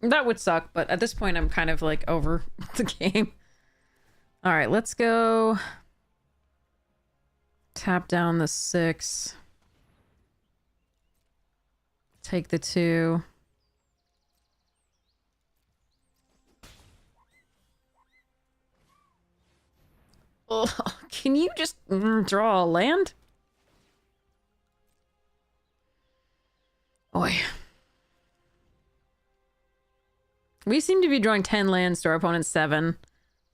That would suck, but at this point I'm kind of like over the game. All right, let's go tap down the 6. Take the 2. Oh, can you just draw a land? Oi. We seem to be drawing 10 lands to our opponent's 7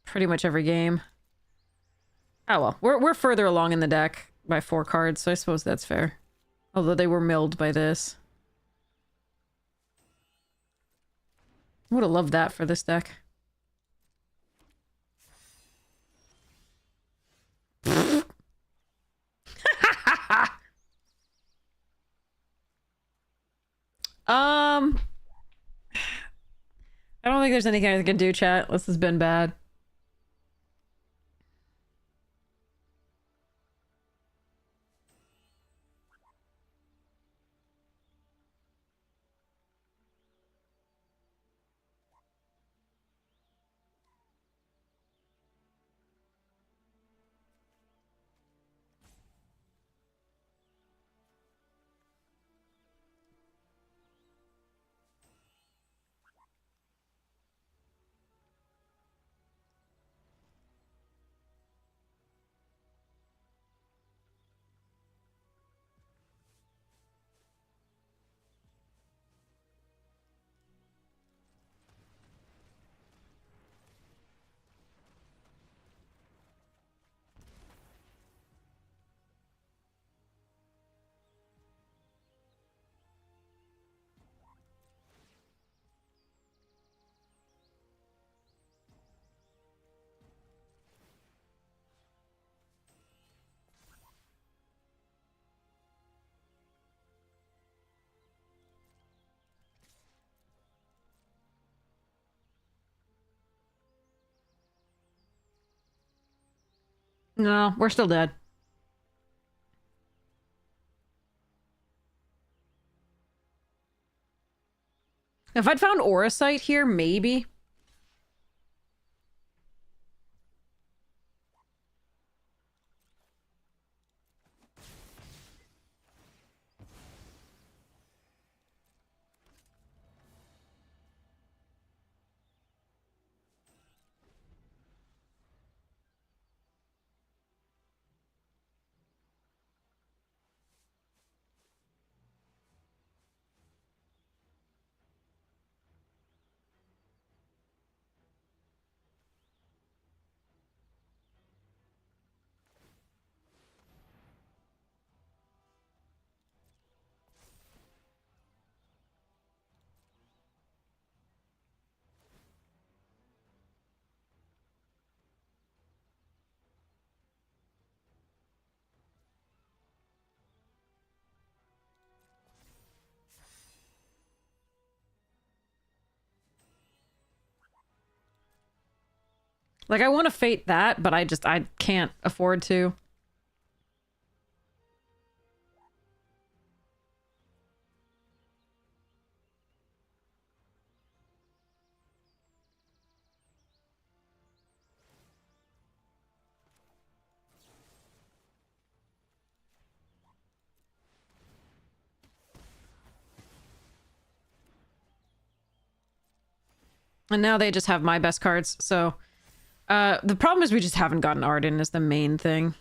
pretty much every game. Oh well, we're further along in the deck by 4 cards, so I suppose that's fair. Although they were milled by this. Would have loved that for this deck. I don't think there's anything I can do, chat. This has been bad. No, we're still dead. If I'd found Auracite here, maybe. Like, I want to fate that, but I can't afford to. And now they just have my best cards, so... the problem is we just haven't gotten Arden is the main thing.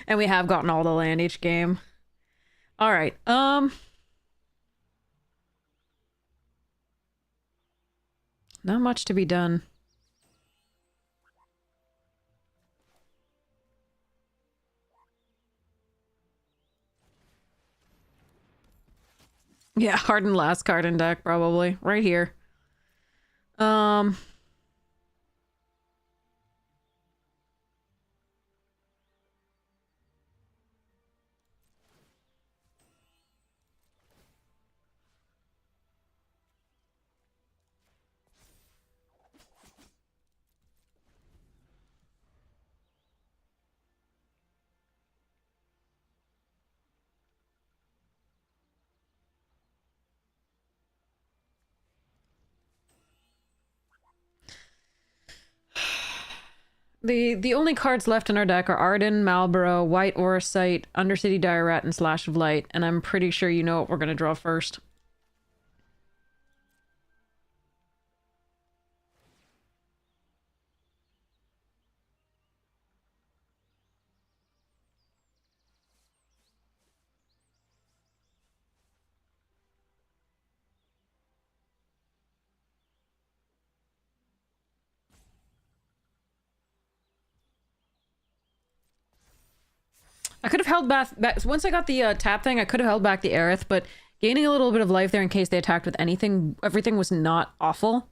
And we have gotten all the land each game. Alright, not much to be done. Yeah, Hardened last card in deck, probably. Right here. The only cards left in our deck are Arden, Malboro, White Orosite, Undercity Dire Rat, and Slash of Light, and I'm pretty sure you know what we're gonna draw first. I could have held back once I got the tap thing, I could have held back the Aerith, but gaining a little bit of life there in case they attacked with anything, everything was not awful.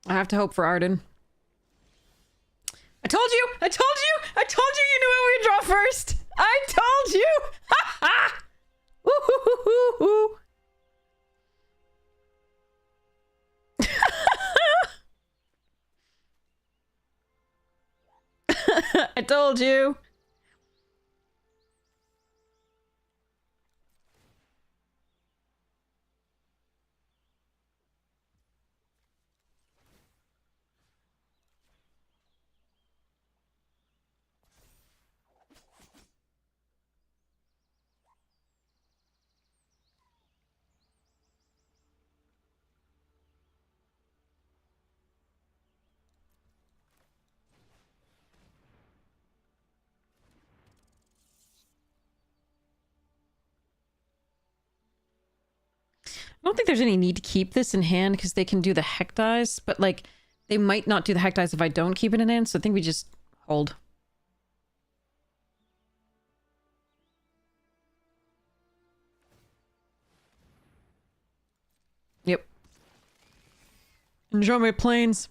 I have to hope for Arden. I told you! I told you! I told you you knew what we would draw first! I told you! Ha ha! Woo-hoo-hoo-hoo-hoo! I told you! I don't think there's any need to keep this in hand because they can do the heck dies, but like they might not do the heck dies if I don't keep it in hand, so I think we just hold. Yep. Enjoy my planes.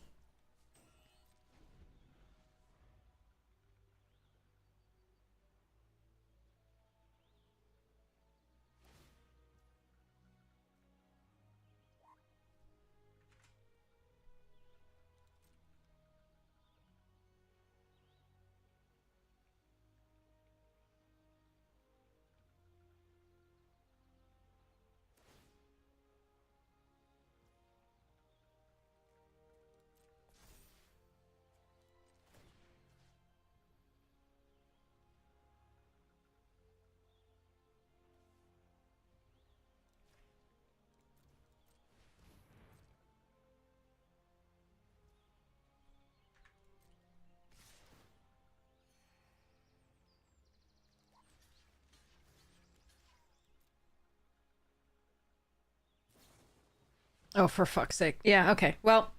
Oh, for fuck's sake. Yeah, okay. Well,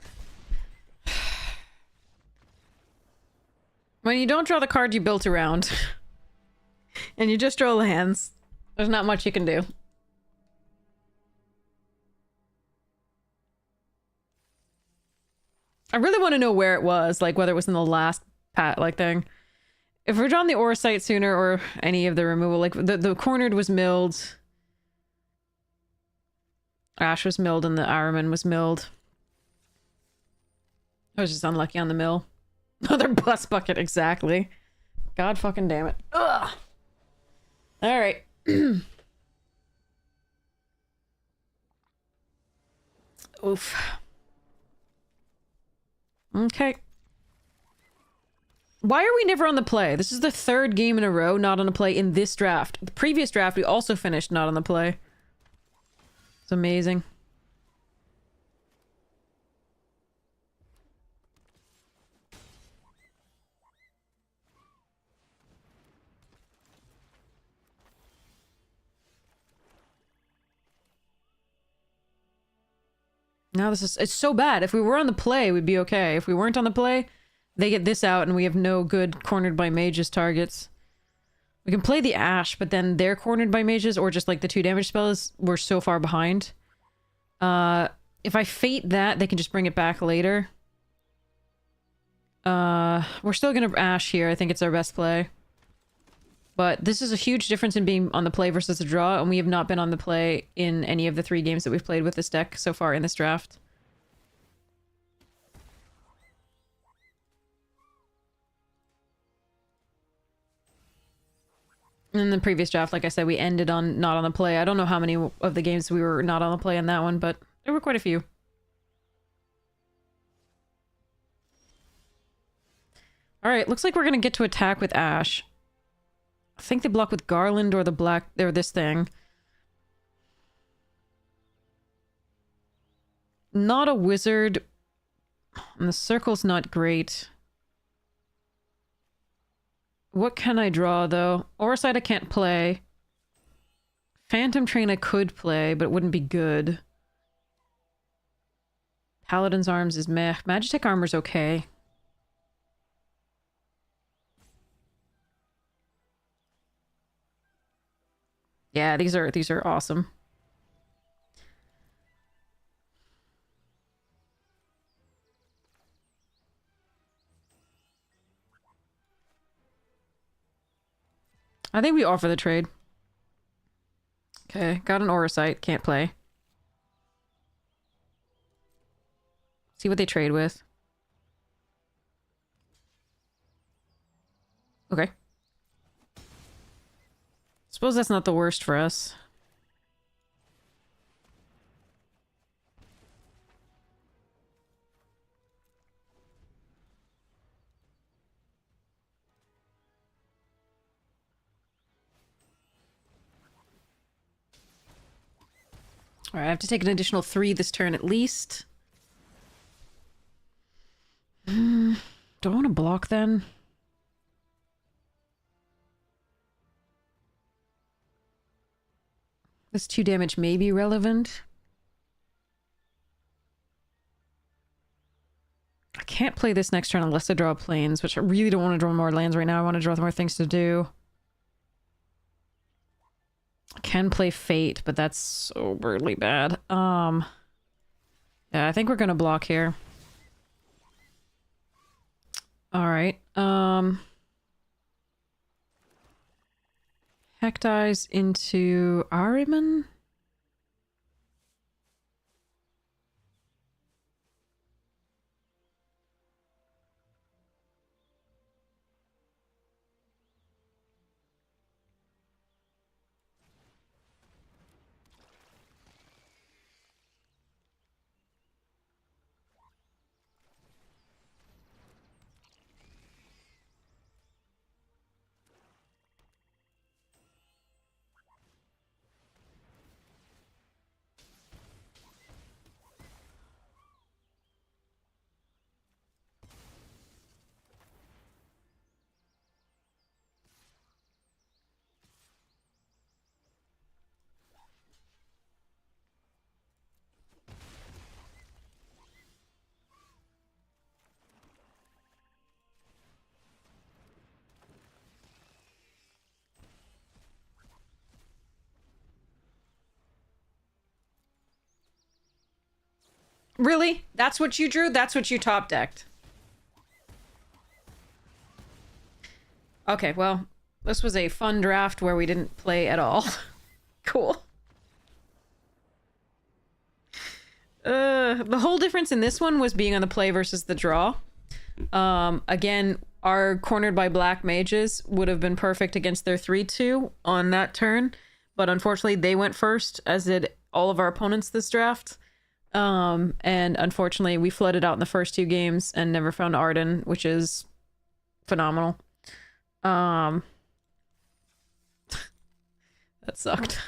when you don't draw the card you built around, and you just draw lands, there's not much you can do. I really want to know where it was, like whether it was in the last thing. If we're drawing the Orosite sooner or any of the removal, like the cornered was milled. Ash was milled and the Araman was milled. I was just unlucky on the mill. Another bus bucket, exactly. God fucking damn it. Ugh. Alright. Oof. Okay. Why are we never on the play? This is the third game in a row not on the play in this draft. The previous draft we also finished not on the play. It's amazing. Now it's so bad. If we were on the play, we'd be okay. If we weren't on the play, they get this out and we have no good cornered by mages targets. We can play the Ash, but then they're cornered by mages or just like the 2 damage spells. We're so far behind. If I Fate that, they can just bring it back later. We're still gonna Ash here. I think it's our best play. But this is a huge difference in being on the play versus the draw, and we have not been on the play in any of the 3 games that we've played with this deck so far in this draft. In the previous draft, like I said, we ended on not on the play. I don't know how many of the games we were not on the play in that one, but there were quite a few. Alright, looks like we're gonna get to attack with Ash. I think they block with Garland or the black... or this thing. Not a wizard. And the circle's not great. What can I draw, though? Orside I can't play. Phantom Train I could play, but it wouldn't be good. Paladin's Arms is meh. Magitech Armor's okay. Yeah, these are awesome. I think we offer the trade. Okay, got an Auracite, can't play. See what they trade with. Okay. Suppose that's not the worst for us. Alright, I have to take an additional 3 this turn at least. Do I want to block then? This 2 damage may be relevant. I can't play this next turn unless I draw planes, which I really don't want to draw more lands right now. I want to draw more things to do. I can play Fate, but that's so brutally bad. Yeah, I think we're gonna block here. Alright, Heck dies into Ahriman? Really? That's what you drew? That's what you top decked? Okay, well, this was a fun draft where we didn't play at all. Cool. The whole difference in this one was being on the play versus the draw. Again, our cornered by black mages would have been perfect against their 3-2 on that turn, but unfortunately they went first, as did all of our opponents this draft. And unfortunately we flooded out in the first 2 games and never found Arden, which is phenomenal. That sucked.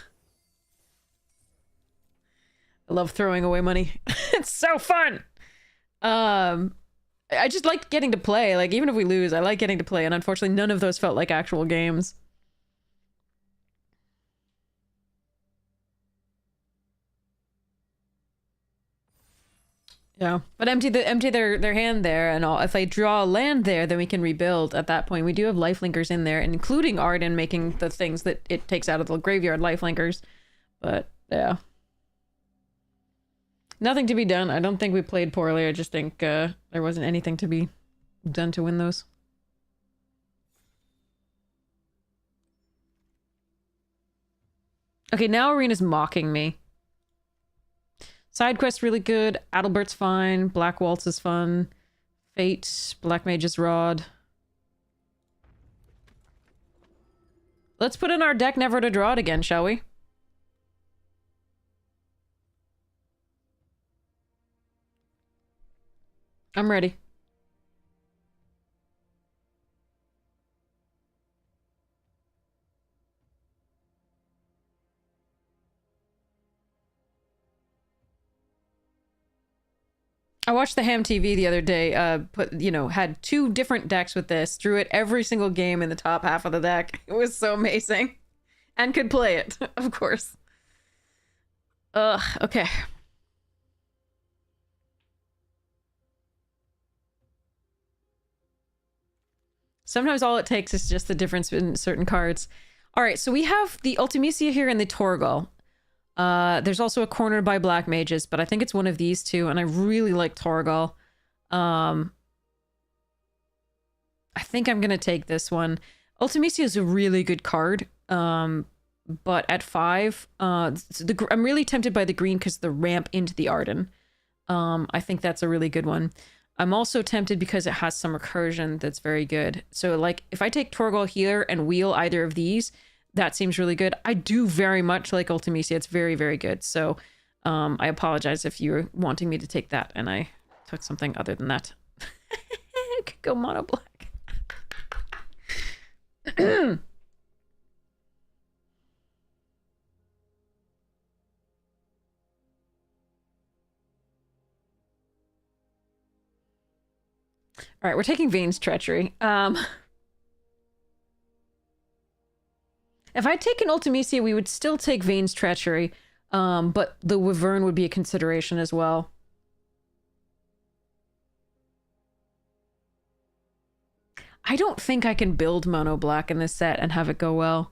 I love throwing away money. It's so fun. I just liked getting to play. Like, even if we lose, I like getting to play, and unfortunately none of those felt like actual games. Yeah, but empty their hand there, and all. If I draw land there, then we can rebuild. At that point, we do have lifelinkers in there, including Arden making the things that it takes out of the graveyard lifelinkers. But yeah, nothing to be done. I don't think we played poorly. I just think there wasn't anything to be done to win those. Okay, now Arena's mocking me. Side quest really good. Adalbert's fine. Black Waltz is fun. Fate, Black Mage's Rod. Let's put in our deck never to draw it again, shall we? I'm ready. I watched the Ham TV the other day, had 2 different decks with this, drew it every single game in the top half of the deck. It was so amazing. And could play it, of course. Okay. Sometimes all it takes is just the difference in certain cards. All right, so we have the Ultimisia here and the Torgal. There's also a corner by Black Mages, but I think it's one of these two, and I really like Torgal. I think I'm gonna take this one. Ultimisia is a really good card, but at 5, I'm really tempted by the green because the ramp into the Arden. I think that's a really good one. I'm also tempted because it has some recursion that's very good. So, like, if I take Torgal here and wheel either of these, that seems really good. I do very much like Ultimisia. It's very, very good. So I apologize if you're wanting me to take that and I took something other than that. I could go mono black. All right, we're taking Vane's Treachery. If I'd taken Ultimisia, we would still take Vane's Treachery, but the Wyvern would be a consideration as well. I don't think I can build mono black in this set and have it go well.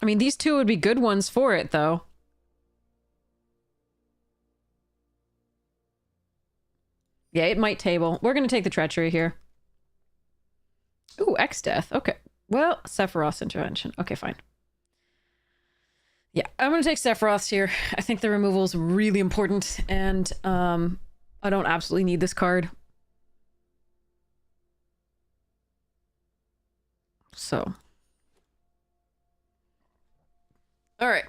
I mean, these 2 would be good ones for it, though. Yeah, it might table. We're going to take the Treachery here. Ooh, X-Death. Okay. Well, Sephiroth's Intervention. Okay, fine. Yeah, I'm going to take Sephiroth's here. I think the removal is really important, and I don't absolutely need this card. So. All right.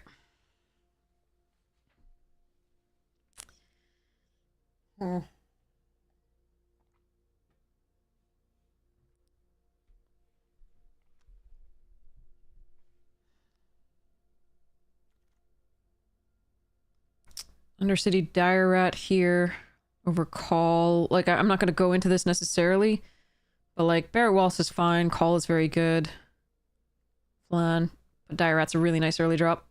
Undercity Dire Rat here over Call. Like, I'm not going to go into this necessarily, but like Barret Waltz is fine. Call is very good. Flan. But Dire Rat's a really nice early drop.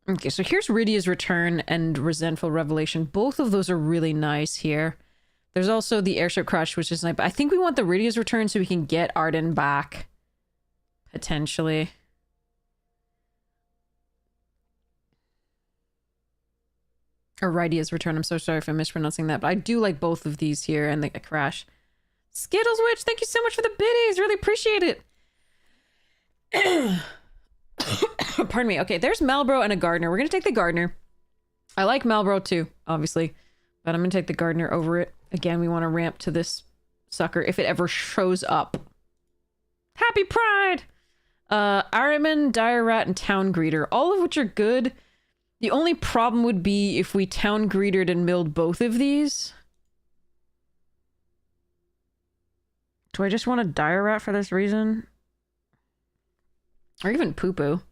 Okay, so here's Rydia's Return and Resentful Revelation. Both of those are really nice here. There's also the Airship Crush, which is nice. But I think we want the Rydia's Return so we can get Arden back. Potentially. Or Rydia's Return. I'm so sorry if I'm mispronouncing that. But I do like both of these here and the Crash. Skittles Witch, thank you so much for the biddies. Really appreciate it. Pardon me. Okay, there's Malbro and a Gardener. We're going to take the Gardener. I like Malbro too, obviously. But I'm going to take the Gardener over it. Again, we want to ramp to this sucker if it ever shows up. Happy Pride! Ahriman, Dire Rat, and Town Greeter. All of which are good. The only problem would be if we Town Greetered and milled both of these. Do I just want a Dire Rat for this reason? Or even Poo Poo.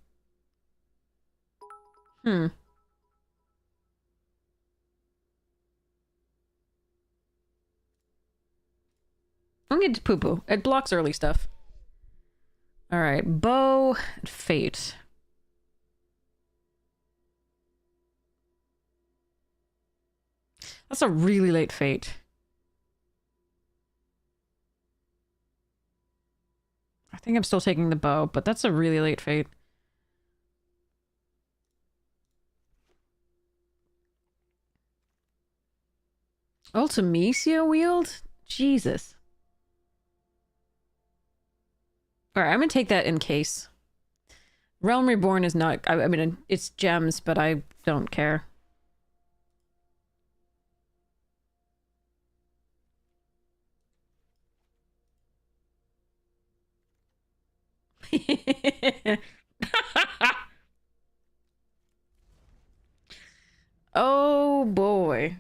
I'm gonna get to poo-poo. It blocks early stuff. Alright, bow, fate. That's a really late fate. I think I'm still taking the bow, but that's a really late fate. Ultimecia wield? Jesus. Alright, I'm gonna take that in case. Realm Reborn is not... I mean, it's gems, but I don't care. Oh, boy.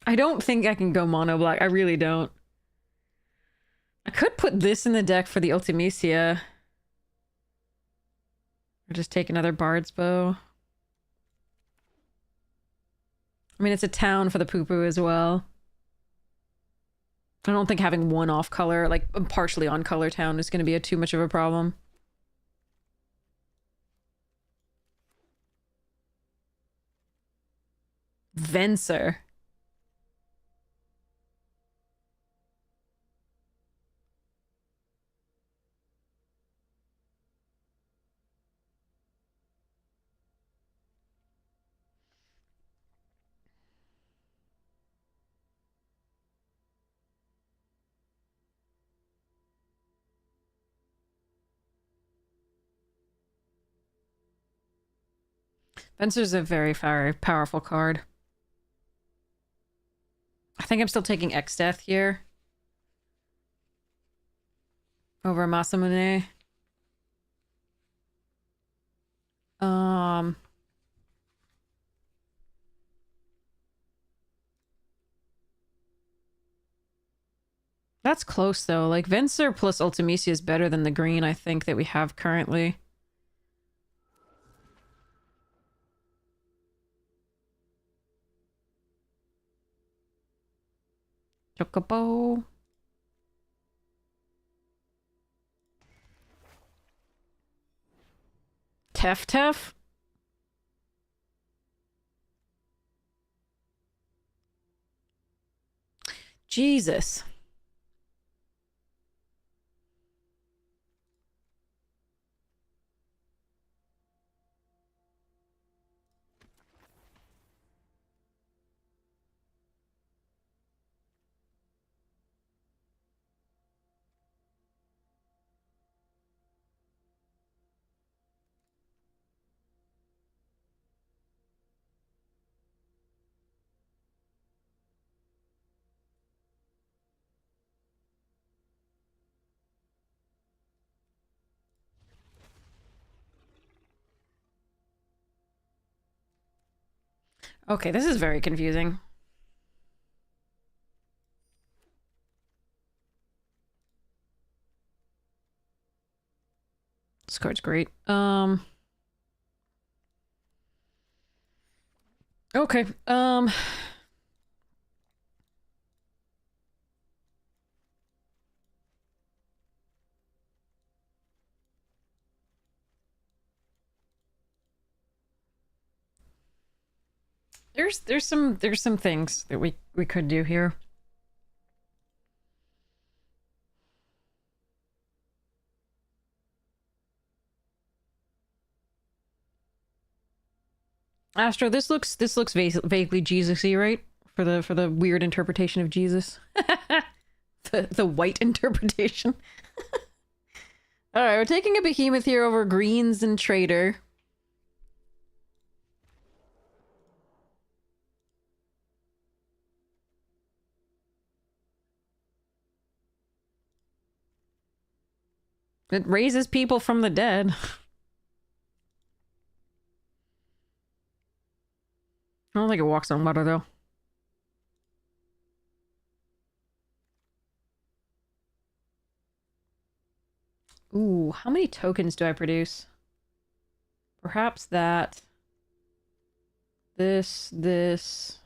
I don't think I can go mono black. I really don't. I could put this in the deck for the Ultimecia. Or just take another Bard's Bow. I mean, it's a town for the poo-poo as well. I don't think having one off color, like a partially on color town, is going to be too much of a problem. Venser. Venser's a very powerful card. I think I'm still taking X-Death here. Over Masamune. That's close though. Like Venser plus Ultimecia is better than the green I think that we have currently. Chocobo. Tef. Jesus. Okay, this is very confusing. This card's great. Okay, there's some things that we could do here. Astro, this looks vaguely Jesus-y, right? For the weird interpretation of Jesus. the white interpretation. Alright, we're taking a behemoth here over greens and trader. It raises people from the dead. I don't think it walks on water, though. Ooh, how many tokens do I produce? Perhaps that. This.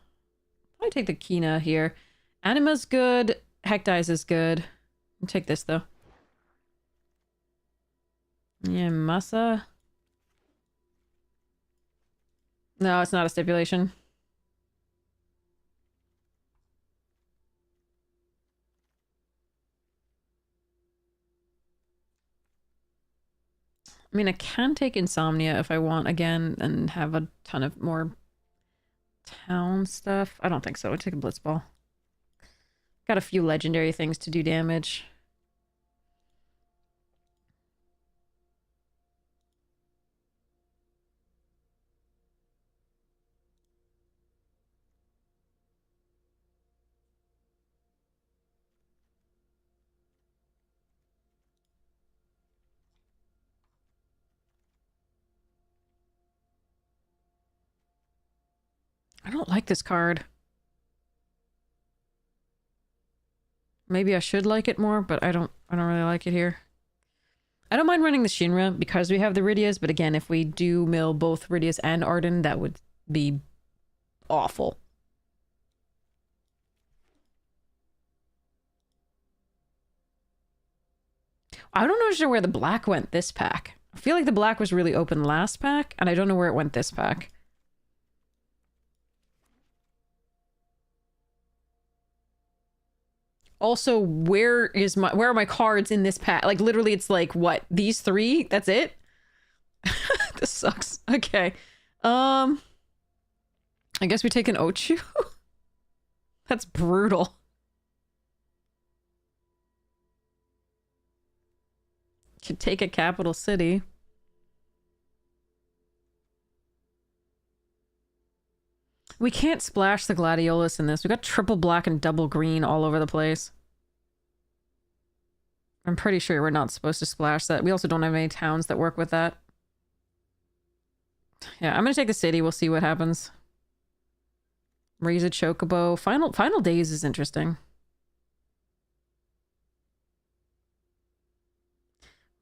I take the Kina here. Anima's good. Hecdize is good. I'll take this though. Yeah, Masa. No, it's not a stipulation. I mean, I can take Insomnia if I want again and have a ton of more town stuff. I don't think so. I'll take a Blitzball. Got a few legendary things to do damage. I don't like this card. Maybe I should like it more, but I don't really like it here. I don't mind running the Shinra because we have the Rydias, but again, if we do mill both Rydias and Arden, that would be awful. I don't understand where the black went this pack. I feel like the black was really open last pack, and I don't know where it went this pack. Also, where are my cards in this pack? Like, literally, it's like, what? These three? That's it? This sucks. Okay. I guess we take an Ochu? That's brutal. Could take a capital city. We can't splash the Gladiolus in this. We got triple black and double green all over the place. I'm pretty sure we're not supposed to splash that. We also don't have any towns that work with that. Yeah, I'm gonna take the city. We'll see what happens. Raise a Chocobo. Final days is interesting.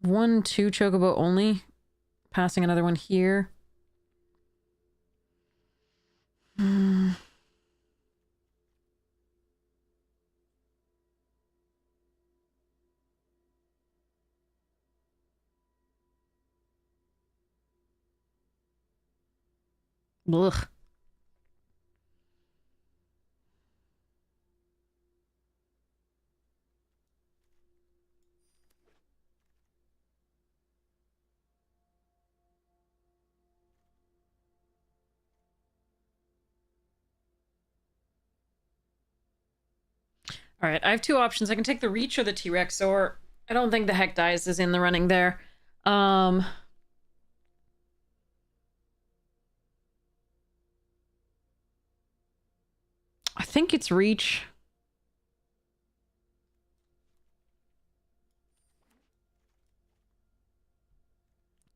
1, 2 Chocobo only. Passing another one here. Ugh. All right, I have two options. I can take the Reach or the T-Rex, or I don't think the Hecdize is in the running there. I think it's Reach.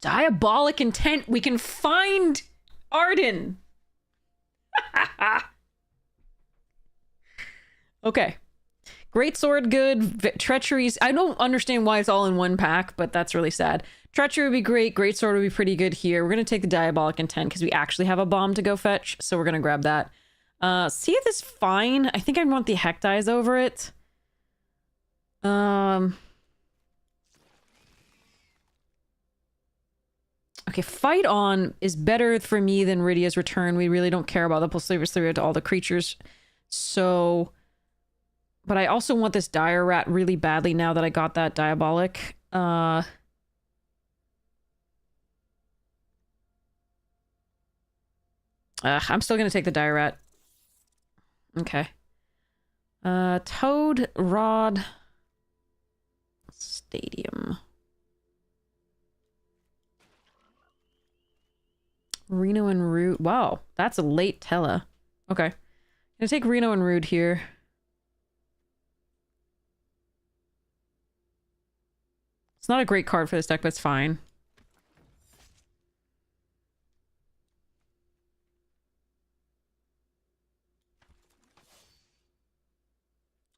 Diabolic Intent. We can find Arden. Okay. Great Sword, good. Treacheries. I don't understand why it's all in one pack, but that's really sad. Treachery would be great. Great Sword would be pretty good here. We're going to take the Diabolic Intent because we actually have a bomb to go fetch, so we're going to grab that. Seath is fine. I think I want the Hecdize over it. Okay, Fight On is better for me than Rydia's Return. We really don't care about the +3/3 to all the creatures. So... But I also want this Dire Rat really badly now that I got that Diabolic. I'm still gonna take the Dire Rat. Okay. Toad, Rod, Stadium. Reno and Rude. Wow, that's a late Tella. Okay. Gonna take Reno and Rude here. It's not a great card for this deck, but it's fine.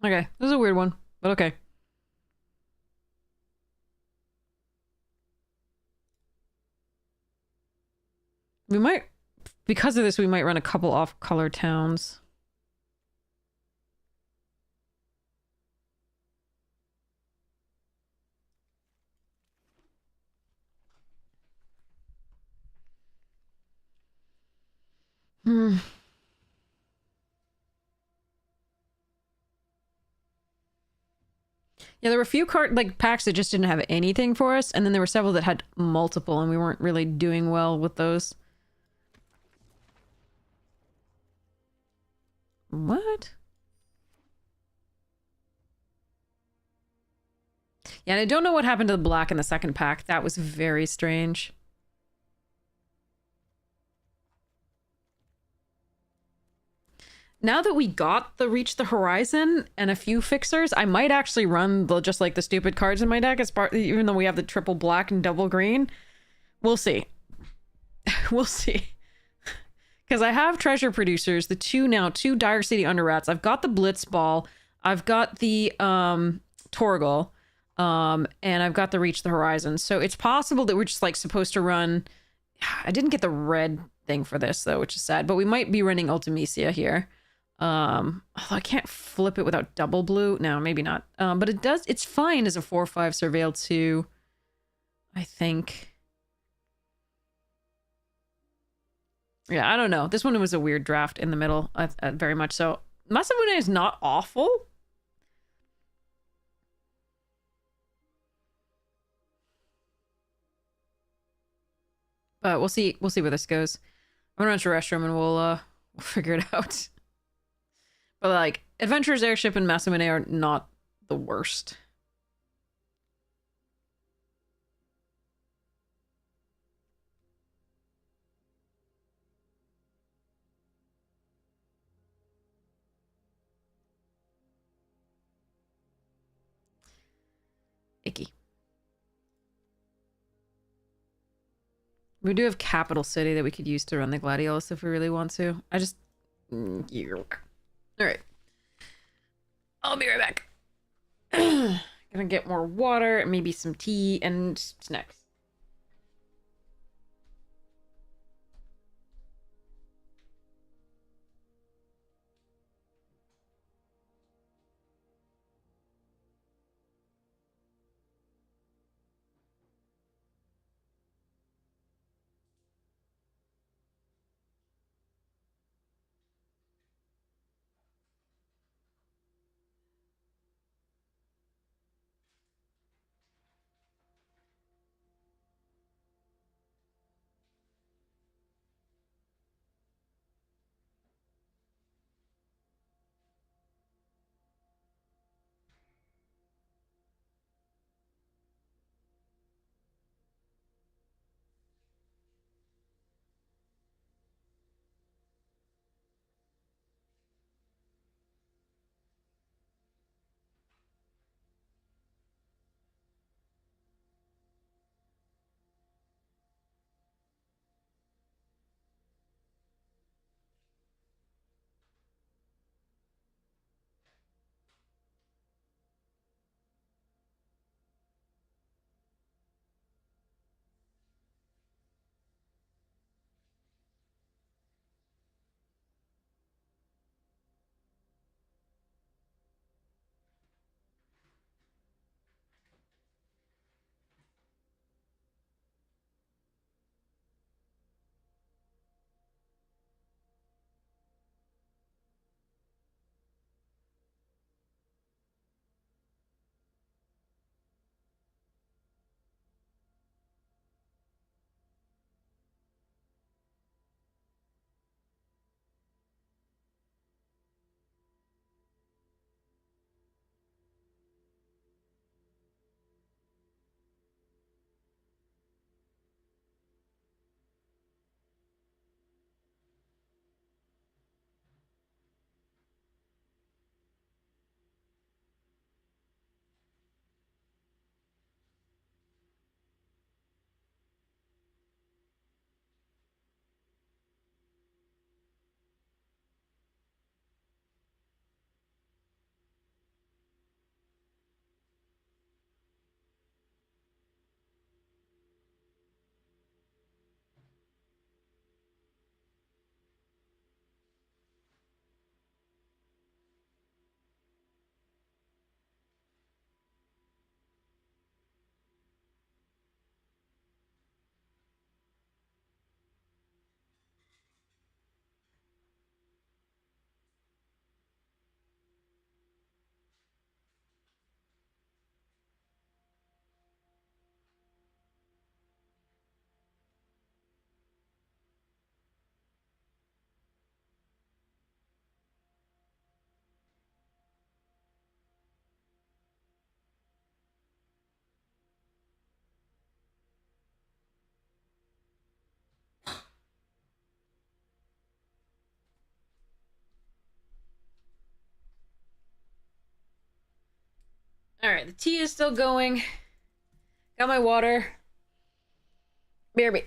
Okay, this is a weird one, but okay. We might because of this, we might run a couple off-color towns. Hmm. Yeah, there were a few packs that just didn't have anything for us, and then there were several that had multiple, and we weren't really doing well with those. What? Yeah, and I don't know what happened to the black in the second pack. That was very strange. Now that we got the Reach the Horizon and a few fixers, I might actually run just like the stupid cards in my deck as part, even though we have the triple black and double green. We'll see. We'll see. Because I have Treasure Producers, the two Dire City Underrats. I've got the Blitz Ball. I've got the Torgal. And I've got the Reach the Horizon. So it's possible that we're just like supposed to run... I didn't get the red thing for this though, which is sad. But we might be running Ultimisia here. Although I can't flip it without double blue. No, maybe not. But it's fine as a 4/5 Surveil 2, I think. Yeah, I don't know. This one was a weird draft in the middle, very much so. Masamune is not awful. But we'll see where this goes. I'm gonna run to the restroom and we'll figure it out. But like, Adventurer's Airship and Masamune are not the worst. Icky. We do have Capital City that we could use to run the Gladiolus if we really want to. I just... Alright. I'll be right back. Gonna get more water and maybe some tea and snacks. Alright, the tea is still going. Got my water. BRB.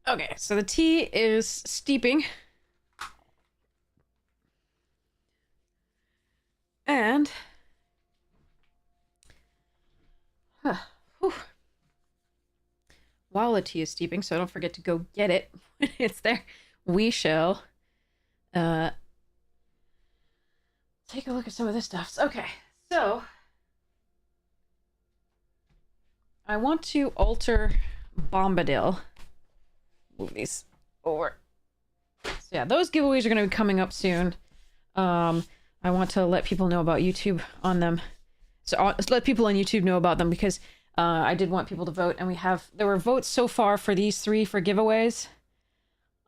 Okay, so the tea is steeping. And while the tea is steeping, so don't forget to go get it when it's there, we shall take a look at some of this stuff. Okay, so I want to alter Bombadil. Move these over. So yeah, those giveaways are going to be coming up soon. I want to let people know about YouTube on them. So let people on YouTube know about them because I did want people to vote, and there were votes so far for these 3 for giveaways.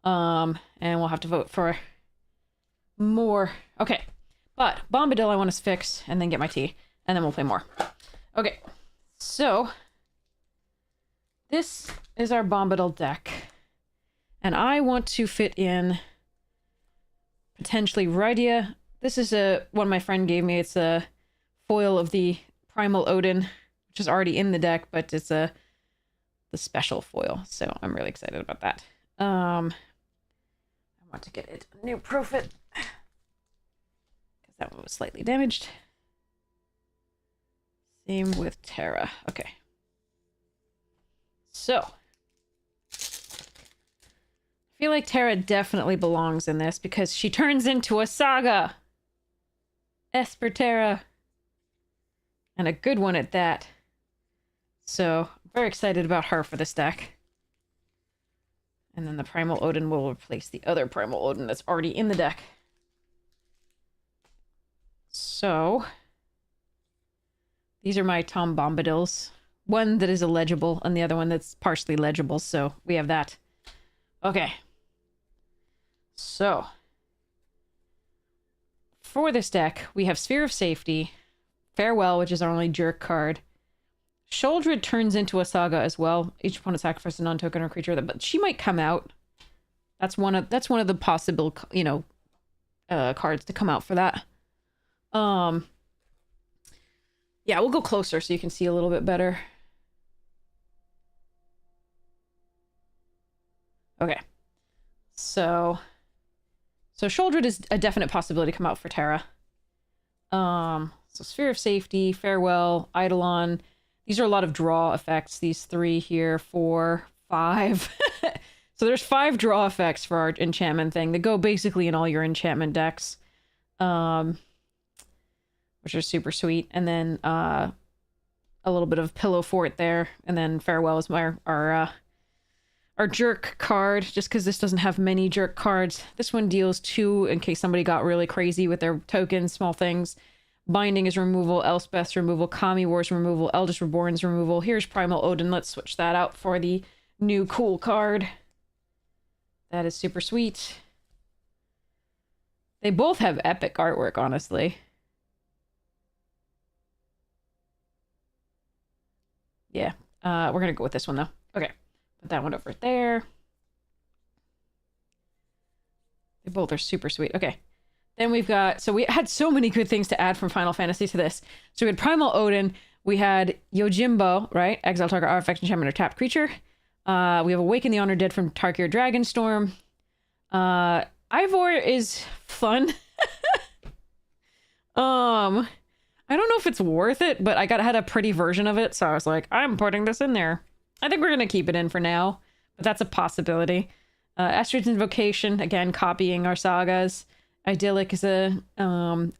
And we'll have to vote for more. Okay, but Bombadil I want to fix and then get my tea, and then we'll play more. Okay, so this is our Bombadil deck, and I want to fit in potentially Rydia. This is one my friend gave me. It's a foil of the Primal Odin, which is already in the deck, but it's the special foil, so I'm really excited about that. I want to get it a new profit because that one was slightly damaged. Same with Terra. Okay. So I feel like Terra definitely belongs in this because she turns into a saga. Esper Terra. And a good one at that. So I'm very excited about her for this deck. And then the Primal Odin will replace the other Primal Odin that's already in the deck. So these are my Tom Bombadils. One that is illegible and the other one that's partially legible. So we have that. Okay. So for this deck, we have Sphere of Safety, Farewell, which is our only jerk card. Sholdred turns into a saga as well. Each opponent sacrifices a non-token or creature, but she might come out. That's one of the possible, cards to come out for that. Yeah, we'll go closer so you can see a little bit better. Okay. So Sholdred is a definite possibility to come out for Terra. So Sphere of Safety, Farewell, Eidolon. These are a lot of draw effects. These 3 here, 4, 5. So there's 5 draw effects for our enchantment thing. They go basically in all your enchantment decks. Which are super sweet. And then a little bit of pillow fort there, and then Farewell is our jerk card, just because this doesn't have many jerk cards. This one deals 2 in case somebody got really crazy with their tokens, small things. Binding is removal, Elspeth's removal, Kami War's removal, Eldest Reborn's removal. Here's Primal Odin. Let's switch that out for the new cool card. That is super sweet. They both have epic artwork, honestly. Yeah, we're gonna go with this one, though. Okay. Put that one over there. They both are super sweet. Okay. Then we've got... So we had so many good things to add from Final Fantasy to this. So we had Primal Odin. We had Yojimbo, right? Exile target artifact, enchantment, or tapped creature. We have Awaken the Honored Dead from Tarkir Dragonstorm. Ivor is fun. I don't know if it's worth it, but I had a pretty version of it, so I was like, I'm putting this in there. I think we're going to keep it in for now, but that's a possibility. Astrid's Invocation, again, copying our sagas. Idyllic is a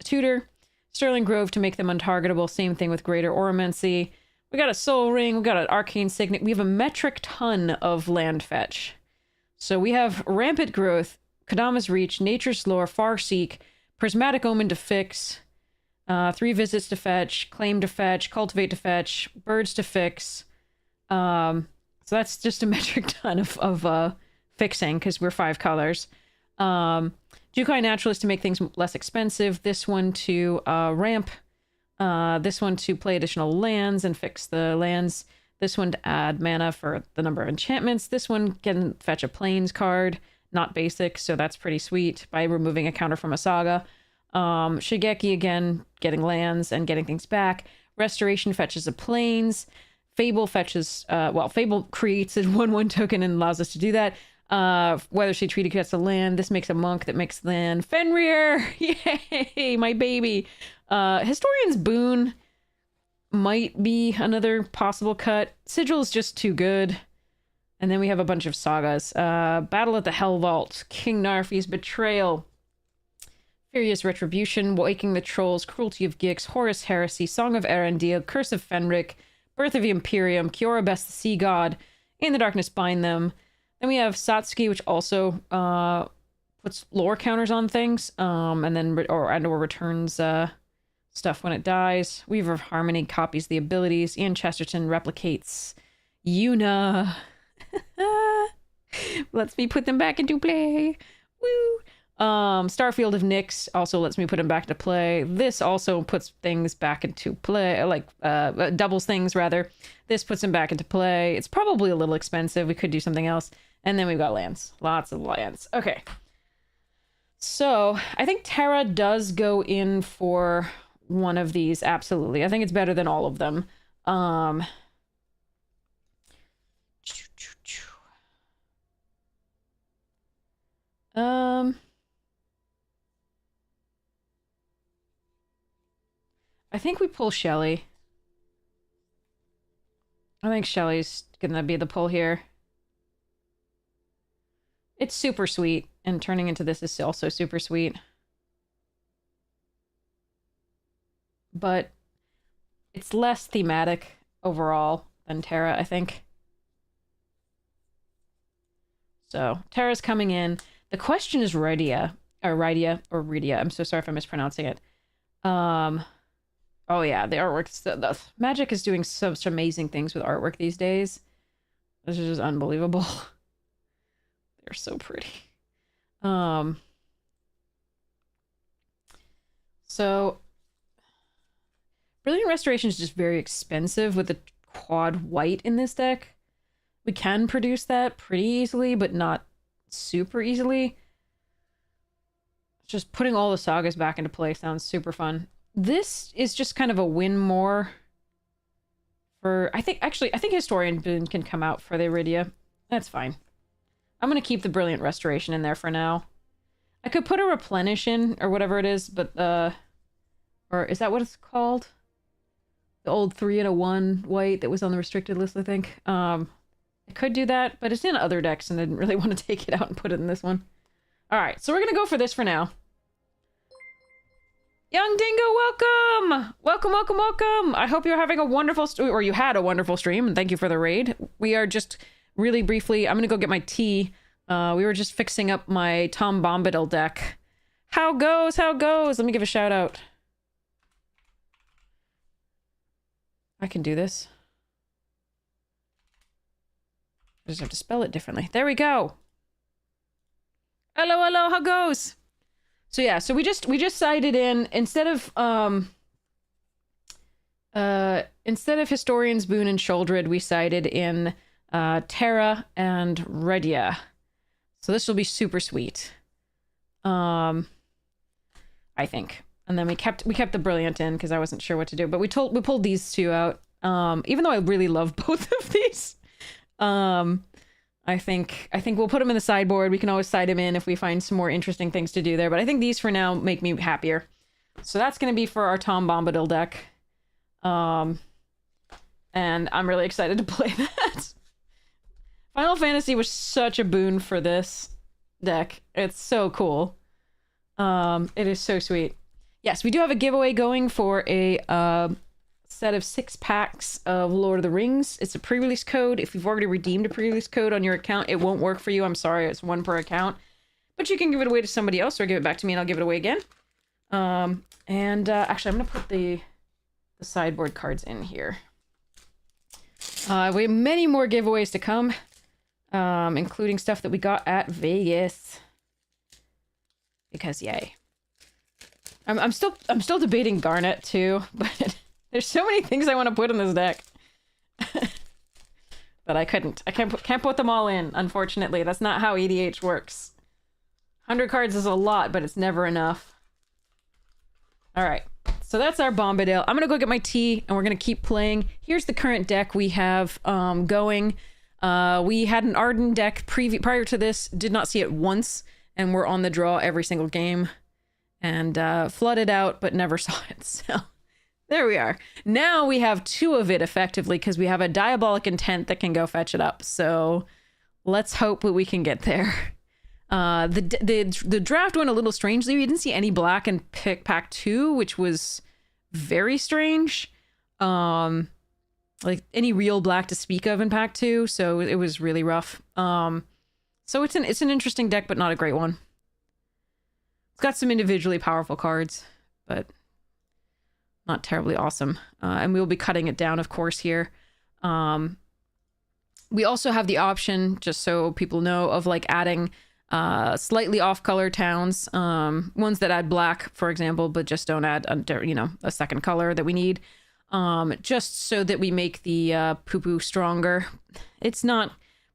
tutor. Sterling Grove to make them untargetable. Same thing with Greater Oromancy. We got a Soul Ring. We got an Arcane Signet. We have a metric ton of land fetch. So we have Rampant Growth, Kodama's Reach, Nature's Lore, Farseek, Prismatic Omen to fix, 3 Visits to fetch, Claim to fetch, Cultivate to fetch, Birds to fix. So that's just a metric ton of fixing, because we're 5 colors. Jukai Naturalist to make things less expensive. This one to ramp. This one to play additional lands and fix the lands. This one to add mana for the number of enchantments. This one can fetch a Plains card, not basic, so that's pretty sweet, by removing a counter from a saga. Shigeki, again, getting lands and getting things back. Restoration fetches a Plains. Fable fetches, Fable creates a 1/1 token and allows us to do that. Weathershade Treaty gets a land. This makes a monk that makes land. Fenrir! Yay! My baby! Historian's Boon might be another possible cut. Sigil is just too good. And then we have a bunch of sagas. Battle at the Hell Vault. King Narfi's Betrayal. Furious Retribution. Waking the Trolls. Cruelty of Gix. Horus Heresy. Song of Erendil. Curse of Fenric. Birth of the Imperium. Kiora Best the Sea God. In the Darkness Bind Them. Then we have Satsuki, which also puts lore counters on things, and then or returns stuff when it dies. Weaver of Harmony copies the abilities. Ian Chesterton replicates Yuna. Lets me put them back into play. Woo! Starfield of Nyx also lets me put them back into play. This also puts things back into play, like doubles things rather. This puts them back into play. It's probably a little expensive. We could do something else. And then we've got lands. Lots of lands. Okay. So I think Terra does go in for one of these. Absolutely. I think it's better than all of them. I think we pull Shelly. I think Shelly's gonna be the pull here. It's super sweet, and turning into this is also super sweet. But it's less thematic overall than Terra, I think. So, Terra's coming in. The question is Rydia. I'm so sorry if I'm mispronouncing it. Oh yeah, the artwork. The Magic is doing such amazing things with artwork these days. This is just unbelievable. They're so pretty. So Brilliant Restoration is just very expensive with the quad white in this deck. We can produce that pretty easily, but not super easily. Just putting all the sagas back into play sounds super fun. This is just kind of a win more for... I think Historian Boon can come out for the Iridia. That's fine. I'm going to keep the Brilliant Restoration in there for now. I could put a Replenish in, or whatever it is, but... or is that what it's called? The old 3 and a 1 white that was on the restricted list, I think. I could do that, but it's in other decks, and I didn't really want to take it out and put it in this one. Alright, so we're going to go for this for now. Young Dingo, welcome! Welcome, welcome, welcome! I hope you're having a wonderful or you had a wonderful stream, and thank you for the raid. We are just really briefly, I'm gonna go get my tea. We were just fixing up my Tom Bombadil deck. How goes? How goes? Let me give a shout out. I can do this. I just have to spell it differently. There we go. Hello, hello, how goes? So yeah, so we just sided in instead of Historians Boone and Sholdred, we sided in Terra and Redia. So this will be super sweet. I think. And then we kept the Brilliant in because I wasn't sure what to do, but we pulled these two out. Even though I really love both of these. I think we'll put them in the sideboard. We can always side them in if we find some more interesting things to do there. But I think these for now make me happier. So that's going to be for our Tom Bombadil deck. And I'm really excited to play that. Final Fantasy was such a boon for this deck. It's so cool. It is so sweet. Yes, we do have a giveaway going for a set of 6 packs of Lord of the Rings. It's a pre-release code. If you've already redeemed a pre-release code on your account, it won't work for you. I'm sorry, it's 1 per account. But you can give it away to somebody else or give it back to me and I'll give it away again. Actually, I'm going to put the sideboard cards in here. We have many more giveaways to come, including stuff that we got at Vegas. Because yay. I'm still debating Garnet too, but there's so many things I want to put in this deck. But I couldn't. I can't put them all in, unfortunately. That's not how EDH works. 100 cards is a lot, but it's never enough. Alright. So that's our Bombadil. I'm gonna go get my tea, and we're gonna keep playing. Here's the current deck we have going. We had an Arden deck prior to this. Did not see it once, and we're on the draw every single game. And flooded out, but never saw it, so... There we are. Now we have 2 of it effectively because we have a Diabolic Intent that can go fetch it up. So let's hope that we can get there. The draft went a little strangely. We didn't see any black in pack 2, which was very strange. Like any real black to speak of in pack 2, so it was really rough. So it's an interesting deck, but not a great one. It's got some individually powerful cards, but not terribly awesome. And we'll be cutting it down, of course, here. We also have the option, just so people know, of like adding slightly off-color towns. Ones that add black, for example, but just don't add, a second color that we need. Just so that we make the poo-poo stronger. It's not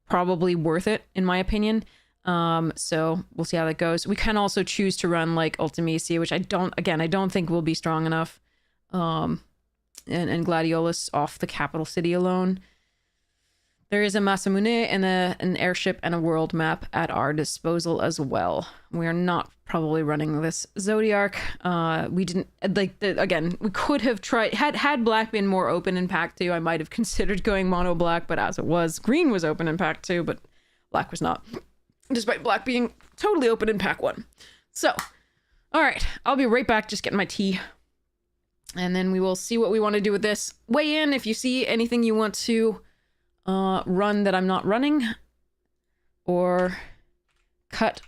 probably worth it, in my opinion. So we'll see how that goes. We can also choose to run like Ultimacia, which I don't think will be strong enough. And Gladiolus off the capital city alone. There is a Masamune and an airship and a world map at our disposal as well. We are not probably running this Zodiarch. We didn't again. We could have tried had black been more open in pack 2. I might have considered going mono black, but as it was, green was open in pack 2, but black was not. Despite black being totally open in pack 1. So, all right, I'll be right back. Just getting my tea. And then we will see what we want to do with this. Weigh in if you see anything you want to run that I'm not running. Or cut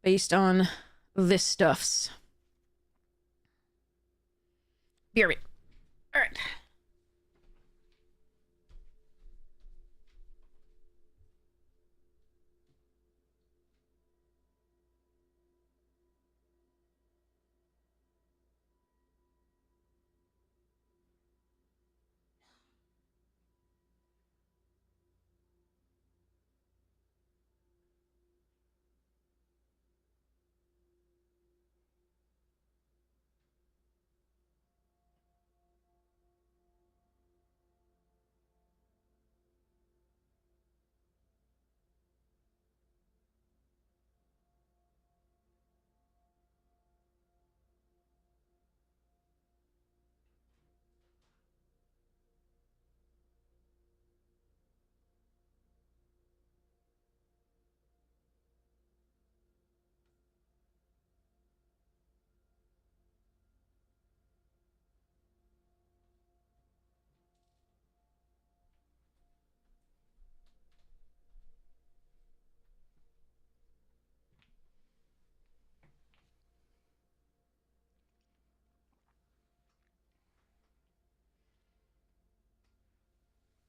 based on this stuffs. Be right. All right.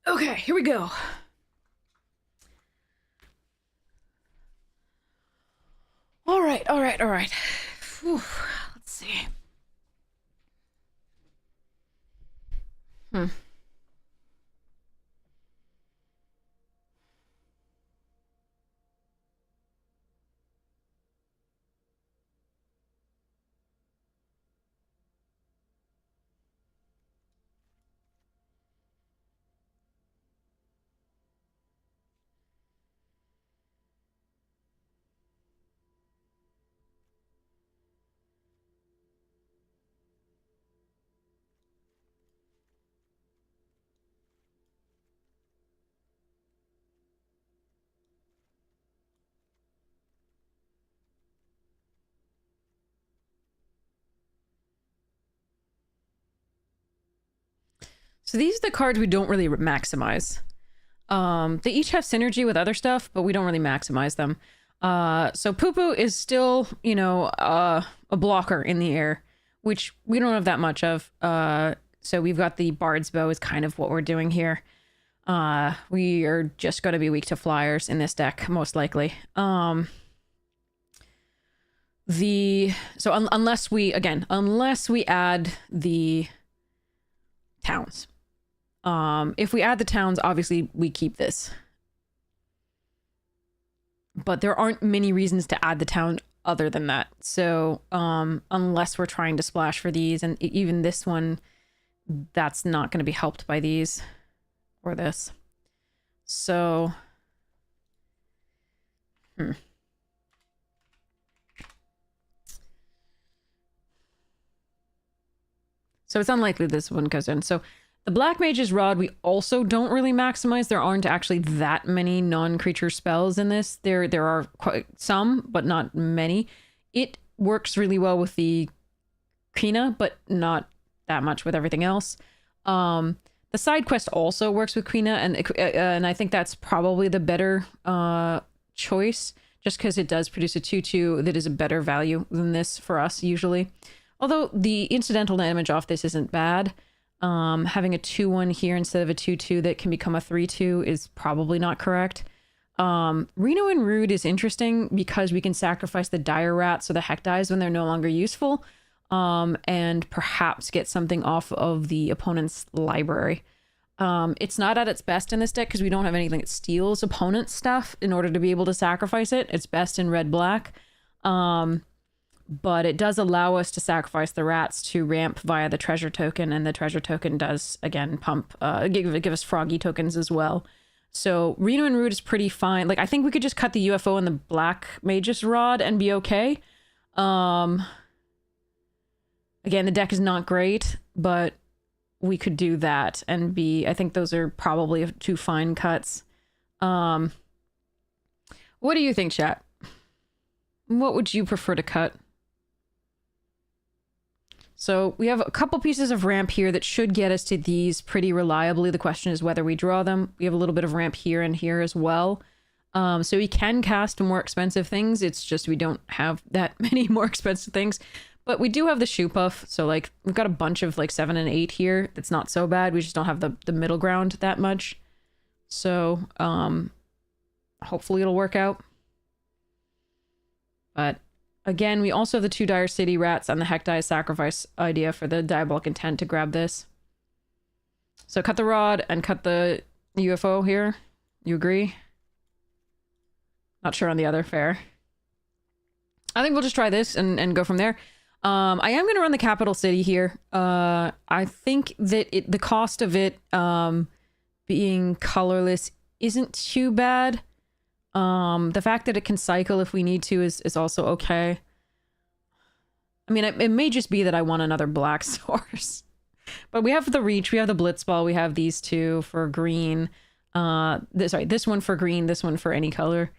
Okay, here we go. All right, all right, all right. Whew, let's see. Hmm. So these are the cards we don't really maximize. They each have synergy with other stuff, but we don't really maximize them. So Poo Poo is still, you know, a blocker in the air, which we don't have that much of. So we've got the Bard's Bow is kind of what we're doing here. We are just going to be weak to flyers in this deck, most likely. Unless we add the towns. If we add the towns, obviously we keep this. But there aren't many reasons to add the town other than that. So, unless we're trying to splash for these, and even this one, that's not going to be helped by these or this. So, So it's unlikely this one goes in. So the Black Mage's Rod, we also don't really maximize. There aren't actually that many non-creature spells in this. There are quite some, but not many. It works really well with the Kina, but not that much with everything else. The side quest also works with Kina, and I think that's probably the better choice, just because it does produce a 2/2 that is a better value than this for us usually. Although the incidental damage off this isn't bad. Having a 2/1 here instead of a 2/2 that can become a 3/2 is probably not correct. Reno and Rude is interesting because we can sacrifice the Dire Rats or the Heck Dies when they're no longer useful, and perhaps get something off of the opponent's library. It's not at its best in this deck because we don't have anything that steals opponent's stuff in order to be able to sacrifice it. It's best in red-black. But it does allow us to sacrifice the rats to ramp via the treasure token, and the treasure token does, again, pump, give us froggy tokens as well. So Reno and Rude is pretty fine. Like, I think we could just cut the UFO and the Black Mage's Rod and be okay. Again, the deck is not great, but we could do that and be, I think those are probably 2 fine cuts. What do you think, chat? What would you prefer to cut? So we have a couple pieces of ramp here that should get us to these pretty reliably. The question is whether we draw them. We have a little bit of ramp here and here as well. So we can cast more expensive things. It's just we don't have that many more expensive things. But we do have the Shoe Puff. So like we've got a bunch of like 7 and 8 here. That's not so bad. We just don't have the middle ground that much. So hopefully it'll work out. But again, we also have the 2 Dire City Rats and the Heck Die Sacrifice idea for the Diabolic Intent to grab this. So cut the Rod and cut the UFO here. You agree? Not sure on the other. Fair. I think we'll just try this and go from there. I am going to run the Capital City here. I think that the cost of it being colorless isn't too bad. The fact that it can cycle if we need to is also okay. I mean, it may just be that I want another black source. But we have the Reach, we have the Blitzball, we have these 2 for green. This one for green, this one for any color.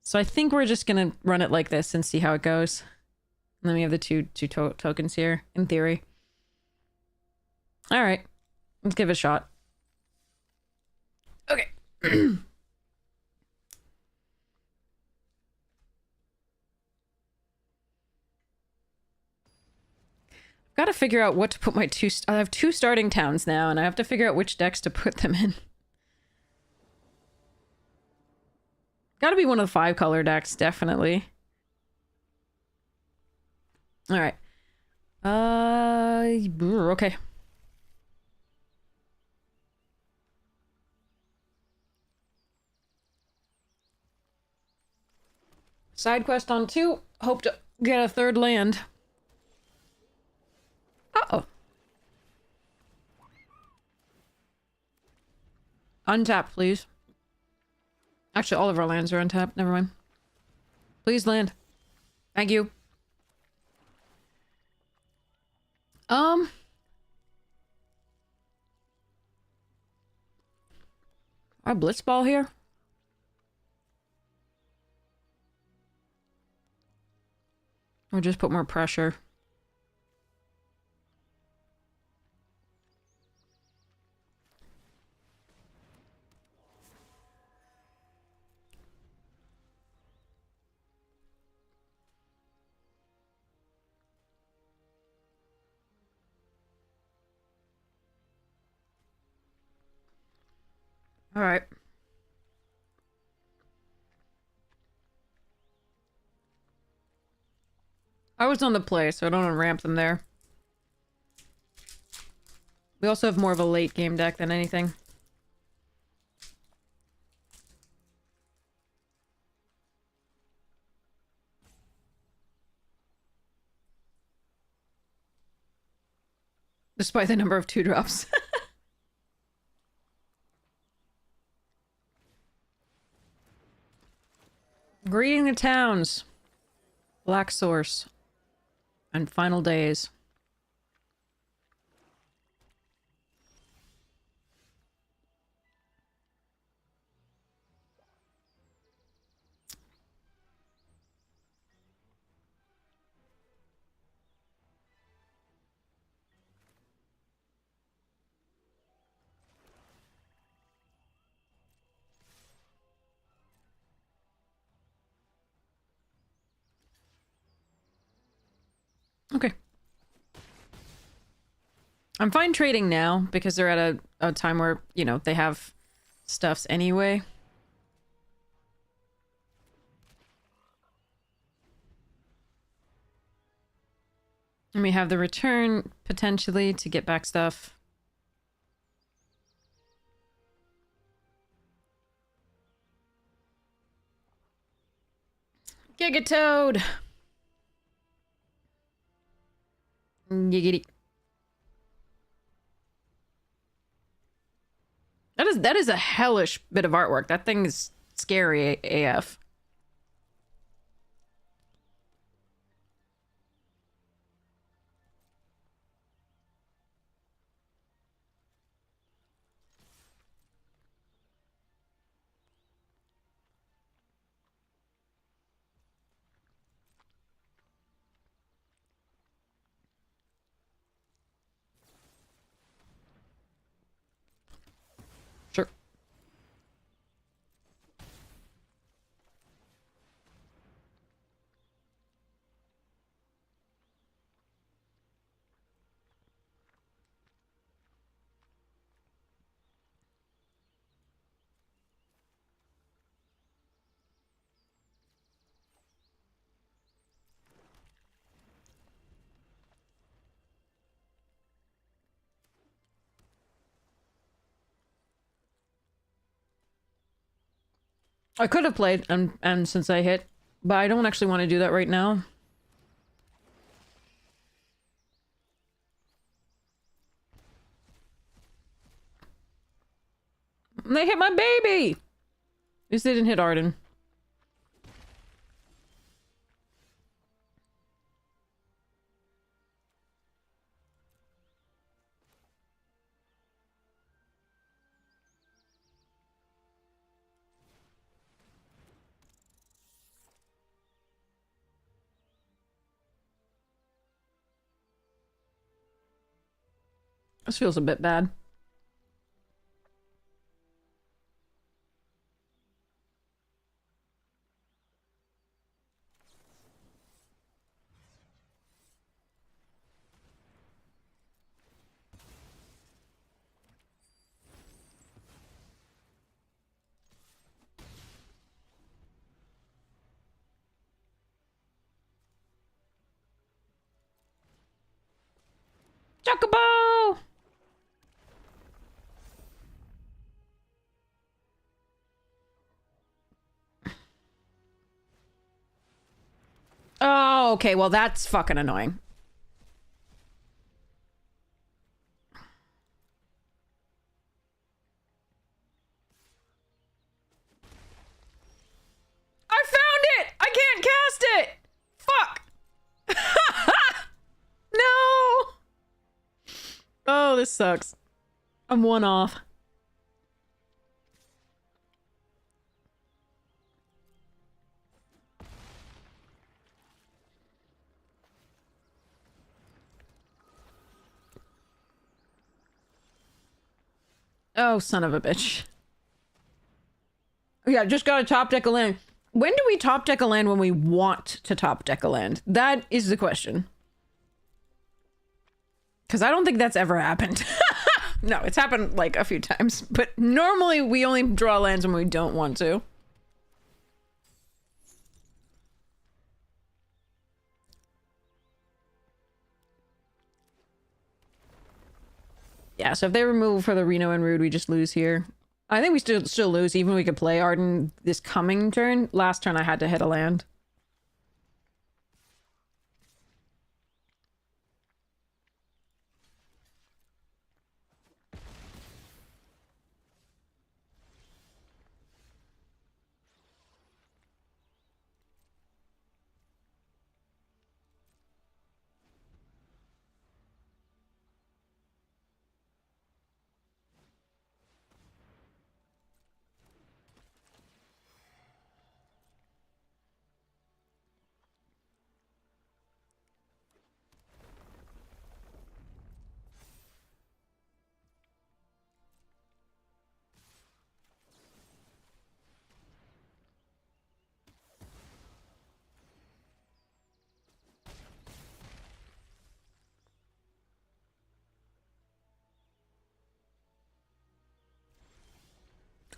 So I think we're just going to run it like this and see how it goes. And then we have the two tokens here, in theory. All right, let's give it a shot. Okay. Got to figure out what to put my 2... I have 2 starting towns now, and I have to figure out which decks to put them in. Gotta be one of the 5-color decks, definitely. Alright. Okay. Side quest on 2. Hope to get a 3rd land. Uh-oh. Untap, please. Actually, all of our lands are untapped. Never mind. Please land. Thank you. Our Blitzball here? Or just put more pressure? Alright. I was on the play, so I don't want to ramp them there. We also have more of a late game deck than anything. Despite the number of 2-drops. Greeting the towns. Black Source. And Final Days. Okay. I'm fine trading now, because they're at a time where, you know, they have stuffs anyway. And we have the return, potentially, to get back stuff. Gigatoad! Giggity. That is a hellish bit of artwork. That thing is scary AF. Sure. I could have played, and since I hit, but I don't actually want to do that right now. They hit my baby! At least they didn't hit Arden. This feels a bit bad. Chocobo! Oh, okay. Well, that's fucking annoying. I found it! I can't cast it! Fuck! No! Oh, this sucks. I'm one off. Oh, son of a bitch. Yeah, just gotta top deck a land. When do we top deck a land when we want to top deck a land? That is the question. Because I don't think that's ever happened. No, it's happened like a few times. But normally we only draw lands when we don't want to. Yeah, so if they remove for the Reno and Rude, we just lose here. I think we still lose, even if we could play Arden this coming turn. Last turn I had to hit a land.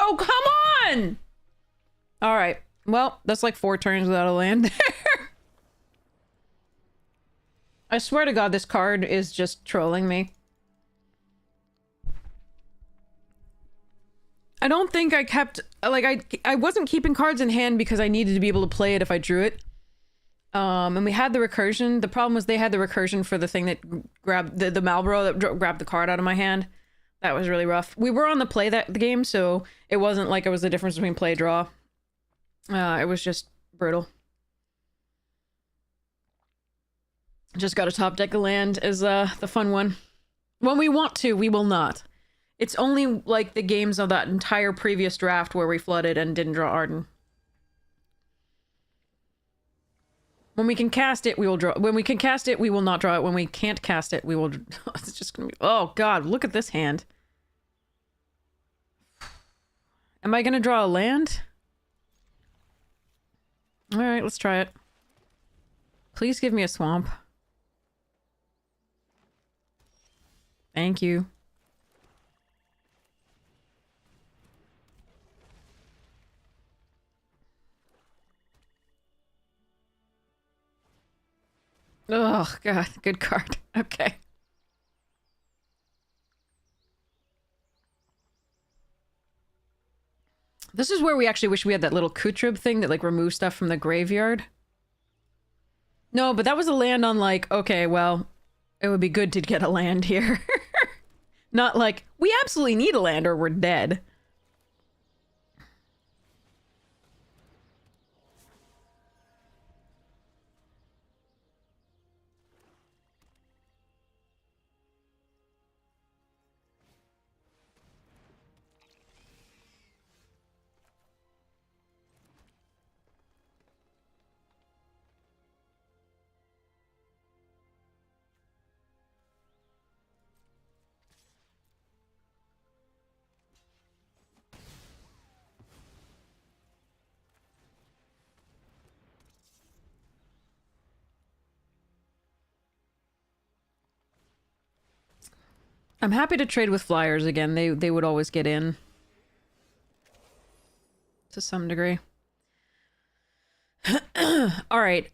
Oh, come on! Alright. Well, that's like 4 turns without a land there. I swear to God, this card is just trolling me. I don't think I kept... Like, I wasn't keeping cards in hand because I needed to be able to play it if I drew it. And we had the recursion. The problem was they had the recursion for the thing that grabbed... The Marlboro that grabbed the card out of my hand. That was really rough. We were on the game, so it wasn't like it was the difference between play draw. It was just brutal. Just gotta top deck a land is the fun one. When we want to, we will not. It's only like the games of that entire previous draft where we flooded and didn't draw Arden. When we can cast it, we will draw. When we can cast it, we will not draw it. When we can't cast it, we will... It's just gonna be... Oh, God, look at this hand. Am I gonna draw a land? Alright, let's try it. Please give me a swamp. Thank you. Oh, God. Good card. Okay. This is where we actually wish we had that little Kutrib thing that, like, removes stuff from the graveyard. No, but that was a land on, like, okay, well, it would be good to get a land here. Not like, we absolutely need a land or we're dead. I'm happy to trade with flyers again. They would always get in. To some degree. Alright,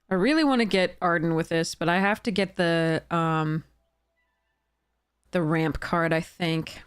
I really want to get Arden with this, but I have to get the ramp card, I think.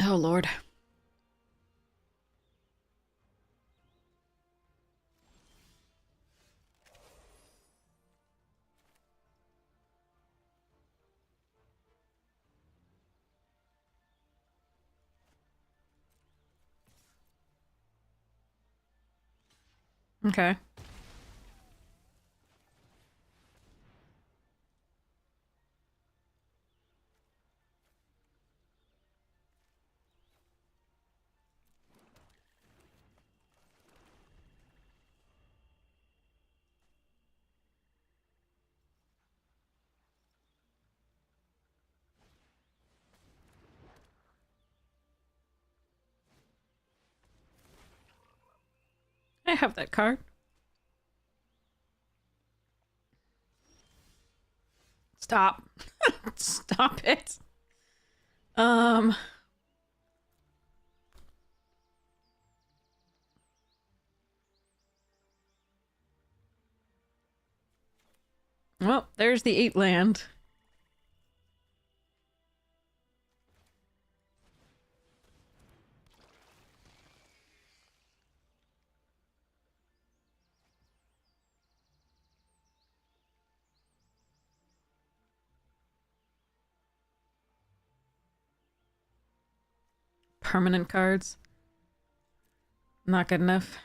Oh, Lord. Okay. I have that card. Stop. Stop it. Well, there's the 8 land. Permanent cards. Not good enough.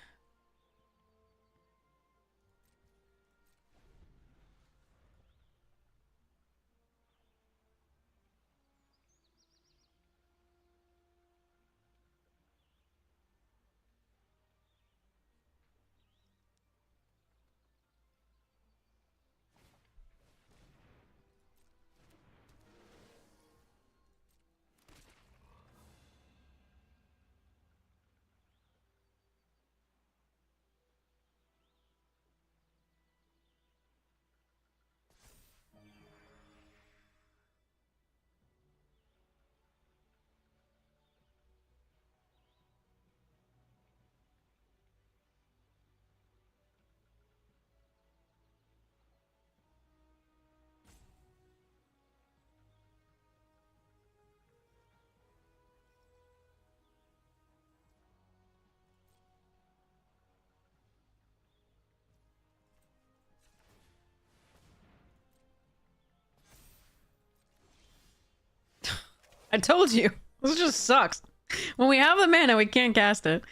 I told you. This just sucks. When we have the mana, we can't cast it.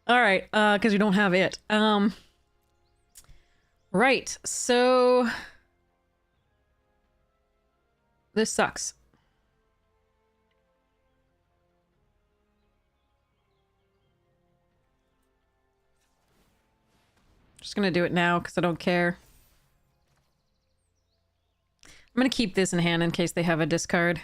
Alright, because we don't have it. Right, so... This sucks. Just gonna do it now, because I don't care. I'm gonna keep this in hand in case they have a discard.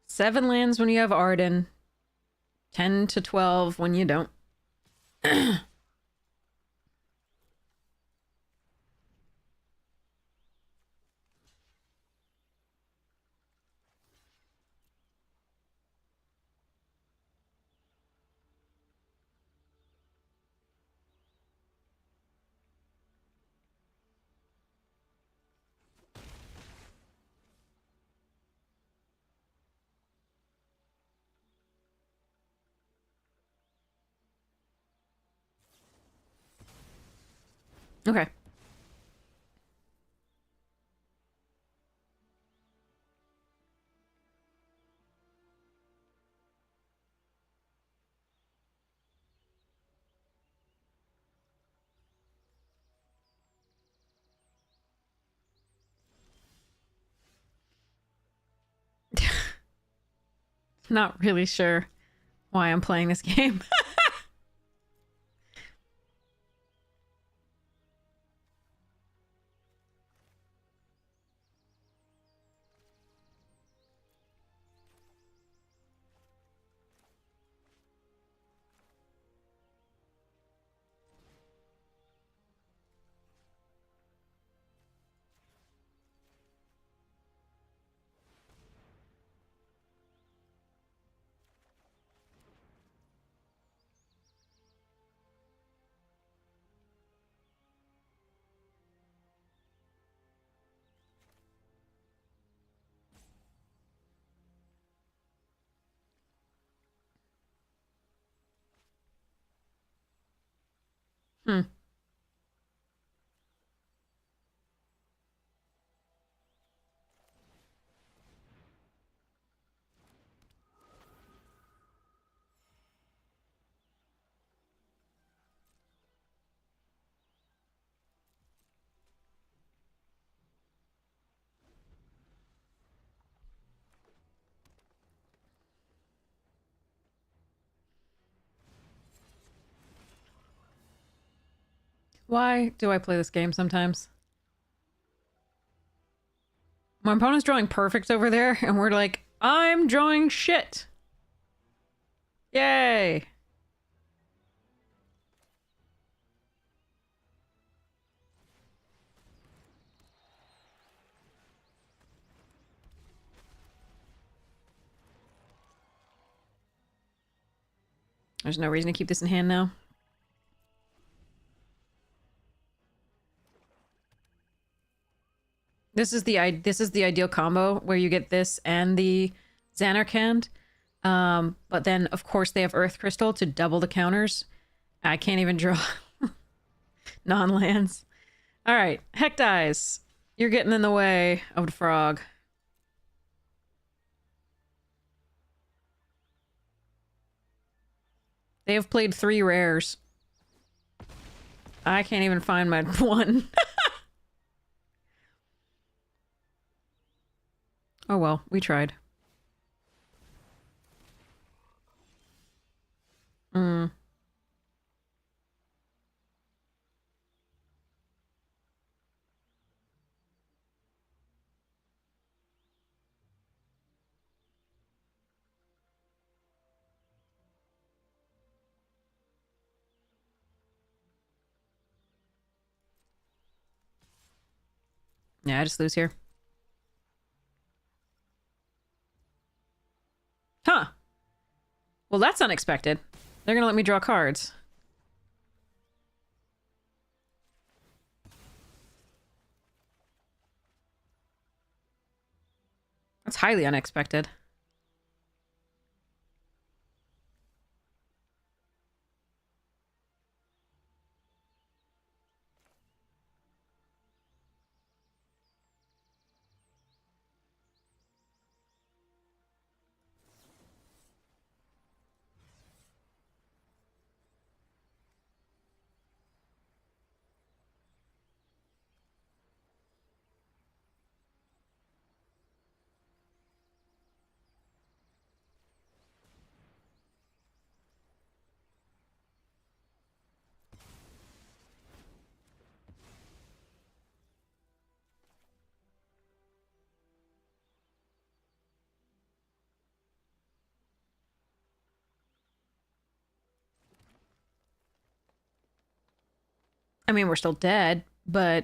Seven lands when you have Arden. 10 to 12 when you don't. Okay. Not really sure why I'm playing this game. Hmm. Why do I play this game sometimes? My opponent's drawing perfect over there, and we're like, I'm drawing shit. Yay. There's no reason to keep this in hand now. This is the ideal combo where you get this and the Xanarkand. But then of course they have Earth Crystal to double the counters. I can't even draw non-lands. All right, Heck dies. You're getting in the way of the frog. They have played 3 rares. I can't even find my one. Oh well, we tried. Mm. Yeah, I just lose here. Huh. Well, that's unexpected. They're gonna let me draw cards. That's highly unexpected. I mean, we're still dead, but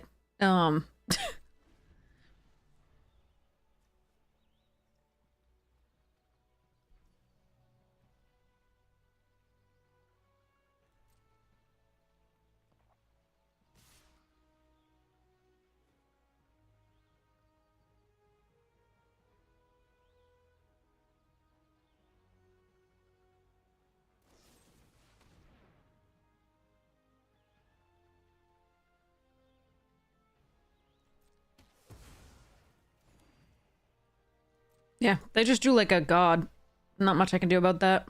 Yeah, they just drew like a god. Not much I can do about that.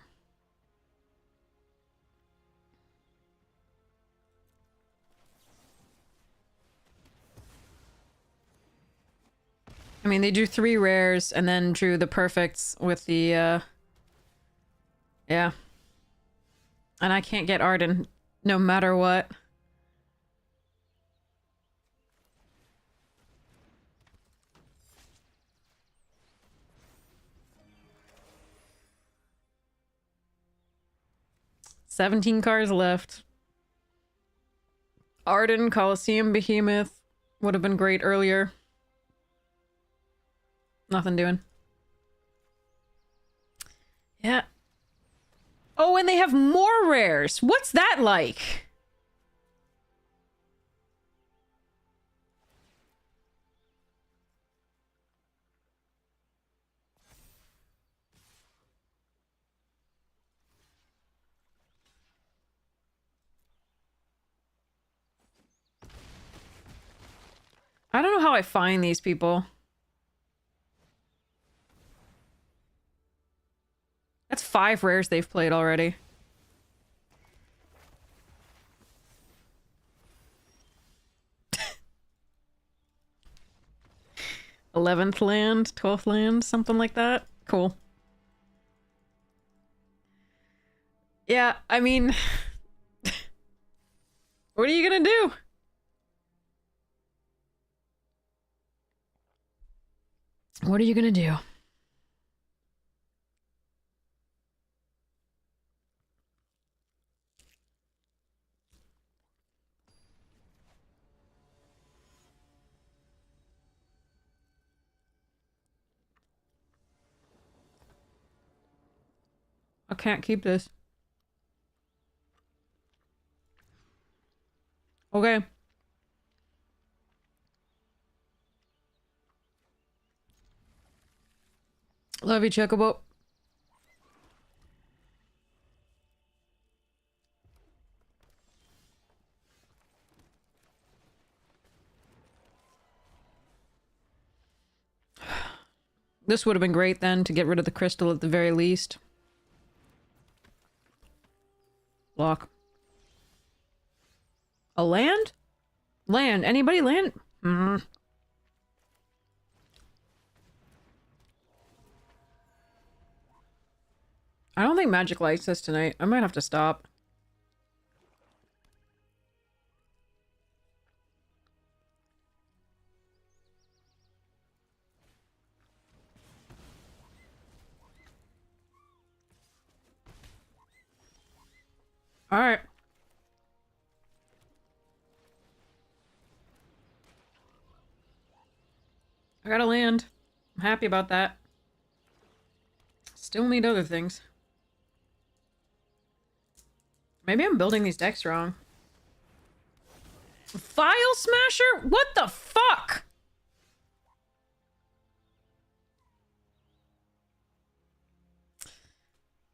I mean, they drew 3 rares and then drew the perfects with the, yeah. And I can't get Arden no matter what. $17 cards left. Arden, Coliseum, Behemoth. Would have been great earlier. Nothing doing. Yeah. Oh, and they have more rares. What's that like? I don't know how I find these people. That's 5 rares they've played already. '11th land, 12th land, something like that. Cool. Yeah, I mean... what are you gonna do? What are you gonna do? I can't keep this. Okay. Love you, Chocobo. This would have been great then, to get rid of the crystal at the very least. Lock. A land? Land. Anybody land? Hmm. I don't think Magic likes this tonight. I might have to stop. Alright. I gotta land. I'm happy about that. Still need other things. Maybe I'm building these decks wrong. File Smasher? What the fuck?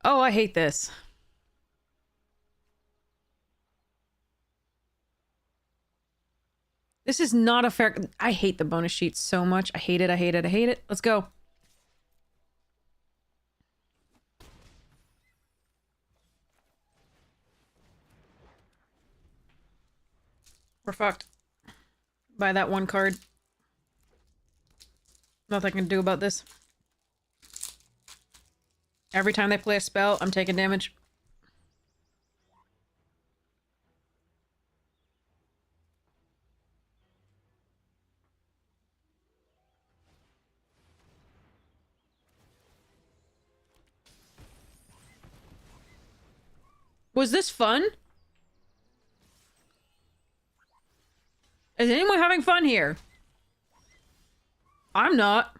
Oh, I hate this. This is not a fair... I hate the bonus sheet so much. I hate it, I hate it, I hate it. Let's go. We're fucked. Buy that one card. Nothing I can do about this. Every time they play a spell, I'm taking damage. Was this fun? Is anyone having fun here? I'm not.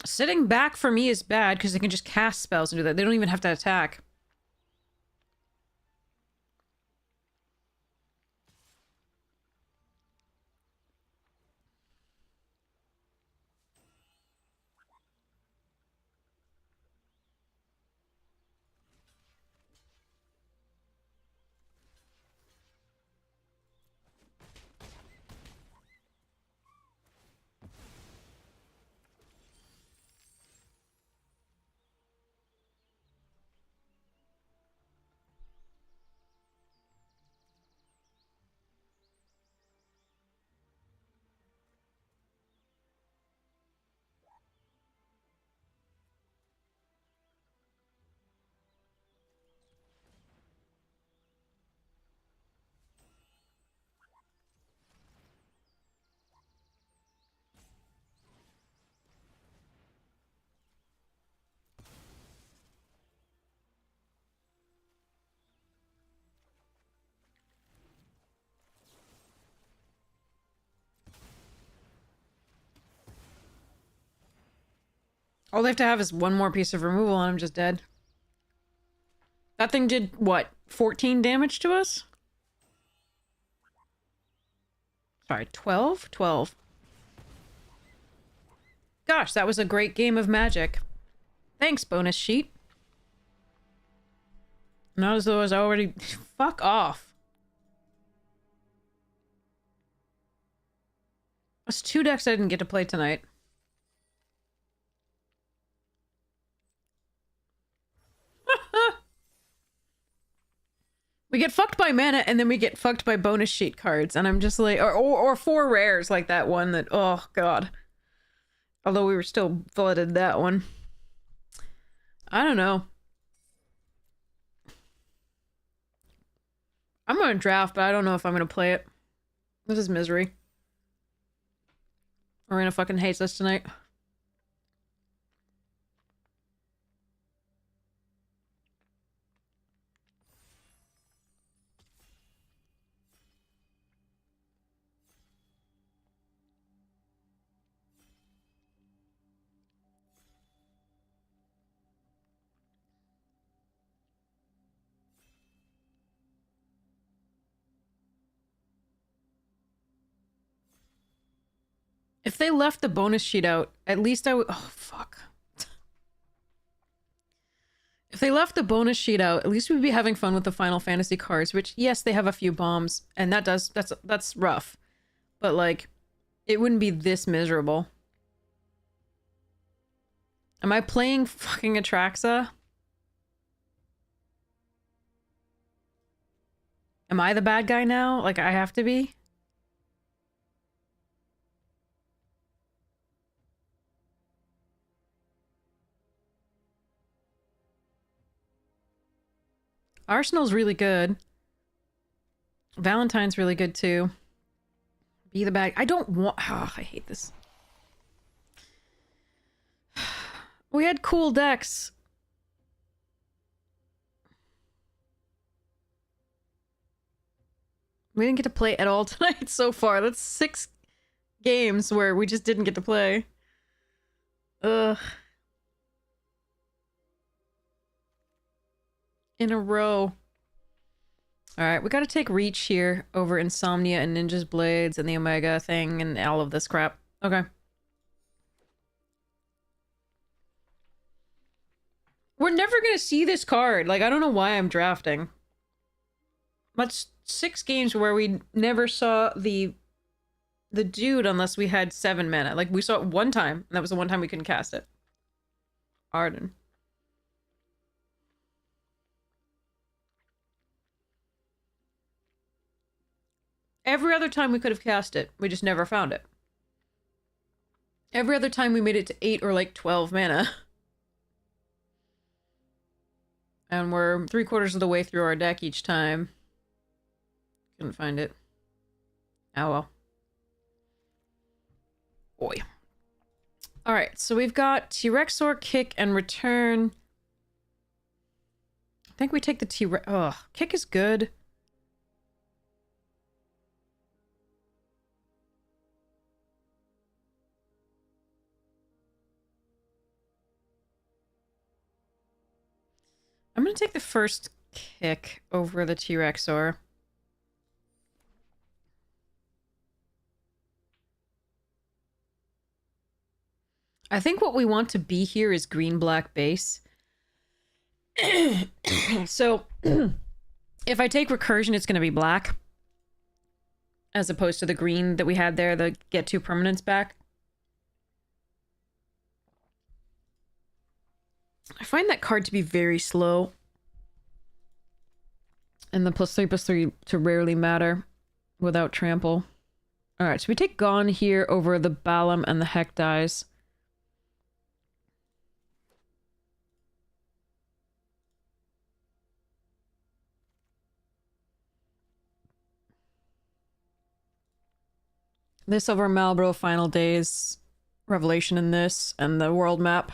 Sitting back for me is bad because they can just cast spells and do that. They don't even have to attack. All they have to have is one more piece of removal and I'm just dead. That thing did, what, 14 damage to us? Sorry, 12? 12. Gosh, that was a great game of Magic. Thanks, bonus sheet. Not as though I was already... Fuck off. That's 2 decks I didn't get to play tonight. We get fucked by mana, and then we get fucked by bonus sheet cards, and I'm just like... Or 4 rares, like that one that... Oh, God. Although we were still flooded that one. I don't know. I'm gonna draft, but I don't know if I'm gonna play it. This is misery. Marina fucking hates us tonight. If they left the bonus sheet out, at least I would... Oh, fuck. If they left the bonus sheet out, at least we'd be having fun with the Final Fantasy cards, which, yes, they have a few bombs, and that's rough. But, like, it wouldn't be this miserable. Am I playing fucking Atraxa? Am I the bad guy now? Like, I have to be? Arsenal's really good. Valentine's really good, too. Be the bad... I don't want... Oh, I hate this. We had cool decks. We didn't get to play at all tonight so far. That's 6 games where we just didn't get to play. Ugh. In a row. Alright, we gotta take Reach here over Insomnia and Ninja's Blades and the Omega thing and all of this crap. Okay. We're never gonna see this card. Like, I don't know why I'm drafting. That's 6 games where we never saw the dude unless we had 7 mana. Like, we saw it one time, and that was the one time we couldn't cast it. Arden. Every other time we could have cast it, we just never found it. Every other time we made it to 8 or like 12 mana. And we're 3/4 of the way through our deck each time. Couldn't find it. Oh well. Boy. Alright, so we've got T-Rexor, Kick, and Return. I think we take the T-Rex... Ugh, Kick is good. I'm gonna take the first kick over the T-Rexor. I think what we want to be here is green-black base. So, if I take recursion, it's going to be black. As opposed to the green that we had there, the get 2 permanents back. I find that card to be very slow. And the +3/+3 to rarely matter without trample. Alright, so we take Gone here over the Balam and the Heck dies. This over Malbro, Final Days, Revelation in this, and the world map.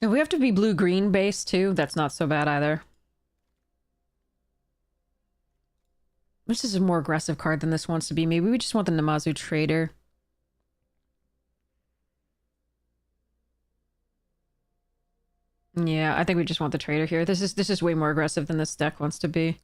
If we have to be blue-green base too, that's not so bad either. This is a more aggressive card than this wants to be. Maybe we just want the Namazu Trader. Yeah, I think we just want the Trader here. This is way more aggressive than this deck wants to be.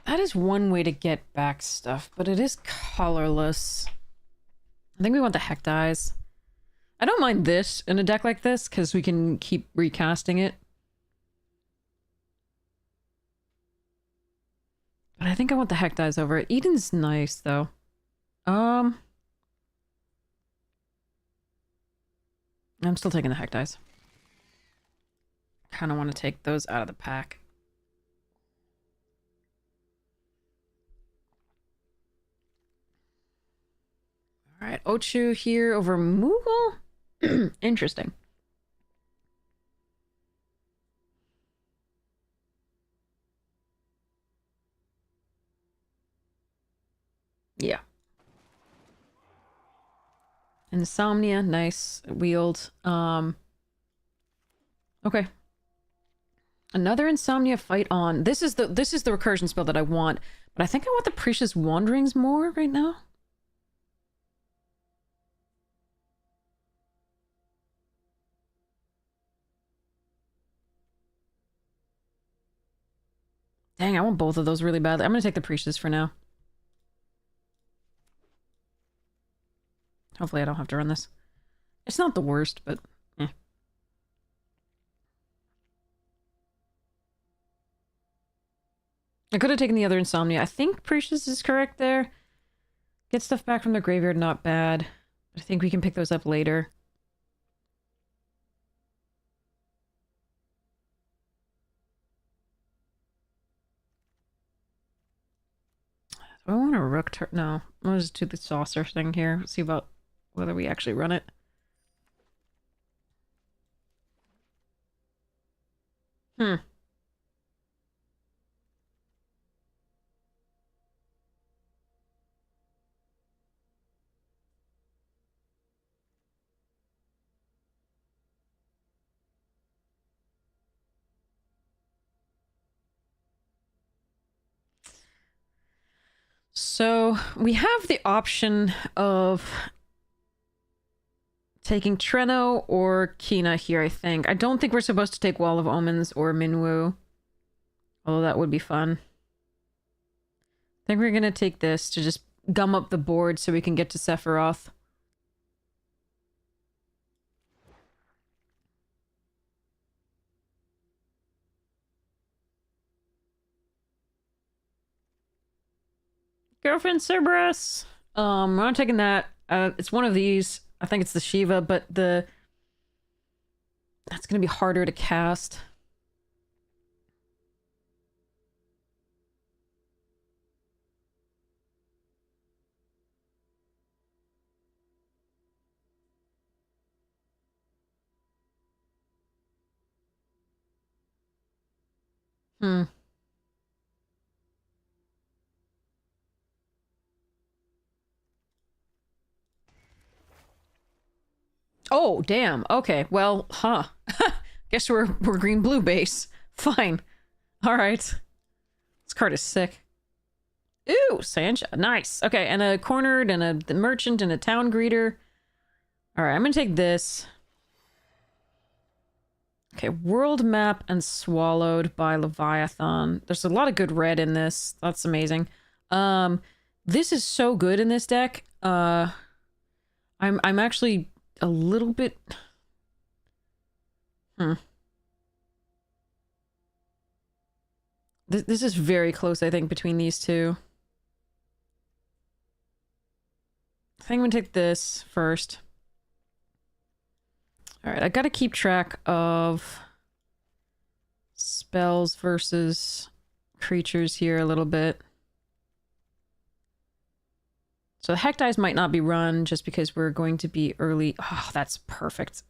That is one way to get back stuff, but it is colorless. I think we want the Heck dies. I don't mind this in a deck like this, because we can keep recasting it. But I think I want the Heck dies over it. Eden's nice, though. I'm still taking the Heck dies. Kind of want to take those out of the pack. Alright, Ochu here over Moogle? Interesting. Yeah. Insomnia, nice. Wield. Okay. Another Insomnia fight on. This is the recursion spell that I want, but I think I want the Precious Wanderings more right now. Dang, I want both of those really badly. I'm gonna take the Precious for now. Hopefully I don't have to run this. It's not the worst, but eh. I could have taken the other Insomnia. I think Precious is correct there. Get stuff back from the graveyard, not bad. I think we can pick those up later. Do I want a Rook turn? No. I'll just do the Saucer thing here. See about whether we actually run it. Hmm. So we have the option of taking Treno or Kina here, I think. I don't think we're supposed to take Wall of Omens or Minwu. Although that would be fun. I think we're gonna take this to just gum up the board so we can get to Sephiroth. Girlfriend Cerberus. We're not taking that. It's one of these. I think it's the Shiva, but that's gonna be harder to cast. Hmm. Oh, damn. Okay. Well, huh. Guess we're green-blue base. Fine. All right. This card is sick. Ooh, Sanja. Nice. Okay, and a cornered and a merchant and a town greeter. All right, I'm gonna take this. Okay, world map and swallowed by Leviathan. There's a lot of good red in this. That's amazing. This is so good in this deck. I'm actually a little bit. Hmm. This is very close, I think, between these two. I think I'm gonna take this first. All right, I gotta keep track of spells versus creatures here a little bit. So the Hectize might not be run just because we're going to be early. Oh, that's perfect.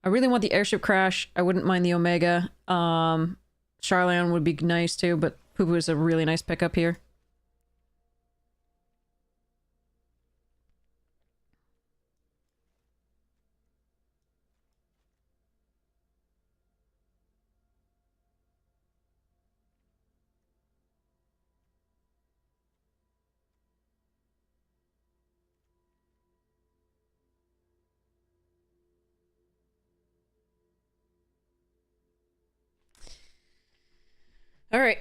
I really want the airship crash. I wouldn't mind the Omega. Charlion would be nice too, but Poo-Poo is a really nice pickup here. All right.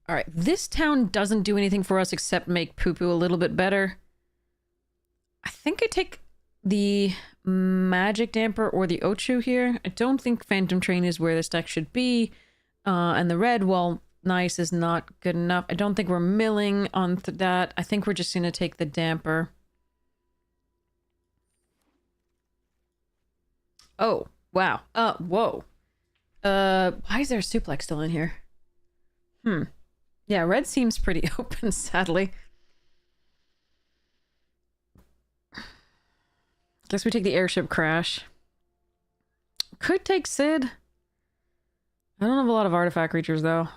All right, this town doesn't do anything for us except make Poo-Poo a little bit better. I think I take the Magic Damper or the Ochu here. I don't think Phantom Train is where this deck should be. And the red, well, nice is not good enough. I don't think we're milling on that. I think we're just going to take the Damper. Oh, wow. Whoa. Why is there a suplex still in here? Yeah, red seems pretty open, sadly. Guess we take the airship crash. Could take Sid. I don't have a lot of artifact creatures, though.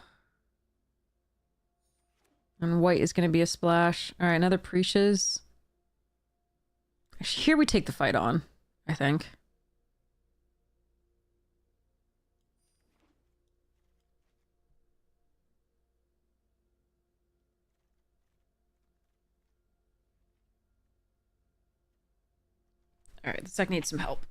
And white is going to be a splash. Alright, another Precious. Here we take the fight on, I think. Alright, this deck needs some help.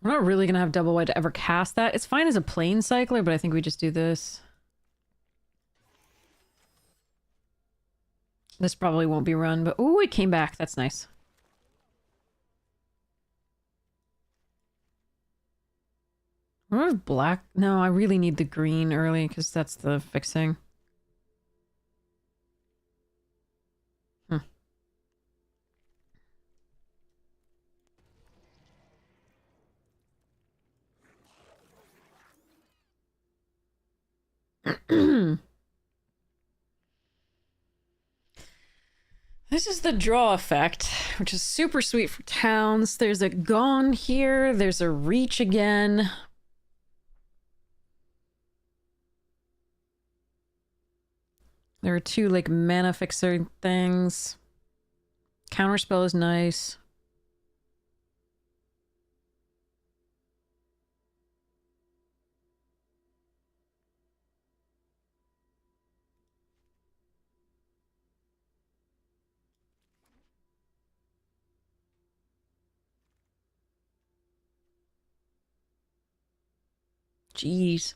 We're not really going to have double white to ever cast that. It's fine as a plane cycler, but I think we just do this. This probably won't be run, but ooh, it came back. That's nice. I have black. No, I really need the green early because that's the fixing. This is the draw effect, which is super sweet for towns. There's a Gone here. There's a Reach again. There are two, like, mana fixer things. Counterspell is nice. Jeez.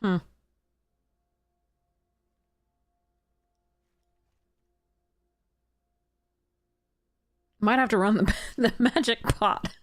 Hmm. Might have to run the magic pot.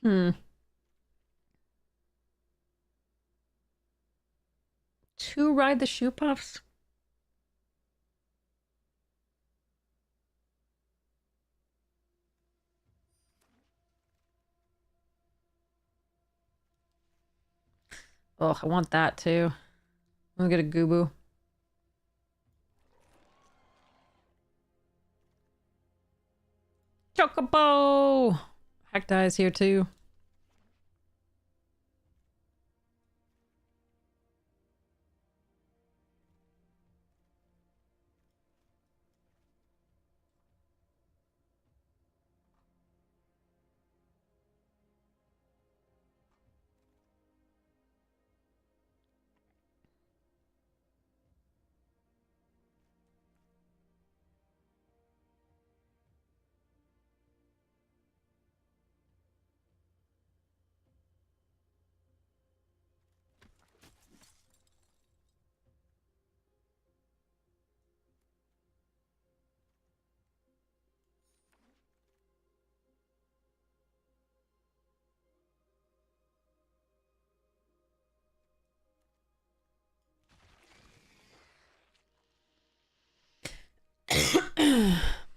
Hmm. To ride the shoe puffs? Oh, I want that too. I'll get a Goobo. Chocobo! Hecti's here too.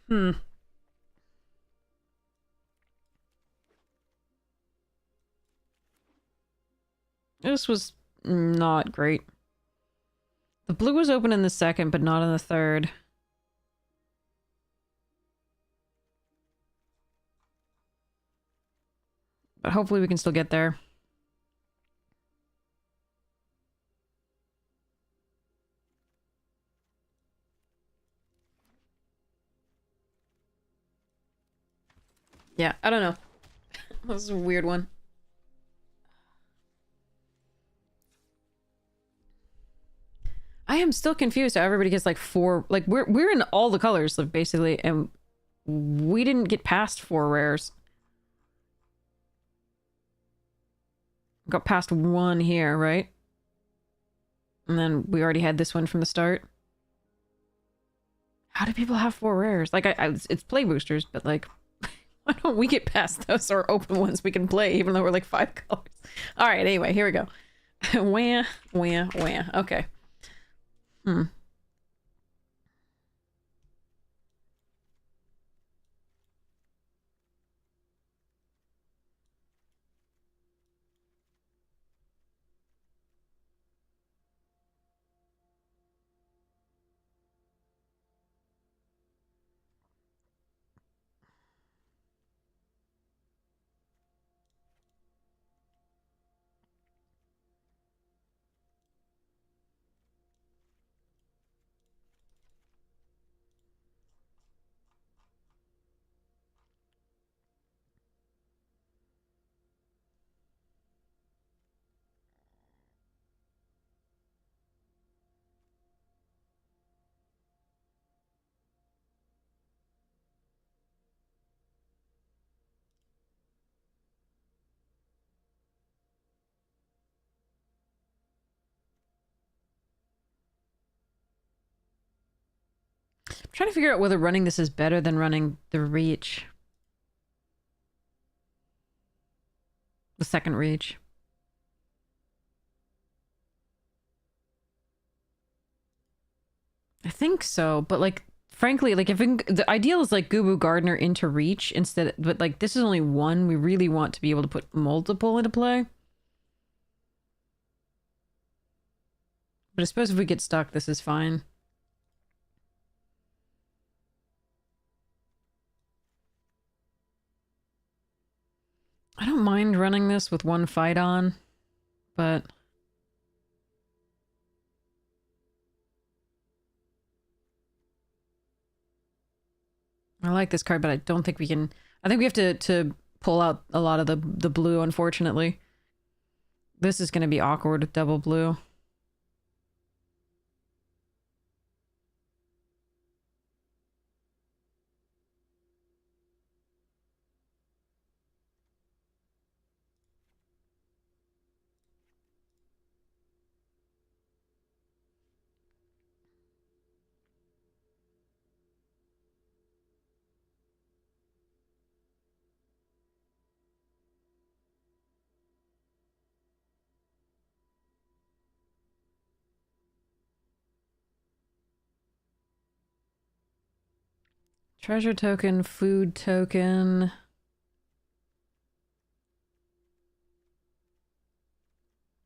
Hmm. This was not great. The blue was open in the second, but not in the third. But hopefully we can still get there. Yeah, I don't know. This is a weird one. I am still confused how everybody gets like 4. Like we're in all the colors like, basically, and we didn't get past 4 rares. Got past 1 here, right? And then we already had this one from the start. How do people have 4 rares? Like it's play boosters, but like why don't we get past those or open ones we can play even though we're like 5 colors? All right, anyway, here we go. Wah, wah, wah. Okay. Hmm. trying to figure out whether running this is better than running the reach. The second reach. I think so, but like, frankly, like if the ideal is like Gubu Gardener into reach instead, but like this is only one. We really want to be able to put multiple into play. But I suppose if we get stuck, this is fine. I don't mind running this with one fight on, but... I like this card, but I don't think we can... I think we have to pull out a lot of the blue, unfortunately. This is going to be awkward with double blue. Treasure token, food token.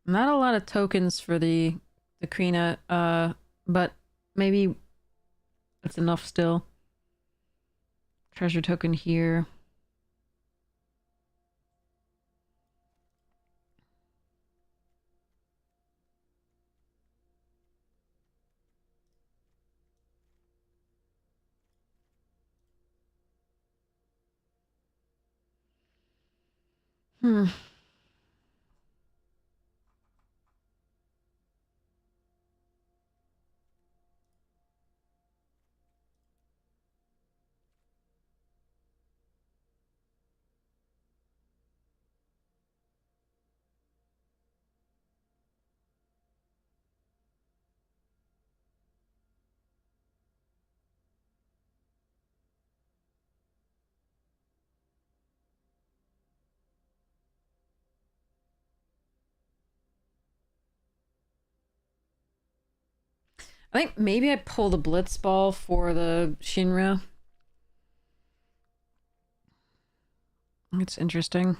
Not a lot of tokens for the Krina, but maybe that's enough still. Treasure token here. Hmm. I think maybe I pull the Blitz Ball for the Shinra. It's interesting.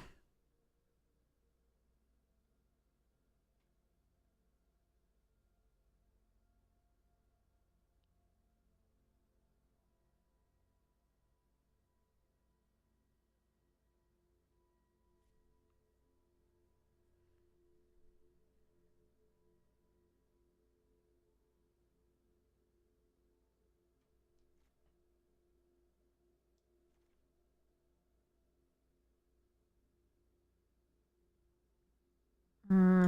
Hmm.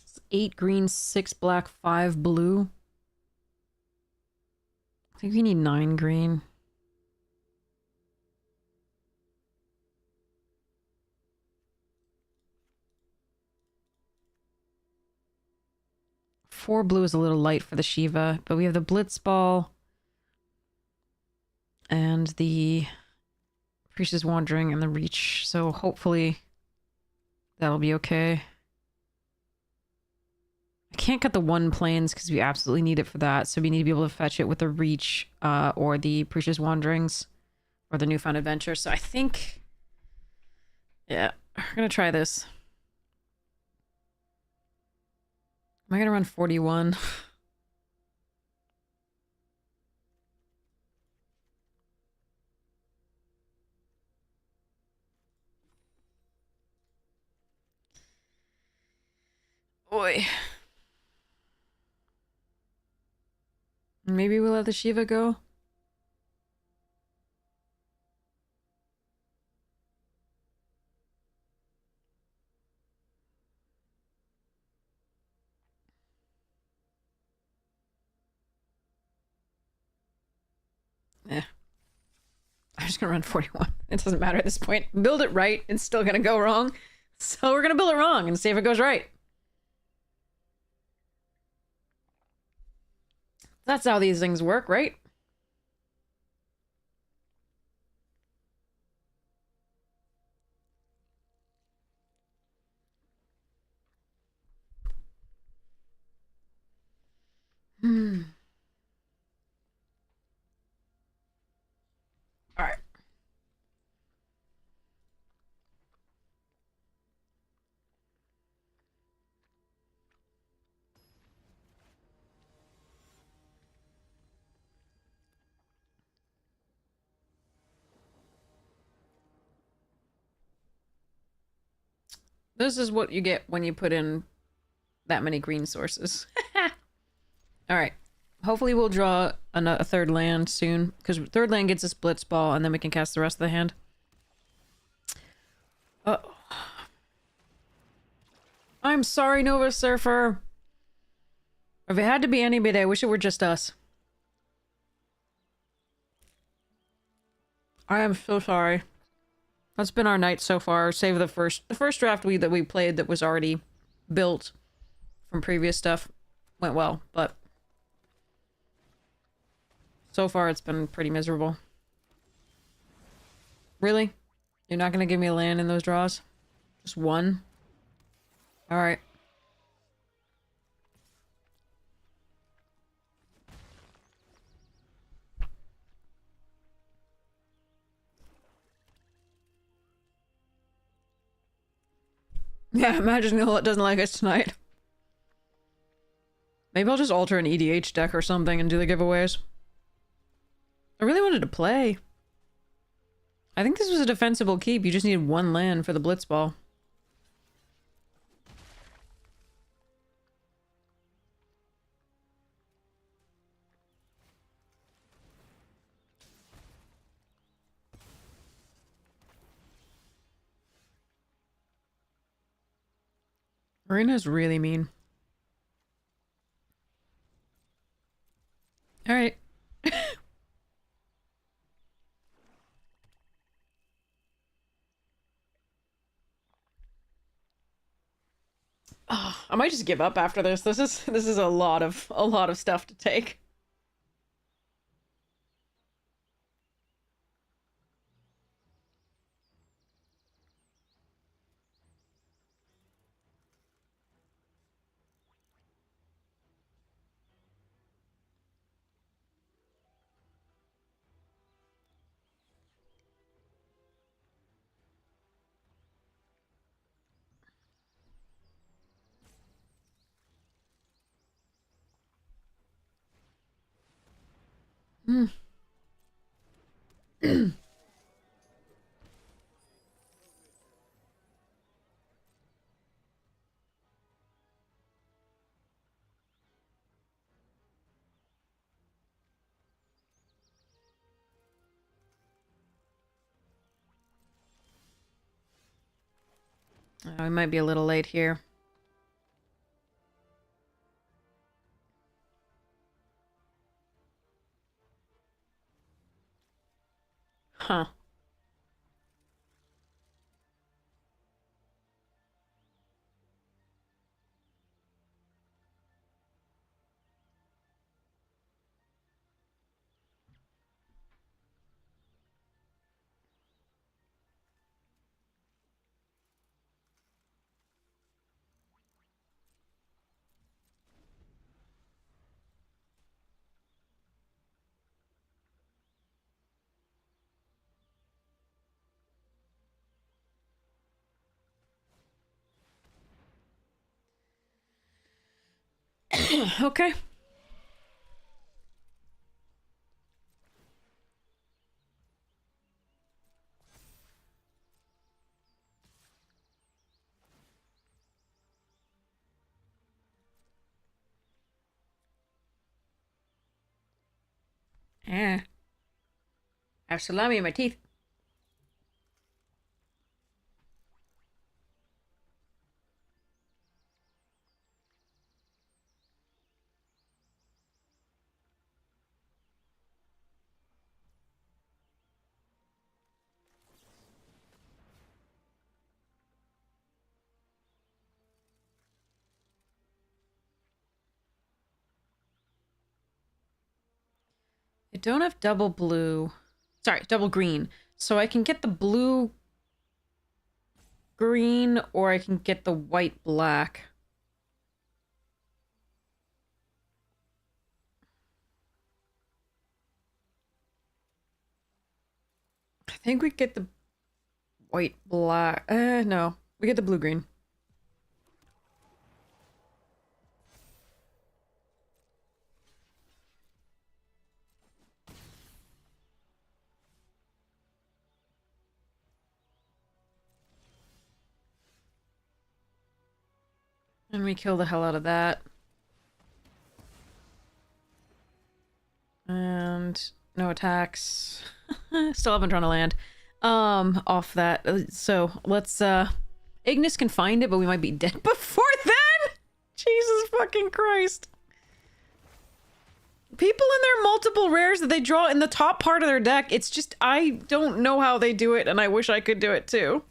It's 8 green, 6 black, 5 blue. I think we need 9 green. Four blue is a little light for the Shiva, but we have the Blitz Ball and the Priest is Wandering and the Reach, so hopefully that'll be okay. I can't cut the 1 planes because we absolutely need it for that, so we need to be able to fetch it with the Reach or the Priest's Wanderings or the Newfound Adventure, so I think... Yeah, we're gonna try this. Am I gonna run 41? Oi. Maybe we'll let the Shiva go? Eh. just gonna run 41. It doesn't matter at this point. Build it right, it's still gonna go wrong. So we're gonna build it wrong and see if it goes right. That's how these things work, right? Hmm. All right. This is what you get when you put in that many green sources. All right. Hopefully we'll draw a third land soon, because third land gets a blitz ball, and then we can cast the rest of the hand. I'm sorry, Nova Surfer. If it had to be anybody, I wish it were just us. I am so sorry. That's been our night so far, save the first draft that we played that was already built from previous stuff went well, but so far it's been pretty miserable. Really? You're not gonna give me a land in those draws? Just one? Alright. Yeah, imagine Neil doesn't like us tonight. Maybe I'll just alter an EDH deck or something and do the giveaways. I really wanted to play. I think this was a defensible keep. You just needed one land for the blitzball. Arena's really mean. Alright. Oh, I might just give up after this. This is a lot of stuff to take. Hmm. Oh, we might be a little late here. Huh. Okay. Yeah. I have salami in my teeth. I don't have double blue. Sorry, double green. So I can get the blue green or I can get the white black. I think we get the white black. No. We get the blue green. And we kill the hell out of that. And no attacks. Still haven't drawn a land. Off that. So let's Ignis can find it, but we might be dead before then. Jesus fucking Christ. People in their multiple rares that they draw in the top part of their deck, it's just, I don't know how they do it, and I wish I could do it too.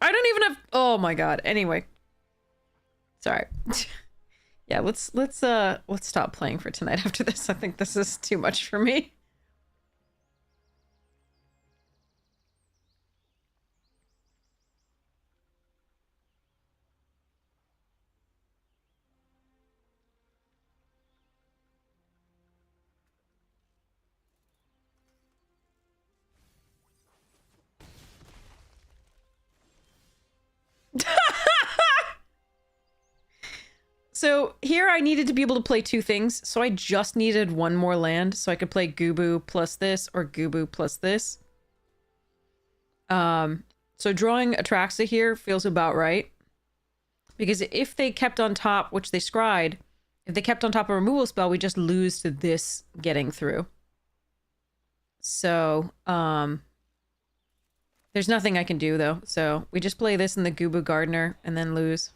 I don't even have, oh my god. Anyway. Sorry. Yeah, let's stop playing for tonight after this. I think this is too much for me. So here I needed to be able to play two things, so I just needed one more land, so I could play Gubu plus this or Gubu plus this. So drawing Atraxa here feels about right. Because if they kept on top, which they scryed, if they kept on top of a removal spell, we just lose to this getting through. So, there's nothing I can do though, so we just play this in the Gubu Gardener and then lose.